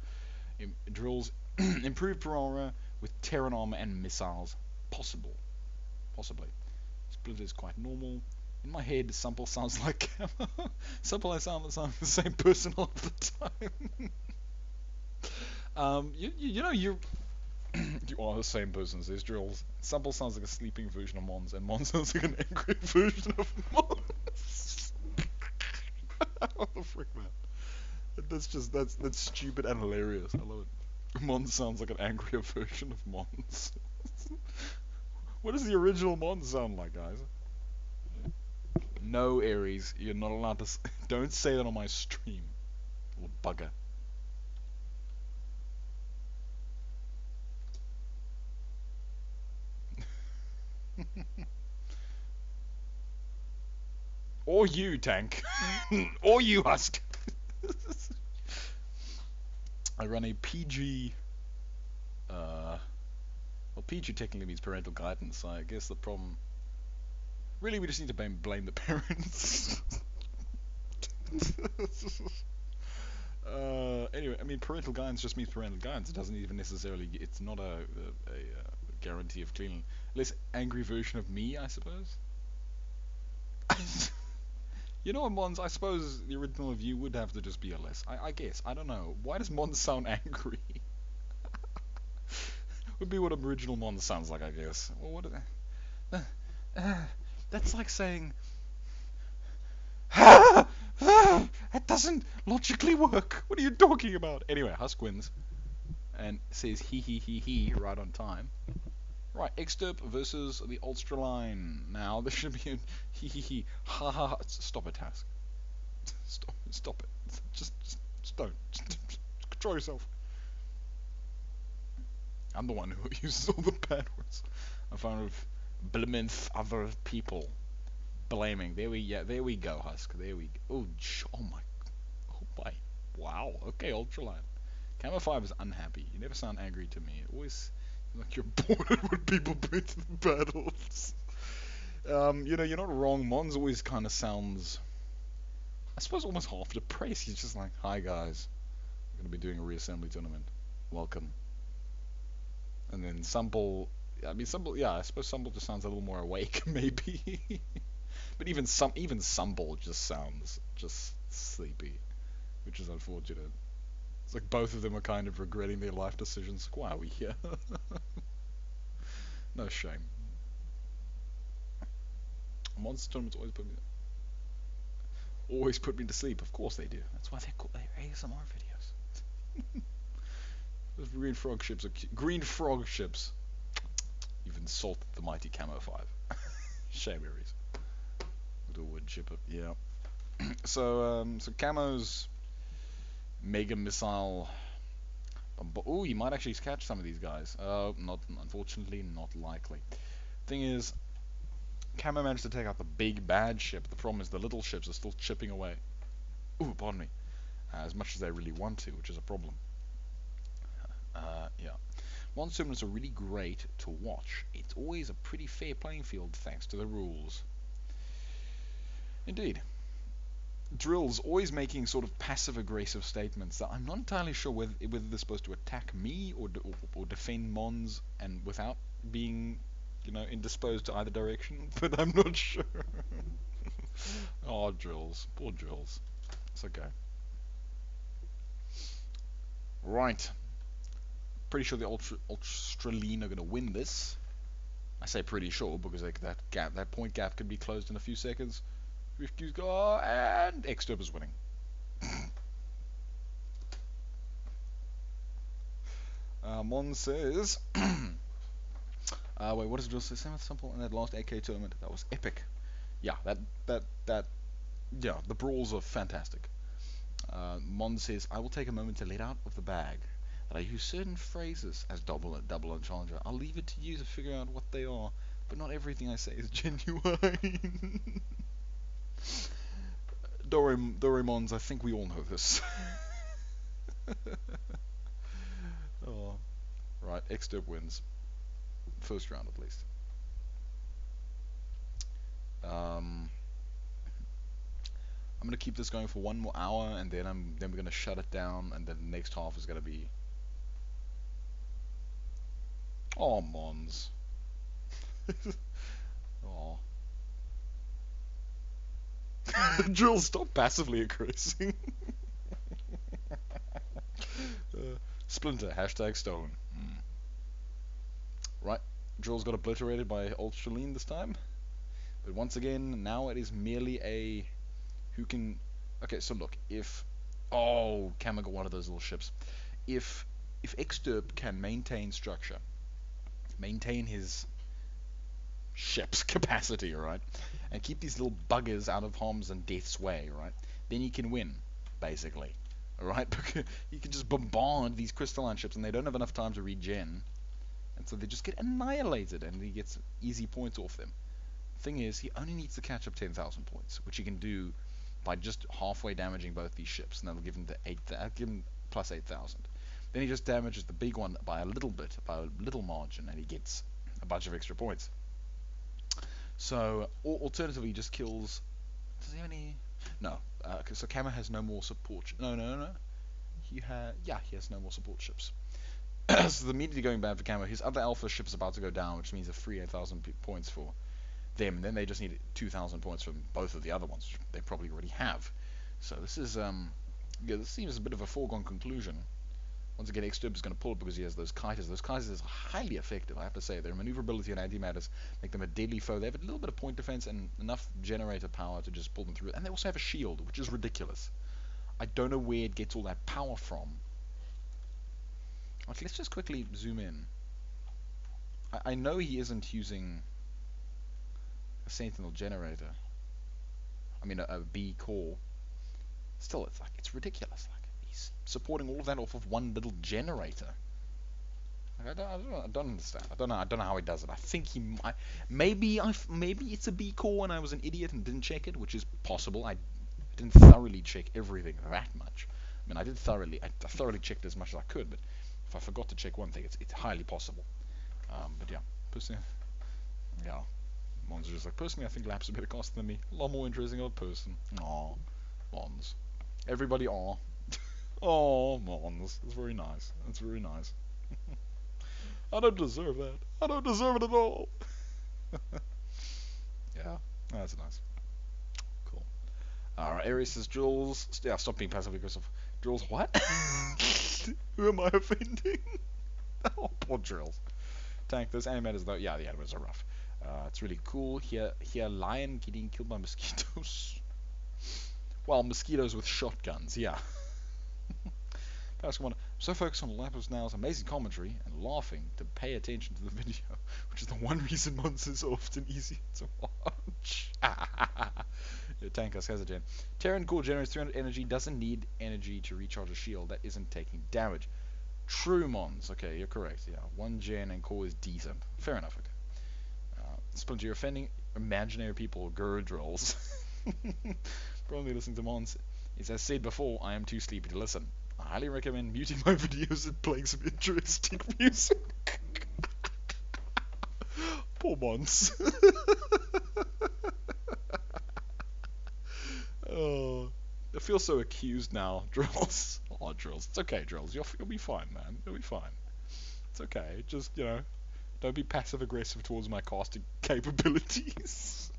Drills improved Parara with Terran armor and missiles. Possible. Possibly. Splinter is quite normal. In my head, Supple sounds like Camo. Supple, I sound the same person all the time. You know, you are the same person. There's drills. Supple sounds like a sleeping version of Mons, and Mons sounds like an angry version of Mons. What the frick, man? That's stupid and hilarious. I love it. Mons sounds like an angrier version of Mons. What does the original Mons sound like, guys? No, Aries, you're not allowed to. Don't say that on my stream, little bugger. Or you, Tank. Or you, Husk. I run a PG. Well, PG technically means parental guidance, so I guess the problem. Really, we just need to blame the parents. Anyway, I mean, parental guidance just means parental guidance. It doesn't even necessarily. It's not a guarantee of clean. Less angry version of me, I suppose. You know what, Mons? I suppose the original of you would have to just be a less. I guess. I don't know. Why does Mons sound angry? Would be what original Mons sounds like, I guess. Well, what? That's like saying. That doesn't logically work. What are you talking about? Anyway, Husk wins and says he right on time. Right, Xturp versus the Ultraline. Now this should be a he ha ha. Stop it, Husk. Stop it. Just don't. Just control yourself. I'm the one who uses all the bad words. I found of blaming other people. Blaming. There we go, Husk. There we go. Oh my. Wow. Okay, Ultraline. Camo 5 is unhappy. You never sound angry to me. It always like you're bored when people bring to the battles. You know, you're not wrong. Mons always kind of sounds, I suppose, almost half depressed. He's just like, hi guys, I'm gonna be doing a reassembly tournament. Welcome. And then Supple, yeah, I suppose Supple just sounds a little more awake, maybe. But even Supple just sounds just sleepy, which is unfortunate. It's like both of them are kind of regretting their life decisions. Like, why are we here? No shame. Monster tournaments always put me to sleep. Of course they do. That's why they're ASMR videos. Those green frog ships. You've insulted the mighty Camo 5. Shame, Aries. Little wood chipper. Yeah. So Camo's mega missile. Oh, you might actually catch some of these guys. Unfortunately, not likely. Thing is, Camo managed to take out the big bad ship. The problem is the little ships are still chipping away. Ooh, pardon me. As much as they really want to, which is a problem. Yeah. Mons tournaments are really great to watch. It's always a pretty fair playing field thanks to the rules. Indeed. Drill's always making sort of passive-aggressive statements that I'm not entirely sure whether they're supposed to attack me or defend Mons and without being, indisposed to either direction. But I'm not sure. Oh, Drills, poor Drills. It's okay. Right. Pretty sure the Australian are going to win this. I say pretty sure because that point gap could be closed in a few seconds. Rifku's go and Exturb is winning. Mons says, wait, what does it say? Simple in that last AK tournament. That was epic. Yeah, yeah, the brawls are fantastic. Mons says, I will take a moment to let out of the bag that I use certain phrases as double and challenger. I'll leave it to you to figure out what they are, but not everything I say is genuine. Mons, I think we all know this. Oh, right, Xderp wins. First round at least. I'm gonna keep this going for one more hour, and then we're gonna shut it down, and then the next half is gonna be. Oh, Mons. Oh. Drill, stop passively aggressing. Splinter, hashtag stolen. Right, Drill's got obliterated by Ultraline this time. But once again, now it is merely a who can. Okay, so look, if Camo got one of those little ships. If Xderp can maintain structure, maintain his ship's capacity, right, and keep these little buggers out of harm's and death's way, right, then he can win, basically, alright, because he can just bombard these crystalline ships and they don't have enough time to regen, and so they just get annihilated and he gets easy points off them. Thing is, he only needs to catch up 10,000 points, which he can do by just halfway damaging both these ships, and that'll give him plus 8,000. Then he just damages the big one by a little bit, by a little margin, and he gets a bunch of extra points. So, alternatively, he just kills. Does he have any? No. So Camo has no more support. No. He has no more support ships. So the immediately going bad for Camo. His other alpha ship is about to go down, which means a free 8,000 points for them. And then they just need 2,000 points from both of the other ones, which they probably already have. So this is this seems a bit of a foregone conclusion. Once again, Xturb is going to pull it because he has those kiters. Those kiters are highly effective, I have to say. Their maneuverability and antimatters make them a deadly foe. They have a little bit of point defense and enough generator power to just pull them through. And they also have a shield, which is ridiculous. I don't know where it gets all that power from. Okay, let's just quickly zoom in. I know he isn't using a Sentinel generator. I mean, a B core. Still, it's ridiculous. He's supporting all of that off of one little generator. I don't understand. I don't know how he does it. I think he might. Maybe it's a B core and I was an idiot and didn't check it, which is possible. I didn't thoroughly check everything that much. I mean, I thoroughly checked as much as I could, but if I forgot to check one thing, it's highly possible. But yeah, personally, yeah. Mons is just like, personally, I think Lap's a better cost than me. A lot more interesting of a person. Aw, Mons. Everybody, aw. Oh, Mons. That's very nice. That's very nice. I don't deserve that. I don't deserve it at all. Yeah, that's nice. Cool. Alright, Aries says, Jules. Yeah, stop being passive aggressive. Jules, what? Who am I offending? Oh, poor Jules. Tank, those animators, though. Yeah, the animators are rough. It's really cool. Here, lion getting killed by mosquitoes. Well, mosquitoes with shotguns, yeah. I'm so focused on Lapis Now's amazing commentary and laughing to pay attention to the video, which is the one reason Mons is often easier to watch. Tankus has it in. Terran core generates 300 energy, doesn't need energy to recharge a shield that isn't taking damage. True, Mons. Okay, you're correct. Yeah, 1 gen and core is decent. Fair enough. Okay. Splinter, you're offending imaginary people, Gurdrills. Probably listening to Mons. As I said before, I am too sleepy to listen. I highly recommend muting my videos and playing some interesting music. Poor Mons. Oh. I feel so accused now, Drills. Oh, Drills. It's okay, Drills. You'll be fine, man. You'll be fine. It's okay. Just, don't be passive aggressive towards my casting capabilities.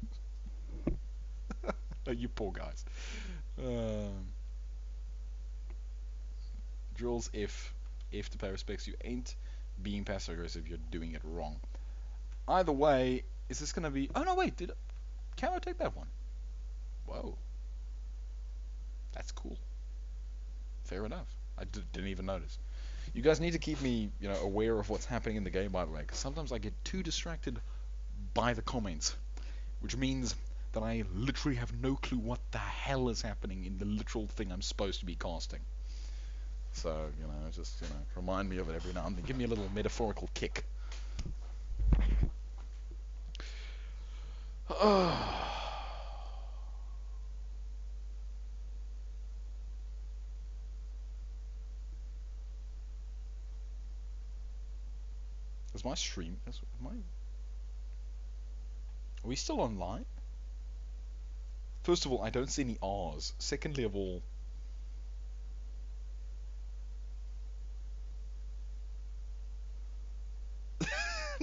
Oh, you poor guys. Drills, if to pay respects, you ain't being passive aggressive. You're doing it wrong. Either way, is this gonna be? Oh no, wait. Did Camo take that one? Whoa, that's cool. Fair enough. I didn't even notice. You guys need to keep me, aware of what's happening in the game, by the way, because sometimes I get too distracted by the comments, which means that I literally have no clue what the hell is happening in the literal thing I'm supposed to be casting. So, just, remind me of it every now and then. Give me a little metaphorical kick. Is my stream... Are we still online? First of all, I don't see any R's. Secondly of all...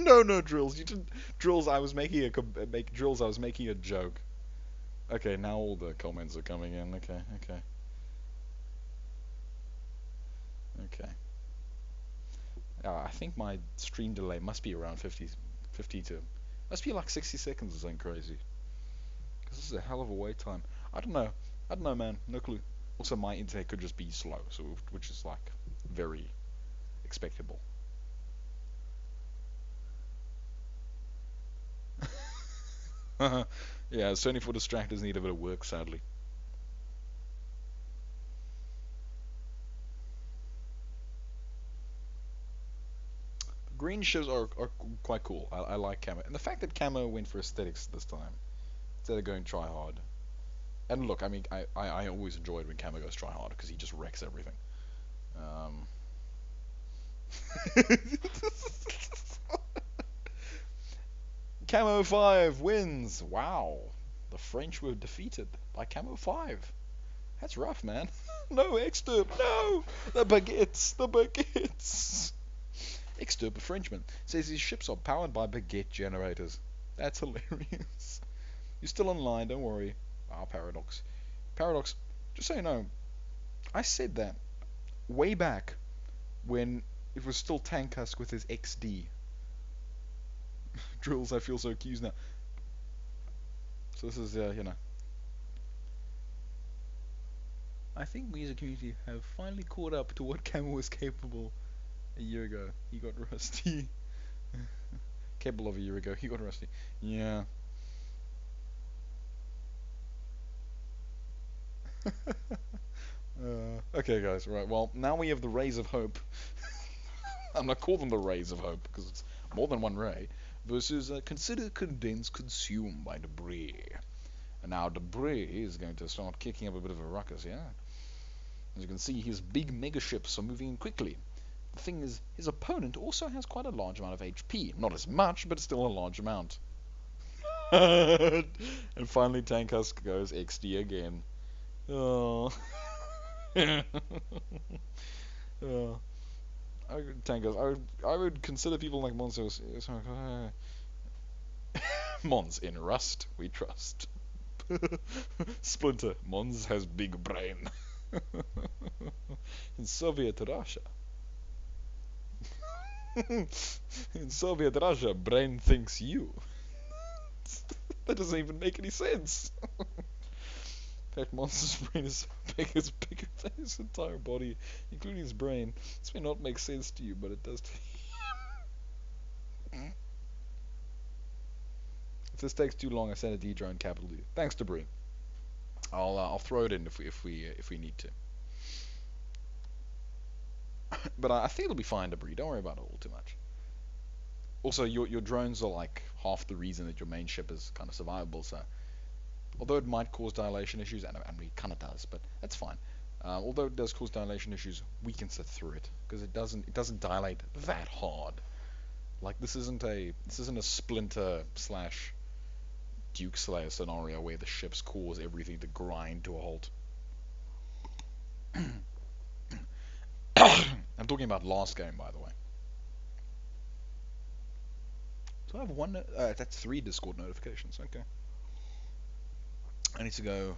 No, Drills, you didn't... Drills, I was making a joke. Okay, now all the comments are coming in. Okay. I think my stream delay must be around 52. Must be like 60 seconds or something crazy. Because this is a hell of a wait time. I don't know, man. No clue. Also, my internet could just be slow, which is like very expectable. Yeah, certainly for distractors need a bit of work, sadly. Green ships are quite cool. I like Camo. And the fact that Camo went for aesthetics this time, instead of going try hard. And look, I mean, I always enjoyed when Camo goes try hard, because he just wrecks everything. Camo 5 wins! Wow. The French were defeated by Camo 5. That's rough, man. No, Exturb, no! The baguettes! Exturb, a Frenchman, says his ships are powered by baguette generators. That's hilarious. You're still online, don't worry. Paradox. Paradox, just so you know, I said that way back when it was still Tank Husk with his XD. Drills, I feel so accused now. So this is, I think we as a community have finally caught up to what Camo was capable a year ago. He got rusty. Capable of a year ago, he got rusty. Yeah. Okay, guys, right. Well, now we have the Rays of Hope. I'm gonna call them the Rays of Hope because it's more than one ray. Versus consider condense consumed by debris. And now debris is going to start kicking up a bit of a ruckus, yeah? As you can see, his big mega ships are moving in quickly. The thing is, his opponent also has quite a large amount of HP. Not as much, but still a large amount. And finally Tank Husk goes XD again. Oh. Oh. I would consider people like Mons. Mons, in Rust we trust. Splinter, Mons has big brain. In Soviet Russia. In Soviet Russia, brain thinks you. That doesn't even make any sense. In fact, Monster's brain is so big, it's bigger than his entire body, including his brain. This may not make sense to you, but it does to him. If this takes too long, I send a D-drone capital D. Thanks, Debris. I'll throw it in if we need to. But I think it'll be fine, Debris. Don't worry about it all too much. Also, your drones are like half the reason that your main ship is kind of survivable, so although it might cause dilation issues, and it kind of does, but that's fine. Although it does cause dilation issues, we can sit through it because it doesn't dilate that hard. Like this isn't a Splinter / Duke Slayer scenario where the ships cause everything to grind to a halt. I'm talking about last game, by the way. So I have one. That's 3 Discord notifications. Okay. I need to go.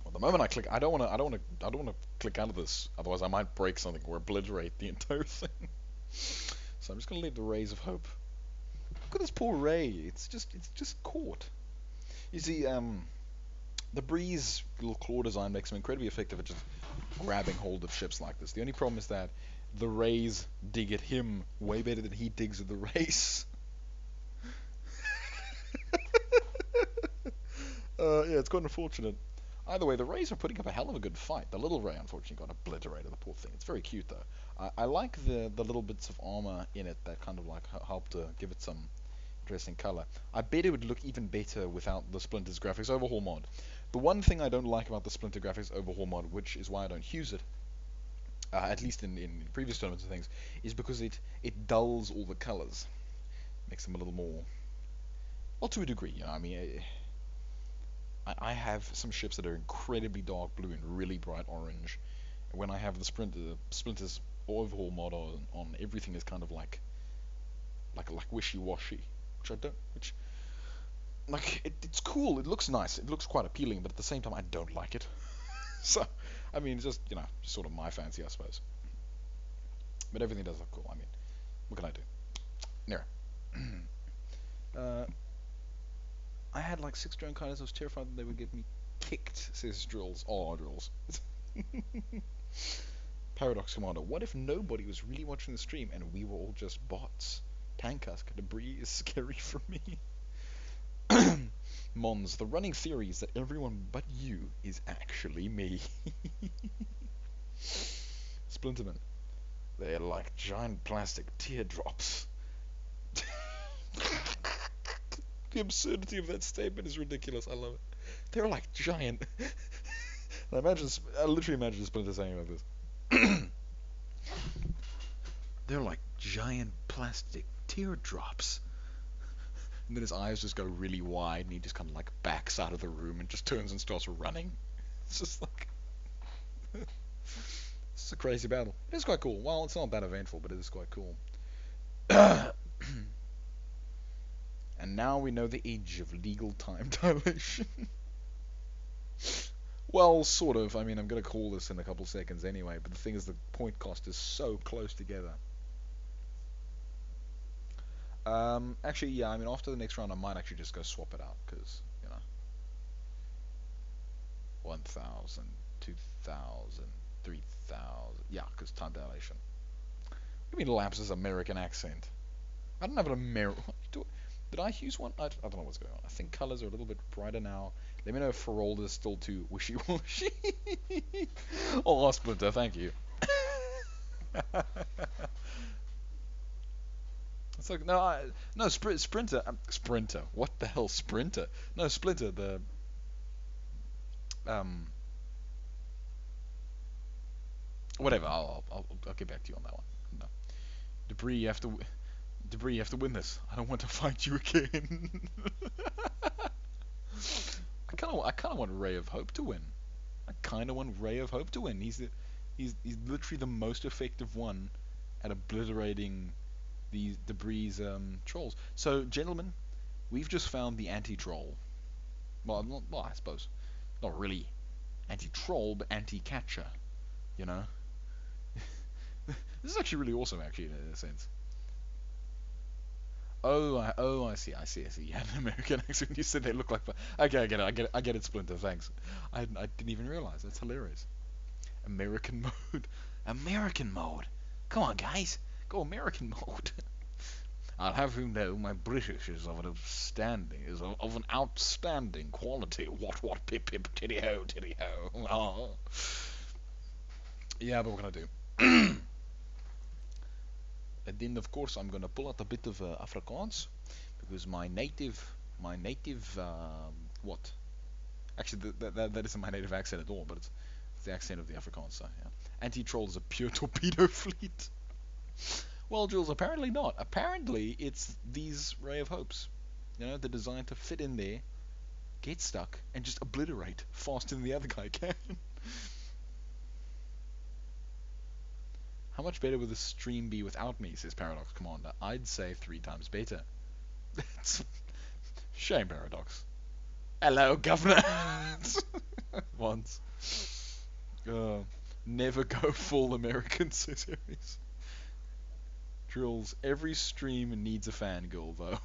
Well, the moment I click, I don't want to click out of this. Otherwise, I might break something or obliterate the entire thing. So I'm just gonna leave the rays of hope. Look at this poor ray. It's just caught. You see, the breeze little claw design makes him incredibly effective at just grabbing hold of ships like this. The only problem is that the rays dig at him way better than he digs at the rays. Yeah, it's quite unfortunate. Either way, the rays are putting up a hell of a good fight. The little ray, unfortunately, got obliterated, the poor thing. It's very cute, though. I like the little bits of armor in it that kind of like help to give it some interesting color. I bet it would look even better without the Splinter's graphics overhaul mod. The one thing I don't like about the Splinter graphics overhaul mod, which is why I don't use it, at least in previous tournaments and things, is because it dulls all the colors. Makes them a little more... Well, to a degree, you know, I mean... I have some ships that are incredibly dark blue and really bright orange. And when I have the Splinter's overhaul mod on, everything is kind of like wishy-washy, which I don't, which like it's cool. It looks nice. It looks quite appealing, but at the same time, I don't like it. So, I mean, it's just just sort of my fancy, I suppose. But everything does look cool. I mean, what can I do? Anyway. I had like 6 drone kindness. I was terrified that they would get me kicked, says Drills. Oh, Drills. Paradox Commander. What if nobody was really watching the stream and we were all just bots? Tank Husk. Debris is scary for me. Mons. The running theory is that everyone but you is actually me. Splinterman. They're like giant plastic teardrops. The absurdity of that statement is ridiculous. I love it. They're like giant. I literally imagine Splinter saying like this. They're like giant plastic teardrops. And then his eyes just go really wide, and he just kind of like backs out of the room and just turns and starts running. It's just like it's a crazy battle. It is quite cool. Well, it's not that eventful, but it is quite cool. And now we know the age of legal time dilation. Well, sort of. I mean, I'm going to call this in a couple seconds anyway, but the thing is the point cost is so close together. Actually, yeah, I mean, after the next round, I might actually just go swap it out, because, 1,000, 2,000, 3,000. Yeah, because time dilation. What do you mean Laps's American accent? I don't have an American... Did I use one? I don't know what's going on. I think colors are a little bit brighter now. Let me know if Ferolda is still too wishy-washy. Oh, Splinter, thank you. It's like, no, Sprinter. Sprinter. What the hell, Sprinter? No, Splinter. Whatever. I'll get back to you on that one. No. Debris, you have to win this. I don't want to fight you again. I kind of want Ray of Hope to win. He's literally the most effective one at obliterating these debris trolls. So, gentlemen, we've just found the anti-troll. Well, I suppose not really anti-troll, but anti-catcher. You know. This is actually really awesome, actually, in a sense. I see. You had an American accent. You said they look like... Okay, I get it, Splinter, thanks. I didn't even realize. That's hilarious. American mode. American mode. Come on, guys. Go American mode. I'll have you know my British is of an outstanding quality. What, pip, titty ho. Oh. Yeah, but what can I do? And then, of course, I'm going to pull out a bit of Afrikaans, because my native, what? Actually, that isn't my native accent at all, but it's the accent of the Afrikaans side. Yeah. Anti-troll is a pure torpedo fleet. Well, Jules, apparently not. Apparently, it's these Ray of Hopes. They're designed to fit in there, get stuck, and just obliterate faster than the other guy can. How much better would the stream be without me, says Paradox Commander. I'd say 3 times better. Shame, Paradox. Hello, Governor. Once. Uh, never go full American, says Aries. Drills. Every stream needs a fangirl, though.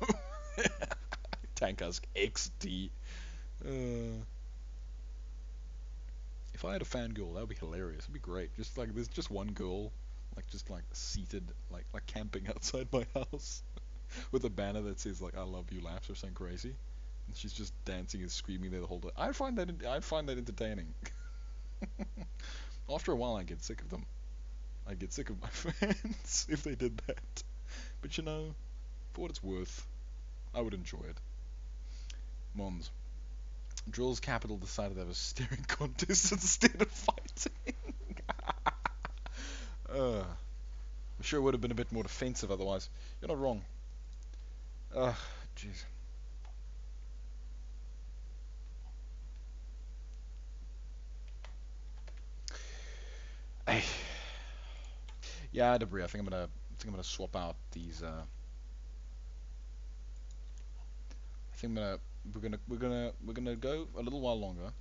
Tank Husk XD. If I had a fangirl, that would be hilarious. It'd be great. Just like there's just one girl, like just like seated, like camping outside my house, with a banner that says like "I love you" laughs or something crazy, and she's just dancing and screaming there the whole day. I'd find that entertaining. After a while, I get sick of them. I get sick of my fans if they did that. But you know, for what it's worth, I would enjoy it. Mons. Drill's capital decided to have a staring contest instead of fighting. I'm sure it would have been a bit more defensive otherwise. You're not wrong. Jeez. Hey. Yeah, debris. I think I'm gonna swap out these. I think we're gonna go a little while longer.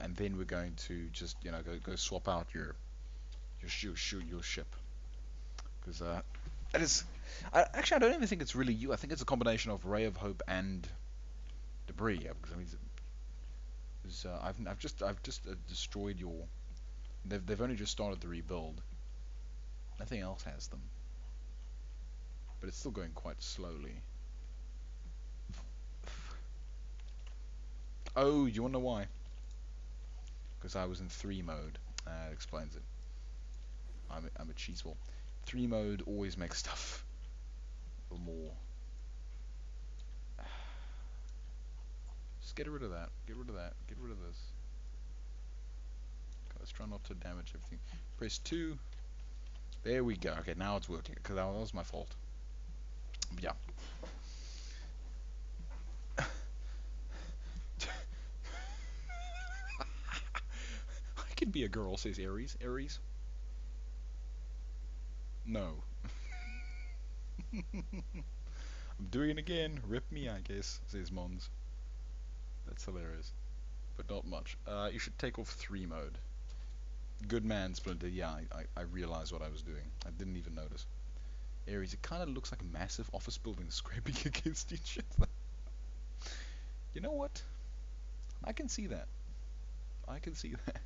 And then we're going to just go swap out your ship because that is actually I don't even think it's really you. I think it's a combination of Ray of Hope and debris. Yeah, because I mean, I've just destroyed your. They've only just started the rebuild. Nothing else has them, but it's still going quite slowly. Oh, you wanna know why? Because I was in 3 mode. That explains it. I'm a cheeseball. 3 mode always makes stuff a little more. Just get rid of that. Get rid of that. Get rid of this. Okay, let's try not to damage everything. Press 2. There we go. Okay, now it's working. Because that was my fault. But yeah. I could be a girl, says Aries. Aries? No. I'm doing it again. Rip me, I guess, says Mons. That's hilarious. But not much. You should take off 3 mode. Good man, Splinter. Yeah, I realized what I was doing. I didn't even notice. Aries, it kind of looks like massive office buildings scraping against each other. You know what? I can see that. I can see that.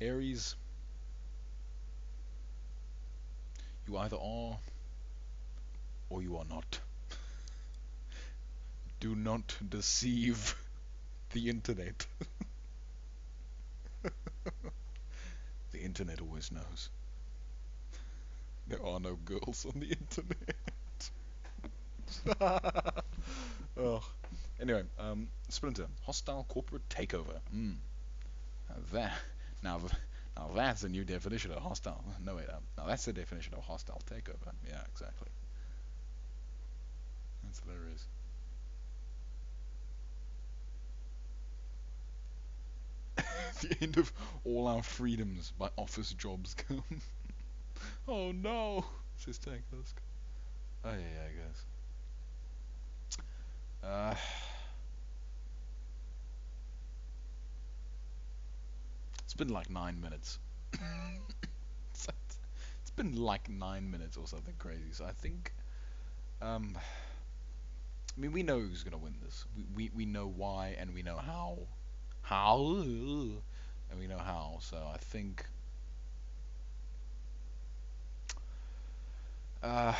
Aries, you either are or you are not. Do not deceive the internet. The internet always knows. There are no girls on the internet. Oh. Anyway, Splinter, hostile corporate takeover. That now, now that's a new definition of hostile. No wait, now that's the definition of hostile takeover. Yeah, exactly. That's hilarious. The end of all our freedoms by office jobs come. Oh no, says Tank Husk. Oh yeah, guys. It's been like 9 minutes. It's been like 9 minutes or something crazy. So I think, I mean, we know who's gonna win this. We know why and we know how. And we know how. So I think, uh,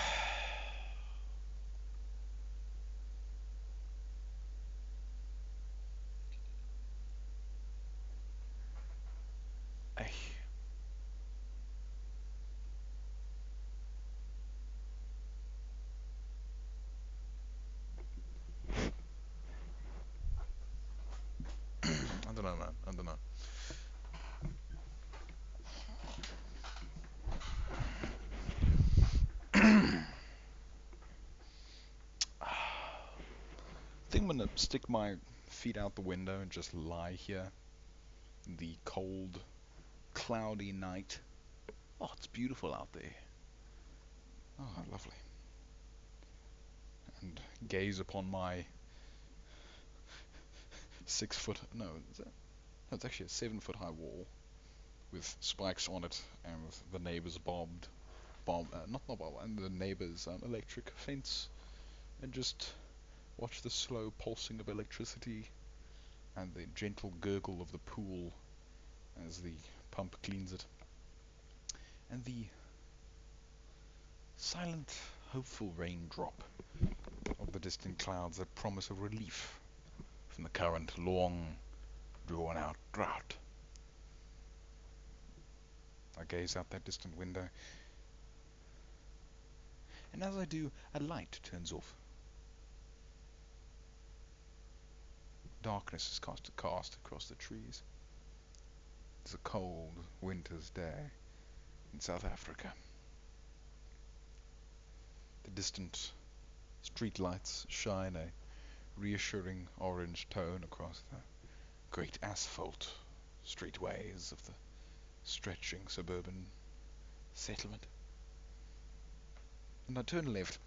I, I don't know, man. I don't know. think I'm gonna stick my feet out the window and just lie here in the cold, cloudy night. Oh, it's beautiful out there. Oh, lovely. And gaze upon my 6 foot, no, is that? No, it's actually a 7 foot high wall with spikes on it and with the neighbor's not bob, and the neighbor's electric fence, and just watch the slow pulsing of electricity and the gentle gurgle of the pool as the pump cleans it, and the silent, hopeful raindrop of the distant clouds that promise a relief from the current long, drawn-out drought. I gaze out that distant window, and as I do, a light turns off. Darkness is cast across the trees. It's a cold winter's day in South Africa. The distant street lights shine a reassuring orange tone across the great asphalt streetways of the stretching suburban settlement. And I turn left,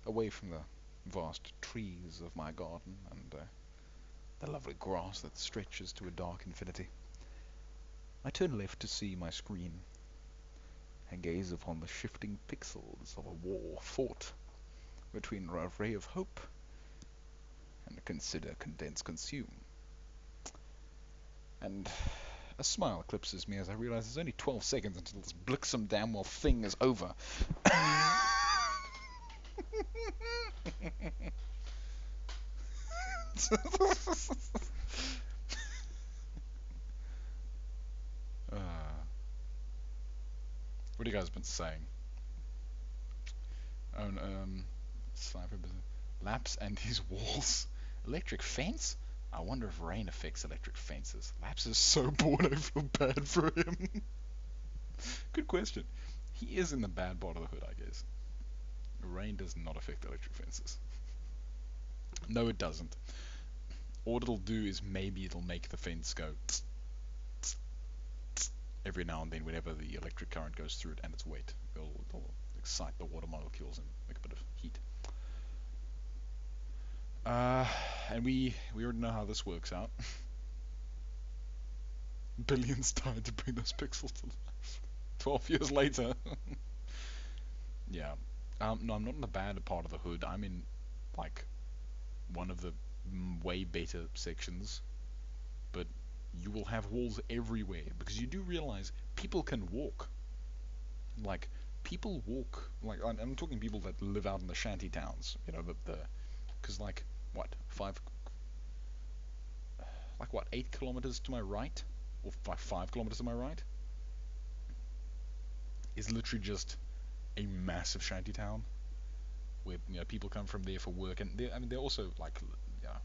away from the vast trees of my garden and the lovely grass that stretches to a dark infinity. I turn left to see my screen and gaze upon the shifting pixels of a war fought between a ray of hope and a consider, condense, consume. And a smile eclipses me as I realize there's only 12 seconds until this bliksome damn well thing is over. What have you guys been saying? Oh, sniper business. Laps and his walls. Electric fence? I wonder if rain affects electric fences. Laps is so bored I feel bad for him. Good question. He is in the bad part of the hood, I guess. Rain does not affect electric fences. No, it doesn't. All it'll do is maybe it'll make the fence go tss, tss, tss, every now and then whenever the electric current goes through it and it's wet. It'll excite the water molecules and make a bit of heat. And we already know how this works out. Billions died to bring those pixels to life. 12 years later. Yeah. No, I'm not in the bad part of the hood. I'm in, like, one of the way better sections. But you will have walls everywhere, because you do realize people can walk. Like, people walk, like, I'm talking people that live out in the shanty towns, you know, because, like, what, 8 kilometers to my right, or 5 kilometers to my right, is literally just a massive shanty town, where, you know, people come from there for work, and they're also, like, you know,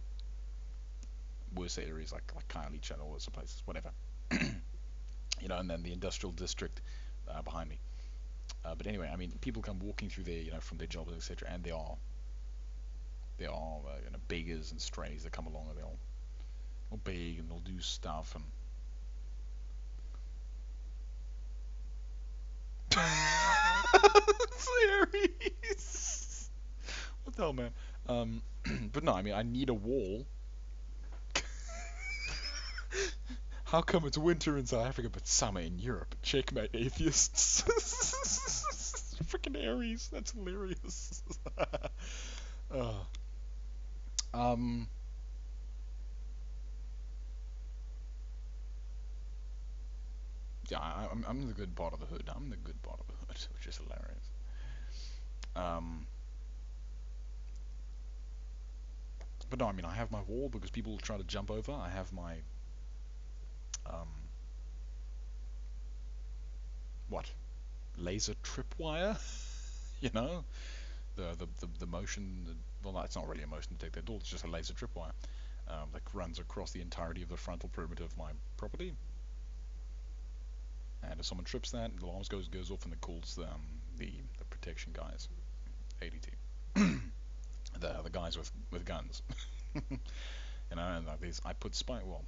worse areas, like Kylie and all those places, whatever, you know, and then the industrial district behind me. But anyway, I mean, people come walking through there, you know, from their jobs, etc., and there are you know, beggars and strays that come along, and they'll beg and they'll do stuff, and Aries. What the hell, man? But no, I mean, I need a wall. How come it's winter in South Africa but summer in Europe? Checkmate, atheists. Freaking Aries, that's hilarious. Yeah, I'm in the good part of the hood. I'm in the good part of the hood, which is hilarious. But no, I mean, I have my wall because people try to jump over. I have my laser tripwire, you know, the motion. Well, no, it's not really a motion detector at all. It's just a laser tripwire that runs across the entirety of the frontal perimeter of my property. And if someone trips that, the alarm goes off, and it calls the protection guys, ADT, the guys with guns. You know, and like these, I put spike. Well,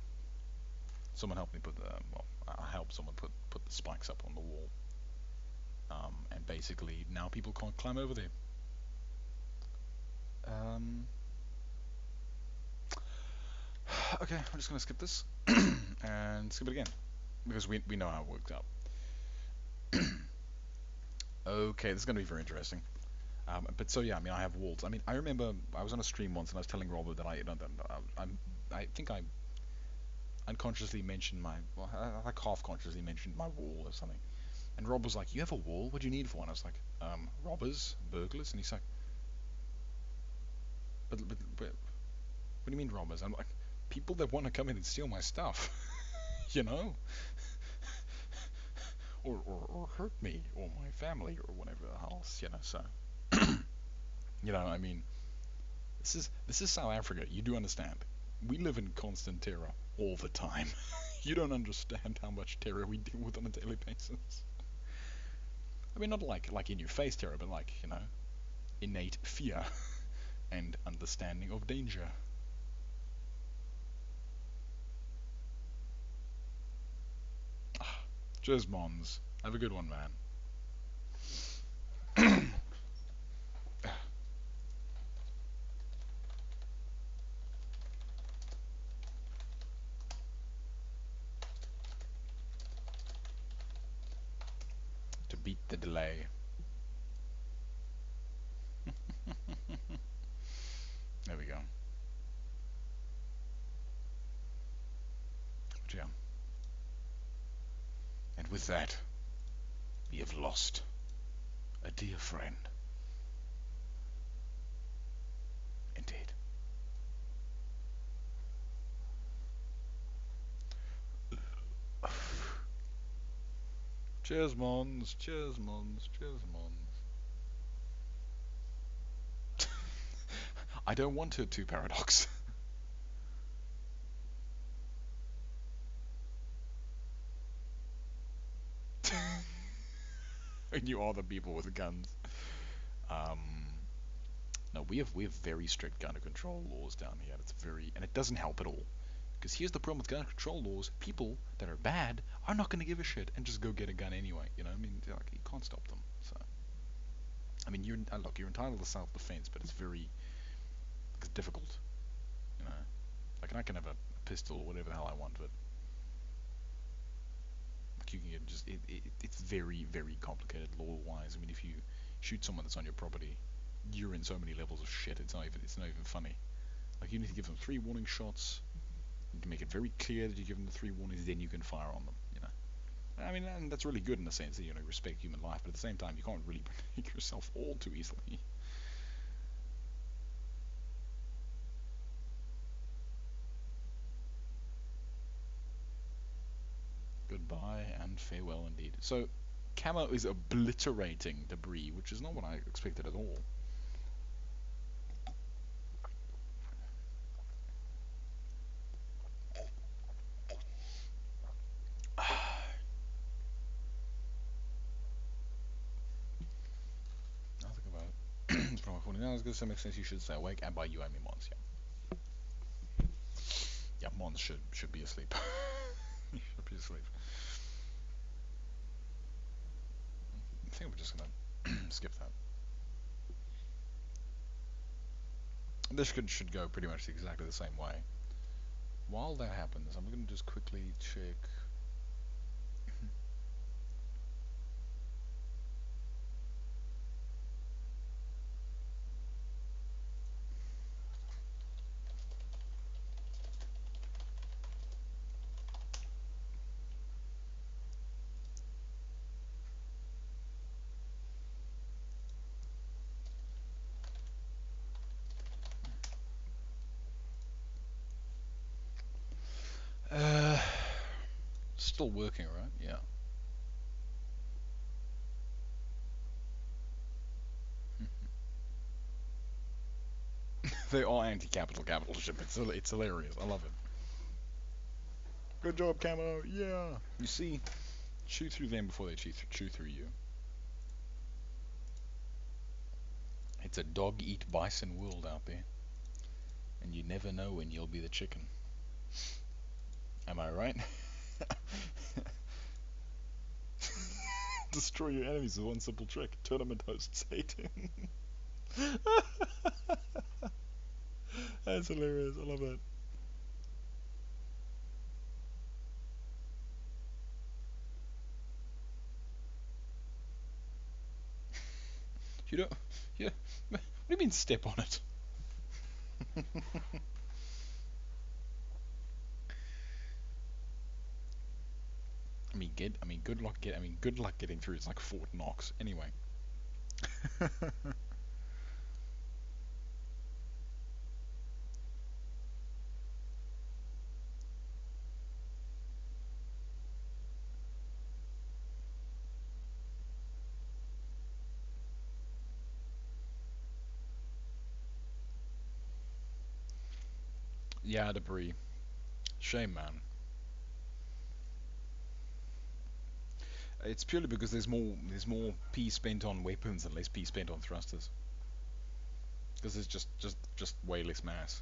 someone helped me put the. Well, I helped someone put the spikes up on the wall. And basically now people can't climb over there. Okay, I'm just gonna skip this and skip it again because we know how it worked out. Okay, this is gonna be very interesting. But so yeah, I mean, I have walls. I mean, I remember I was on a stream once and I was telling Robert that I think I unconsciously mentioned well, I like half consciously mentioned my wall or something. And Rob was like, "You have a wall? What do you need for one?" I was like, "Robbers, burglars." And he's like, "But what do you mean robbers?" I'm like, "People that want to come in and steal my stuff, you know, or hurt me or my family or whatever else, you know." So, you know, I mean, this is South Africa. You do understand. We live in constant terror all the time. You don't understand how much terror we deal with on a daily basis. I mean, not like in your face terror, but like, you know, innate fear and understanding of danger. Cheers, Mons. Have a good one, man. To beat the delay. There we go. But yeah. And with that, we have lost a dear friend. Indeed. Cheers, Mons. Cheers, Mons. Cheers, Mons. I don't want her to, Paradox. And you are the people with guns. Um, no, we have very strict gun control laws down here. And it doesn't help at all. Because here's the problem with gun control laws: people that are bad are not going to give a shit and just go get a gun anyway. You know, I mean, like, you can't stop them. So, I mean, look, you're entitled to self-defense, but it's difficult. You know, like I can have a pistol or whatever the hell I want, but like you can get it's very very complicated law-wise. I mean, if you shoot someone that's on your property, you're in so many levels of shit. It's not even funny. Like you need to give them 3 warning shots. You can make it very clear that you give them the 3 warnings, then you can fire on them. You know, I mean, and that's really good in the sense that you respect human life, but at the same time, you can't really protect yourself all too easily. Goodbye and farewell indeed. So, Camo is obliterating debris, which is not what I expected at all. I'll think about it. It's probably funny. No, it's good. So it makes sense. You should stay awake. And by you, I mean Mons. Yeah, yeah. Mons should be asleep. He should be asleep. I think we're just gonna skip that. This should go pretty much exactly the same way. While that happens, I'm gonna just quickly check. Uh, Still working, right? Yeah. They are anti-capital capitalship. It's hilarious. I love it. Good job, Camo. Yeah. You see, chew through them before they chew through you. It's a dog-eat-bison world out there, and you never know when you'll be the chicken. Am I right? Destroy your enemies with one simple trick. Tournament hosts hate him. That's hilarious. I love that. You don't. Yeah. What do you mean step on it? Good luck good luck getting through. It's like Fort Knox. Anyway. Yeah, debris. Shame, man. It's purely because there's more P spent on weapons and less P spent on thrusters. Because there's just way less mass,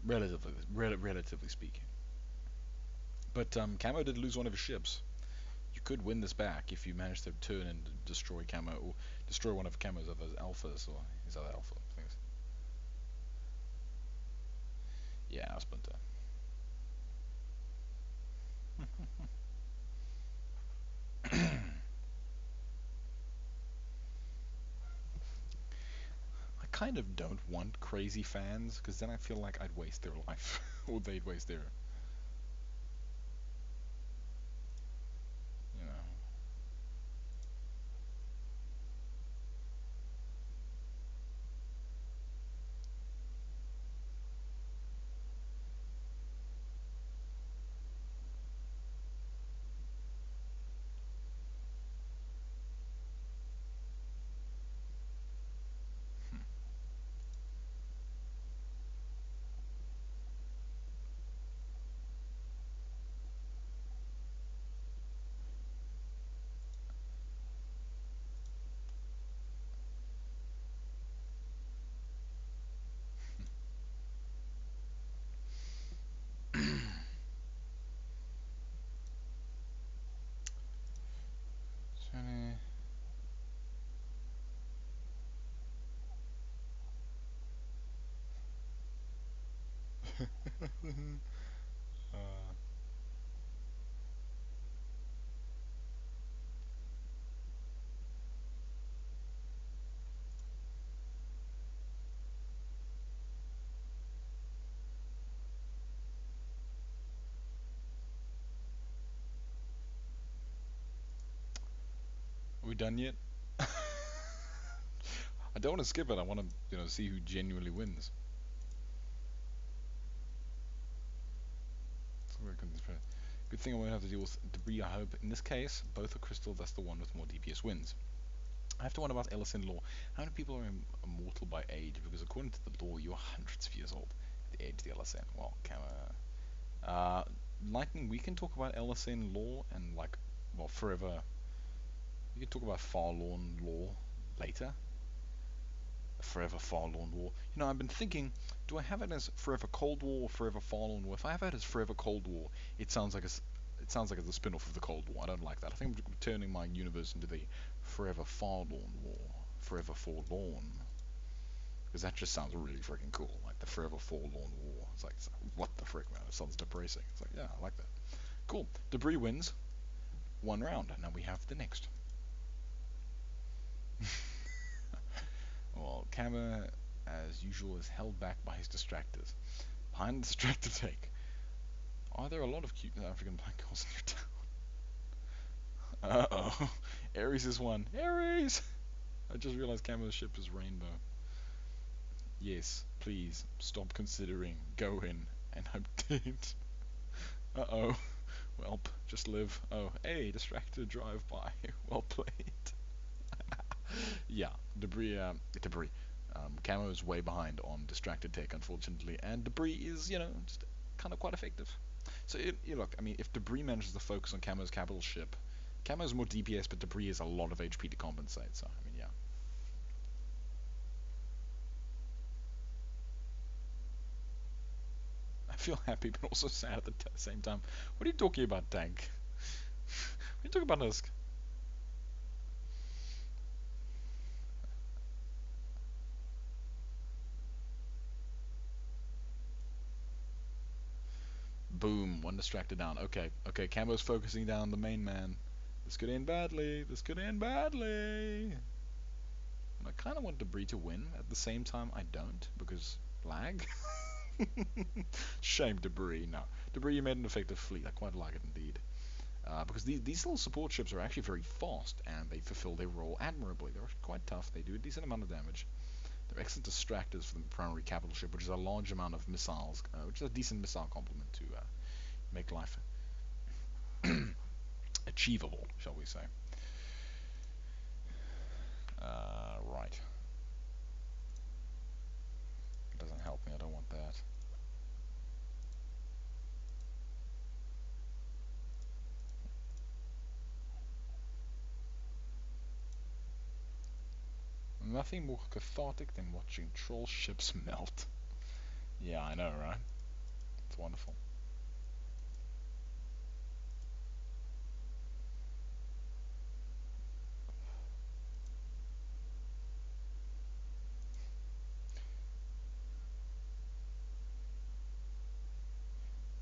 relatively speaking. But Camo did lose one of his ships. You could win this back if you manage to turn and destroy Camo, or destroy one of Camo's other alphas, or his other alpha things. Yeah, Splinter. I kind of don't want crazy fans, because then I feel like I'd waste their life, or they'd waste their, you know. uh, are we done yet? I don't want to skip it. I want to, see who genuinely wins. Good thing I won't have to deal with debris, I hope. In this case, both are crystal, that's the one with more DPS wins. I have to wonder about Ellison law. How many people are immortal by age? Because according to the law, you're hundreds of years old. The age of the LSN. Well, Lightning, we can talk about LSN law and, like, well, forever. We can talk about Farlawn law later. Forever Farlawn War. I've been thinking, do I have it as Forever Cold War or Forever Farlawn War? If I have it as Forever Cold War, it sounds like it's a spin-off of the Cold War. I don't like that. I think I'm turning my universe into the Forever Farlawn War, Forever Forlorn, because that just sounds really freaking cool. Like the Forever Forlorn War. It's like, what the frick, man? It sounds depressing. It's like, yeah, I like that. Cool. Debris wins one round. Now we have the next. Well, Camo, as usual, is held back by his distractors. Behind the distractor take, are there a lot of cute African black girls in your town? Uh-oh. Ares is one. Ares! I just realized Camo's ship is Rainbow. Yes, please, stop considering. Go in. And I'm dead. Uh-oh. Welp, just live. Oh, hey, distractor drive by. Well played. Yeah, debris. Camo is way behind on distracted tech, unfortunately, and debris is, just kind of quite effective. So, look, if debris manages to focus on Camo's capital ship, Camo's more DPS, but debris has a lot of HP to compensate. So, yeah. feel happy but also sad at the same time. What are you talking about, tank? What are you talking about, Husk? Boom, one distracted down. Okay, okay, Camo's focusing down the main man. This could end badly. This could end badly. And I kind of want Debris to win. At the same time, I don't, because lag. Shame, Debris. No. Debris, you made an effective fleet. I quite like it indeed. Because these little support ships are actually very fast, and they fulfill their role admirably. They're quite tough. They do a decent amount of damage. They're excellent distractors for the primary capital ship, which is a large amount of missiles, which is a decent missile complement to make life achievable, shall we say. Right. It doesn't help me. I don't want that. Nothing more cathartic than watching troll ships melt. Yeah, I know, right? It's wonderful.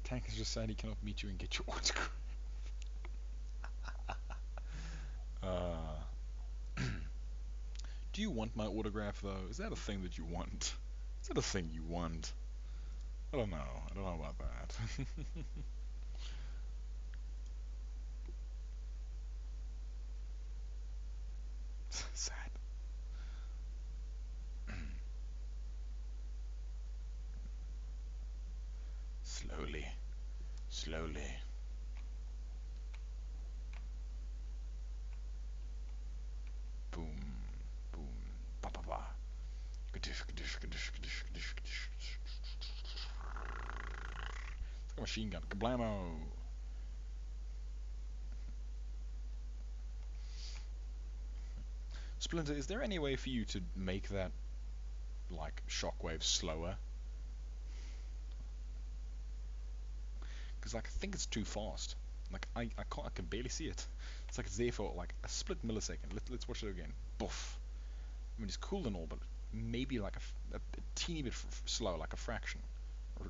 Tank is just sad he cannot meet you and get your autograph. Do you want my autograph though? Is that a thing that you want? Is that a thing you want? I don't know. I don't know about that. Sad. Slowly. Slowly. Boom. Boom. Ba ba ba. Kadish, kadish, kadish, kadish, kadish, kadish. It's like a machine gun. Kablamo! Splinter, is there any way for you to make that, like, shockwave slower? Because, like, I think it's too fast. Like, I can barely see it. It's like it's there for, like, a split millisecond. Let's watch it again. Boof. I mean, it's cool and all, but maybe, like, a teeny bit slow, like a fraction.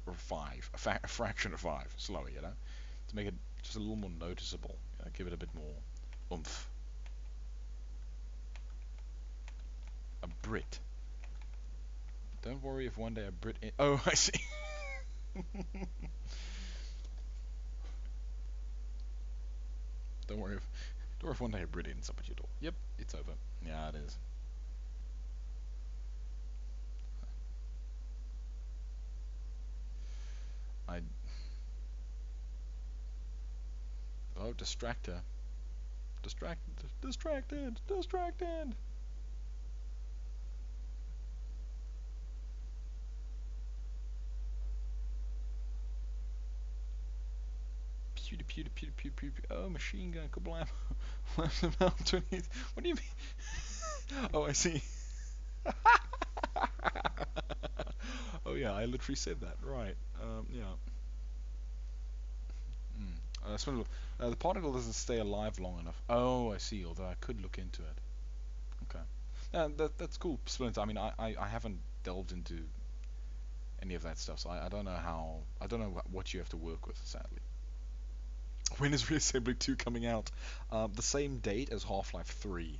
Or five. A fraction of five. Slower, you know? To make it just a little more noticeable. You know, give it a bit more oomph. A Brit. Don't worry if one day a Brit... Oh, I see. Don't worry if one day a Brit ends up at your door. Yep, it's over. Yeah, it is. Oh, distractor. Distracted. Pew. Oh, machine gun, kablam. What do you mean? Oh, I see. Oh yeah, I literally said that. Right. Yeah. The particle doesn't stay alive long enough. Oh, I see. Although I could look into it. Okay. That's cool, Splinter. I mean, I haven't delved into any of that stuff, so I don't know how. I don't know what you have to work with, sadly. When is Reassembly 2 coming out? The same date as Half-Life 3.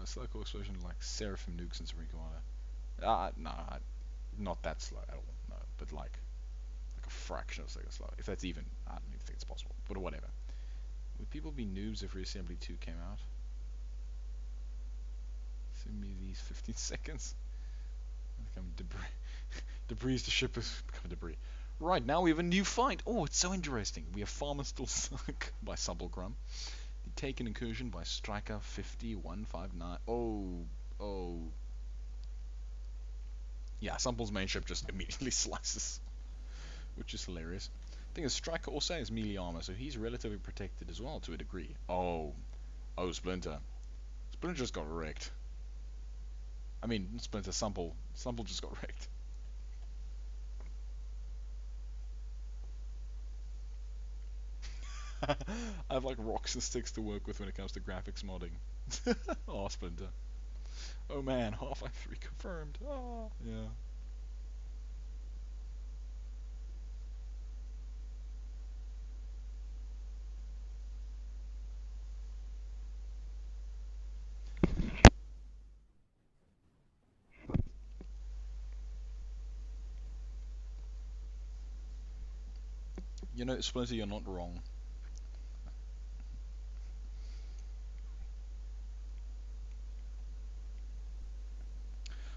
Slow core explosion like Seraphim nukes and Supreme Commander. No, not that slow at all. No, but like a fraction of a second slow. If that's even, I don't even think it's possible. But whatever. Would people be noobs if Reassembly 2 came out? Send me these 15 seconds. Become debris. Debris the ship has become debris. Right, now we have a new fight. Oh, it's so interesting. We have Farmer Still Sunk by Supple. The Taken Incursion by Striker 50159. Oh. Yeah, Supple's main ship just immediately slices, which is hilarious. The thing is, Striker also has melee armor, so he's relatively protected as well to a degree. Oh, Splinter. Splinter just got wrecked. I mean, Splinter, Supple. Supple just got wrecked. I have like rocks and sticks to work with when it comes to graphics modding. Oh, Splinter. Oh man, Half-Life 3 confirmed. Oh, yeah. You know, Splinter, you're not wrong.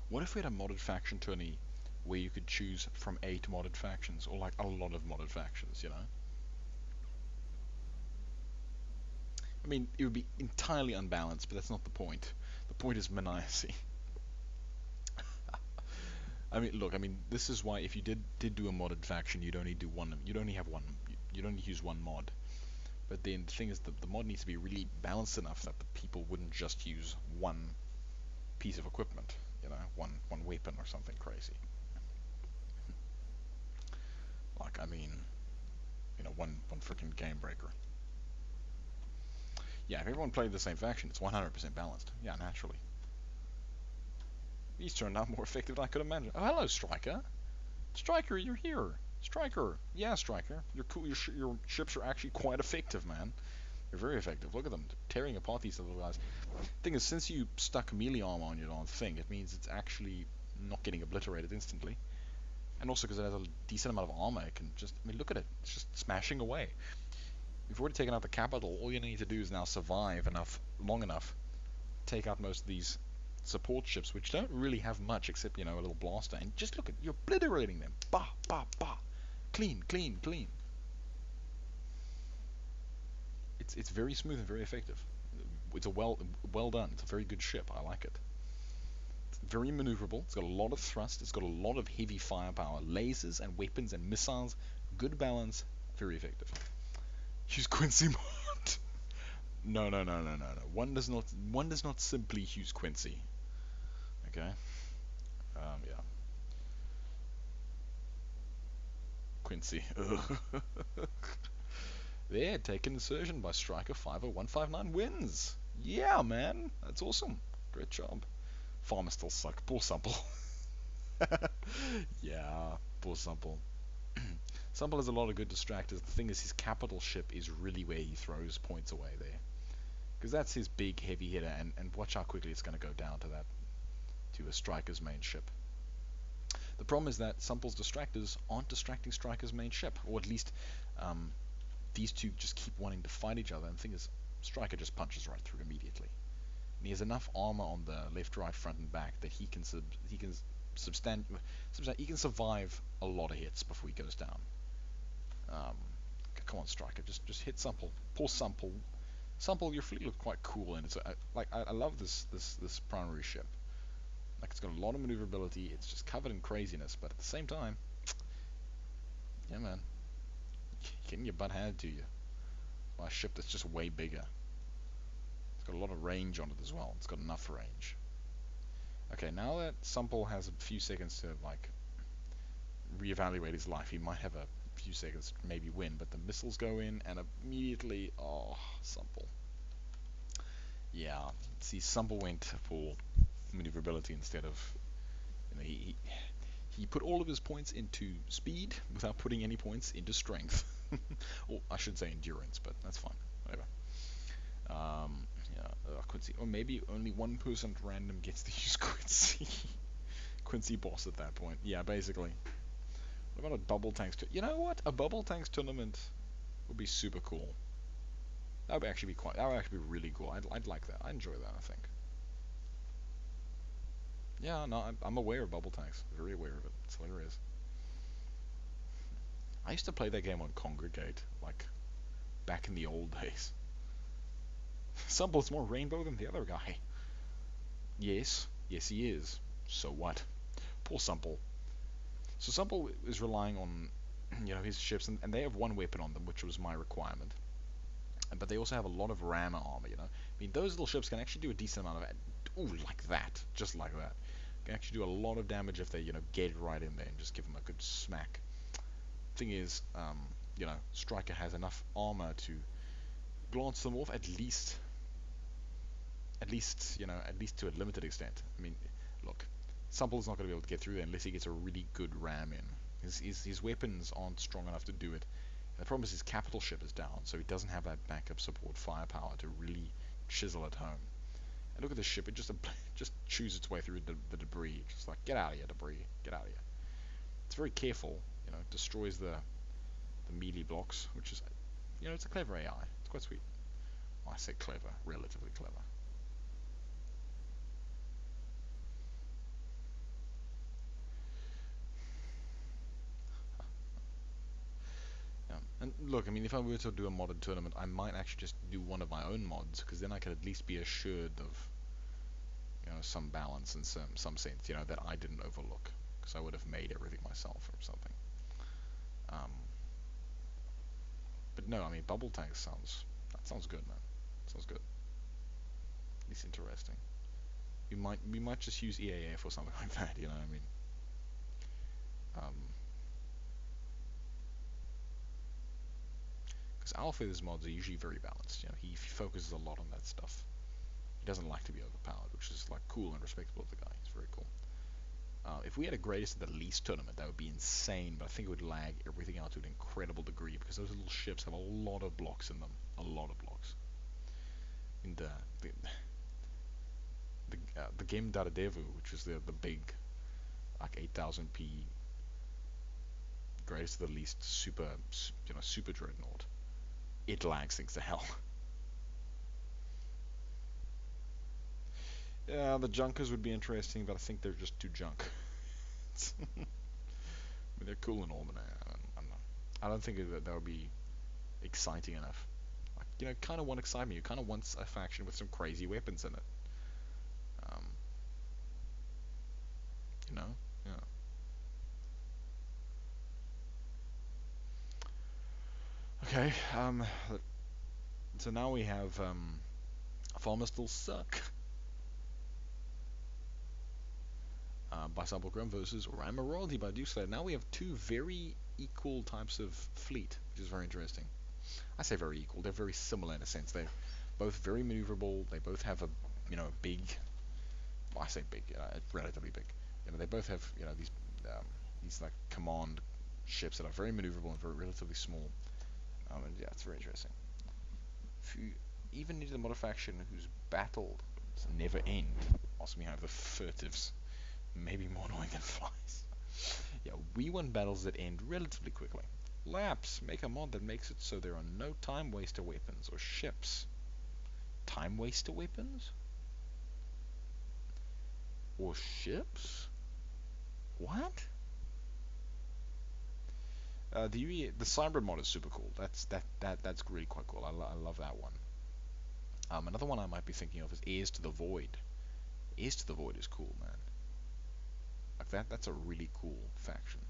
What if we had a modded faction tourney where you could choose from 8 modded factions, or like a lot of modded factions, you know? I mean, it would be entirely unbalanced, but that's not the point. The point is maniacy. I mean, look, I mean, this is why if you did do a modded faction, you'd only do one. You'd only have one. You'd only use one mod. But then the thing is that the mod needs to be really balanced enough that the people wouldn't just use one piece of equipment, you know, one weapon or something crazy. Like, I mean, you know, one freaking game breaker. Yeah, if everyone played the same faction, it's 100% balanced. Yeah, naturally. He's turned out more effective than I could imagine. Oh, hello, Striker. Striker, you're here. Striker. Yeah, Striker. You're cool. Your ships are actually quite effective, man. They're very effective. Look at them, tearing apart these little guys. Thing is, since you stuck melee armor on your darn thing, it means it's actually not getting obliterated instantly. And also because it has a decent amount of armor, it can just, I mean, look at it. It's just smashing away. We've already taken out the capital. All you need to do is now survive long enough, take out most of these support ships, which don't really have much except, you know, a little blaster. And just look at, you're obliterating them. Bah, bah, bah. Clean, clean, clean. It's very smooth and very effective. It's a well done. It's a very good ship. I like it. It's very maneuverable. It's got a lot of thrust. It's got a lot of heavy firepower, lasers and weapons and missiles. Good balance. Very effective. Use Quincy mod. No, no, no, no, no, no. One does not simply use Quincy. Okay. Yeah. Quincy. There, take an insertion by Striker 50159 wins. Yeah, man. That's awesome. Great job. Farmers still suck. Poor Supple. Yeah, poor Supple. Supple has a lot of good distractors. The thing is, his capital ship is really where he throws points away there. Because that's his big heavy hitter, and watch how quickly it's going to go down to that, to a Striker's main ship. The problem is that Supple's distractors aren't distracting Striker's main ship, or at least these two just keep wanting to fight each other, and the thing is, Striker just punches right through immediately. And he has enough armor on the left, right, front, and back that he can survive a lot of hits before he goes down. Come on, Striker, just hit Supple. Poor Supple. Supple, your fleet looked quite cool, and it's I love this primary ship. Like, it's got a lot of maneuverability. It's just covered in craziness, but at the same time, yeah, man, getting your butt handed to you by a ship that's just way bigger. It's got a lot of range on it as well. It's got enough range. Okay, now that Supple has a few seconds to, like, reevaluate his life, he might have a few seconds to maybe win, but the missiles go in, and immediately, oh, Supple. Yeah, see, Supple went for maneuverability instead of, you know, he put all of his points into speed without putting any points into strength. Or I should say endurance, but that's fine. Whatever. Yeah, Quincy. Or maybe only 1% random gets to use Quincy. Quincy boss at that point. Yeah, basically. What about a bubble tanks? You know what? A bubble tanks tournament would be super cool. That would actually be quite. That would actually be really cool. I'd like that. I enjoy that. I think. Yeah, no, I'm aware of bubble tanks. Very aware of it. It's hilarious. I used to play that game on Congregate, like back in the old days. Supple's more rainbow than the other guy. Yes, yes he is. So what? Poor Supple. So Supple is relying on, you know, his ships, and they have one weapon on them, which was my requirement. But they also have a lot of rammer armor, you know. I mean, those little ships can actually do a decent amount of it. Ooh, like that. Just like that. can actually do a lot of damage if they, get right in there and just give them a good smack. Thing is, Striker has enough armor to glance them off at least to a limited extent. I mean, look, Supple's not going to be able to get through there unless he gets a really good ram in. His weapons aren't strong enough to do it. And the problem is his capital ship is down, so he doesn't have that backup support firepower to really chisel it home. And look at this ship; it just chews its way through the debris. Just like, get out of here, debris, get out of here. It's very careful, it destroys the melee blocks, which is, it's a clever AI. It's quite sweet. Well, I say clever, relatively clever. And look, I mean, if I were to do a modded tournament, I might actually just do one of my own mods, because then I could at least be assured of, some balance in some sense, that I didn't overlook, because I would have made everything myself or something. But no, I mean, bubble tanks sounds good, man. Sounds good. At least interesting. We might just use EAF or something like that, you know what I mean? Because Alpha's mods are usually very balanced. He focuses a lot on that stuff. He doesn't like to be overpowered, which is like cool and respectable of the guy. He's very cool. If we had a greatest at the least tournament, that would be insane, but I think it would lag everything out to an incredible degree, because those little ships have a lot of blocks in them. A lot of blocks. In the game Daredevil, which is the big, like 8000p greatest at the least super dreadnought, it lags things to hell. Yeah, the junkers would be interesting, but I think they're just too junk. I mean, they're cool and all, but I don't think that would be exciting enough. Like, kind of want excitement. You kind of want a faction with some crazy weapons in it. Um, yeah. Okay. So now we have farmers still suck. By Supple versus Rammer Royalty by Dukeslayer. Now we have two very equal types of fleet, which is very interesting. I say very equal. They're very similar in a sense. They're both very maneuverable. They both have a big. Well, I say big, relatively big. They both have these like command ships that are very maneuverable and very relatively small. And yeah, it's very interesting. If you even need a mod faction whose battles never end, also we have the furtives, maybe more annoying than flies. Yeah, we want battles that end relatively quickly. Laps, make a mod that makes it so there are no time waster weapons or ships. Time waster weapons? Or ships? What? The Cyber mod is super cool. That's really quite cool. I love that one. Another one I might be thinking of is Heirs to the Void. Heirs to the Void is cool, man. Like that's a really cool faction.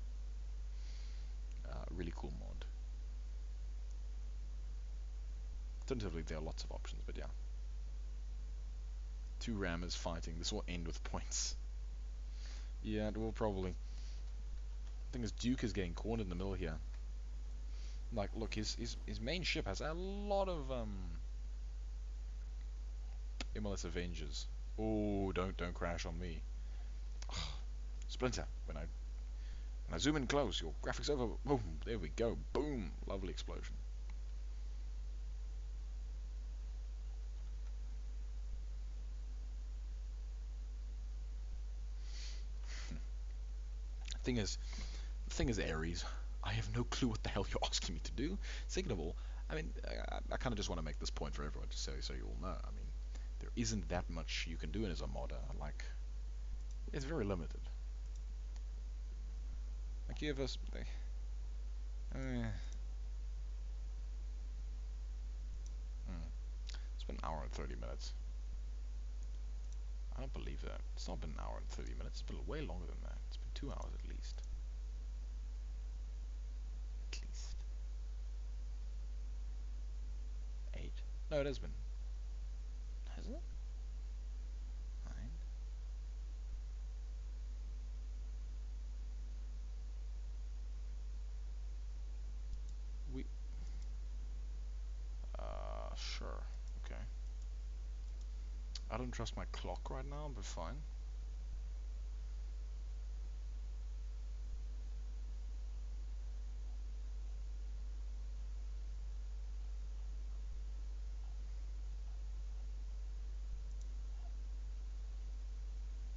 Really cool mod. Alternatively, there are lots of options, but yeah. Two rammers fighting. This will end with points. Yeah, it will probably. The thing is, Duke is getting cornered in the middle here. Like, look, his main ship has a lot of MLS Avengers. Oh, don't crash on me. Splinter. When I zoom in close, your graphics over. Boom. There we go. Boom. Lovely explosion. The thing is, Ares. I have no clue what the hell you're asking me to do. Second of all, I mean, I kind of just want to make this point for everyone, just so you all know. I mean, there isn't that much you can do as a modder. Like, it's very limited. Like, you have a... It's been an hour and 30 minutes. I don't believe that. It's not been an hour and 30 minutes. It's been way longer than that. It's been 2 hours at least. At least. 8? No, it has been. Has it? 9? I don't trust my clock right now, but fine.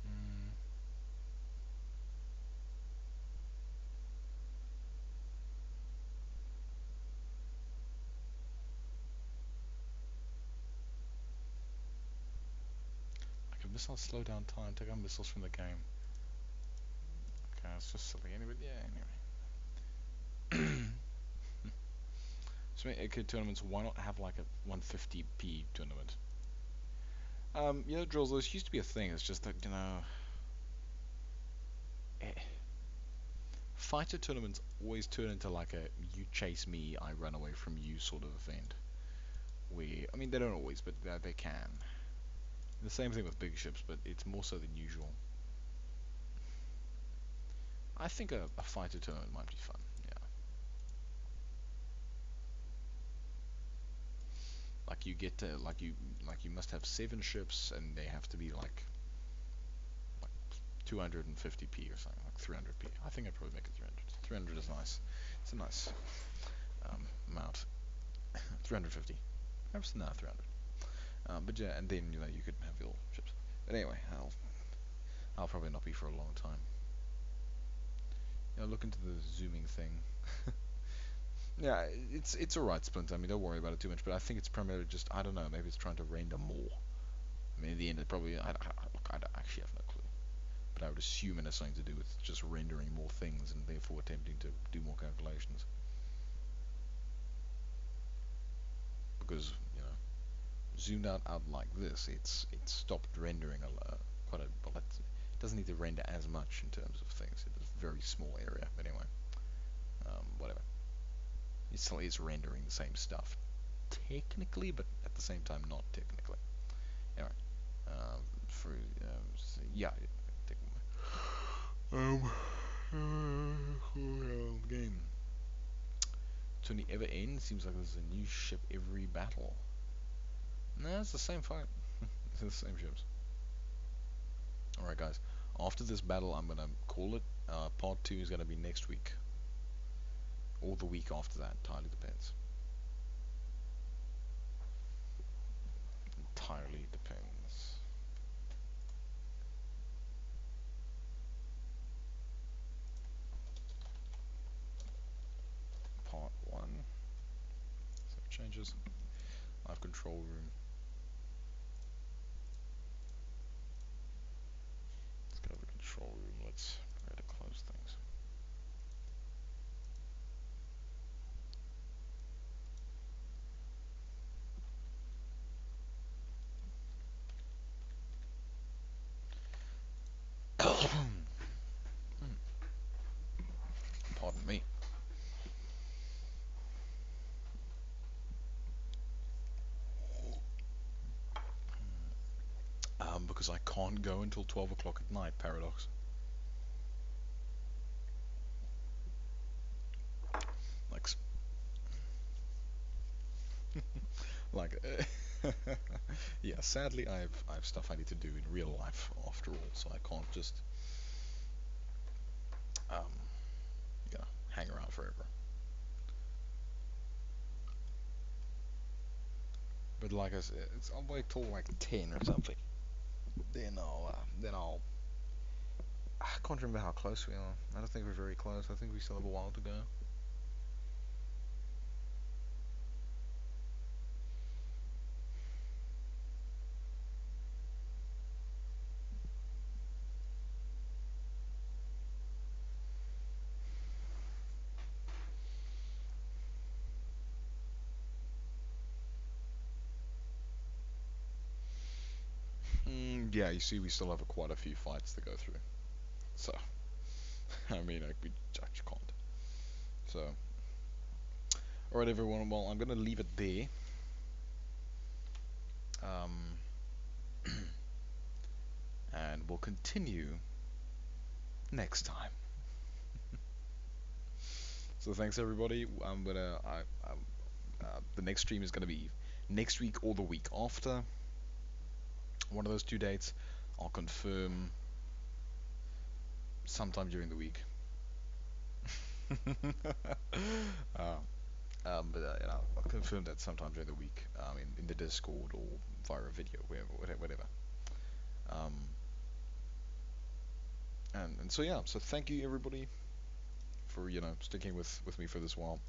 Mm, I can missile slow down time, take out missiles from the game. Okay, it's just silly anyway. Yeah, anyway. So okay, tournaments. Why not have like a 150p tournament? Drills. Those used to be a thing. It's just that eh, fighter tournaments always turn into like a you chase me, I run away from you sort of event. I mean, they don't always, but they can. The same thing with big ships, but it's more so than usual. I think a fighter tournament might be fun. Yeah, like you get to like you must have 7 ships, and they have to be like 250p or something, like 300p. I think I'd probably make it 300. 300 is nice. It's a nice amount. 350. Perhaps not 300. But yeah, and then you could have your ships. But anyway, I'll probably not be for a long time. Look into the zooming thing. Yeah, it's alright, Splinter. I mean, don't worry about it too much. But I think it's primarily just, I don't know, maybe it's trying to render more. I mean, in the end, it probably look, I actually have no clue. But I would assume it has something to do with just rendering more things and therefore attempting to do more calculations. Because zoomed out like this, it's stopped rendering quite a well. It doesn't need to render as much in terms of things. It's a very small area. But anyway, whatever. It still is rendering the same stuff technically, but at the same time not technically. Anyway, for yeah, um, game. It's only ever ends. Seems like there's a new ship every battle. No, it's the same fight. It's the same ships. Alright, guys. After this battle, I'm gonna call it. Part 2 is gonna be next week. Or the week after that. Entirely depends. Entirely depends. Part 1. Save changes. Live control room. Let's go to the control room. Let's try to close things. Pardon me. Because I can't go until 12 o'clock at night, Paradox. Like, like, yeah. Sadly, I have stuff I need to do in real life after all, so I can't just um, hang around forever. But like I said, I'll wait till like 10 or something. Then I'll. I can't remember how close we are. I don't think we're very close. I think we still have a while to go. Yeah, you see, we still have quite a few fights to go through. So, I mean, we just can't. So, alright, everyone. Well, I'm gonna leave it there. Um, and we'll continue next time. So thanks everybody. The next stream is gonna be next week or the week after. One of those two dates, I'll confirm sometime during the week. uh, I'll confirm that sometime during the week, in the Discord or via a video, whatever. Um, and so yeah, so thank you everybody for sticking with me for this while.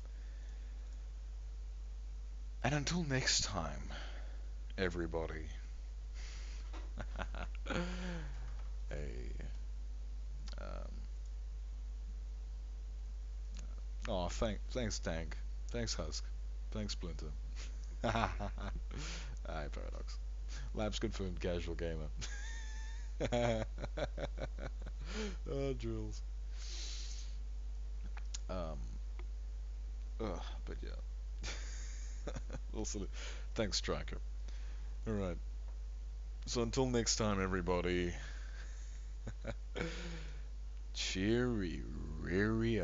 And until next time, everybody. Hey. Um, oh, thanks, Tank. Thanks, Husk. Thanks, Splinter. Hi, Paradox. Labs confirmed casual gamer. Drills. Um, but yeah. Also, thanks, Striker. Alright. So until next time, everybody. Cheery, reary,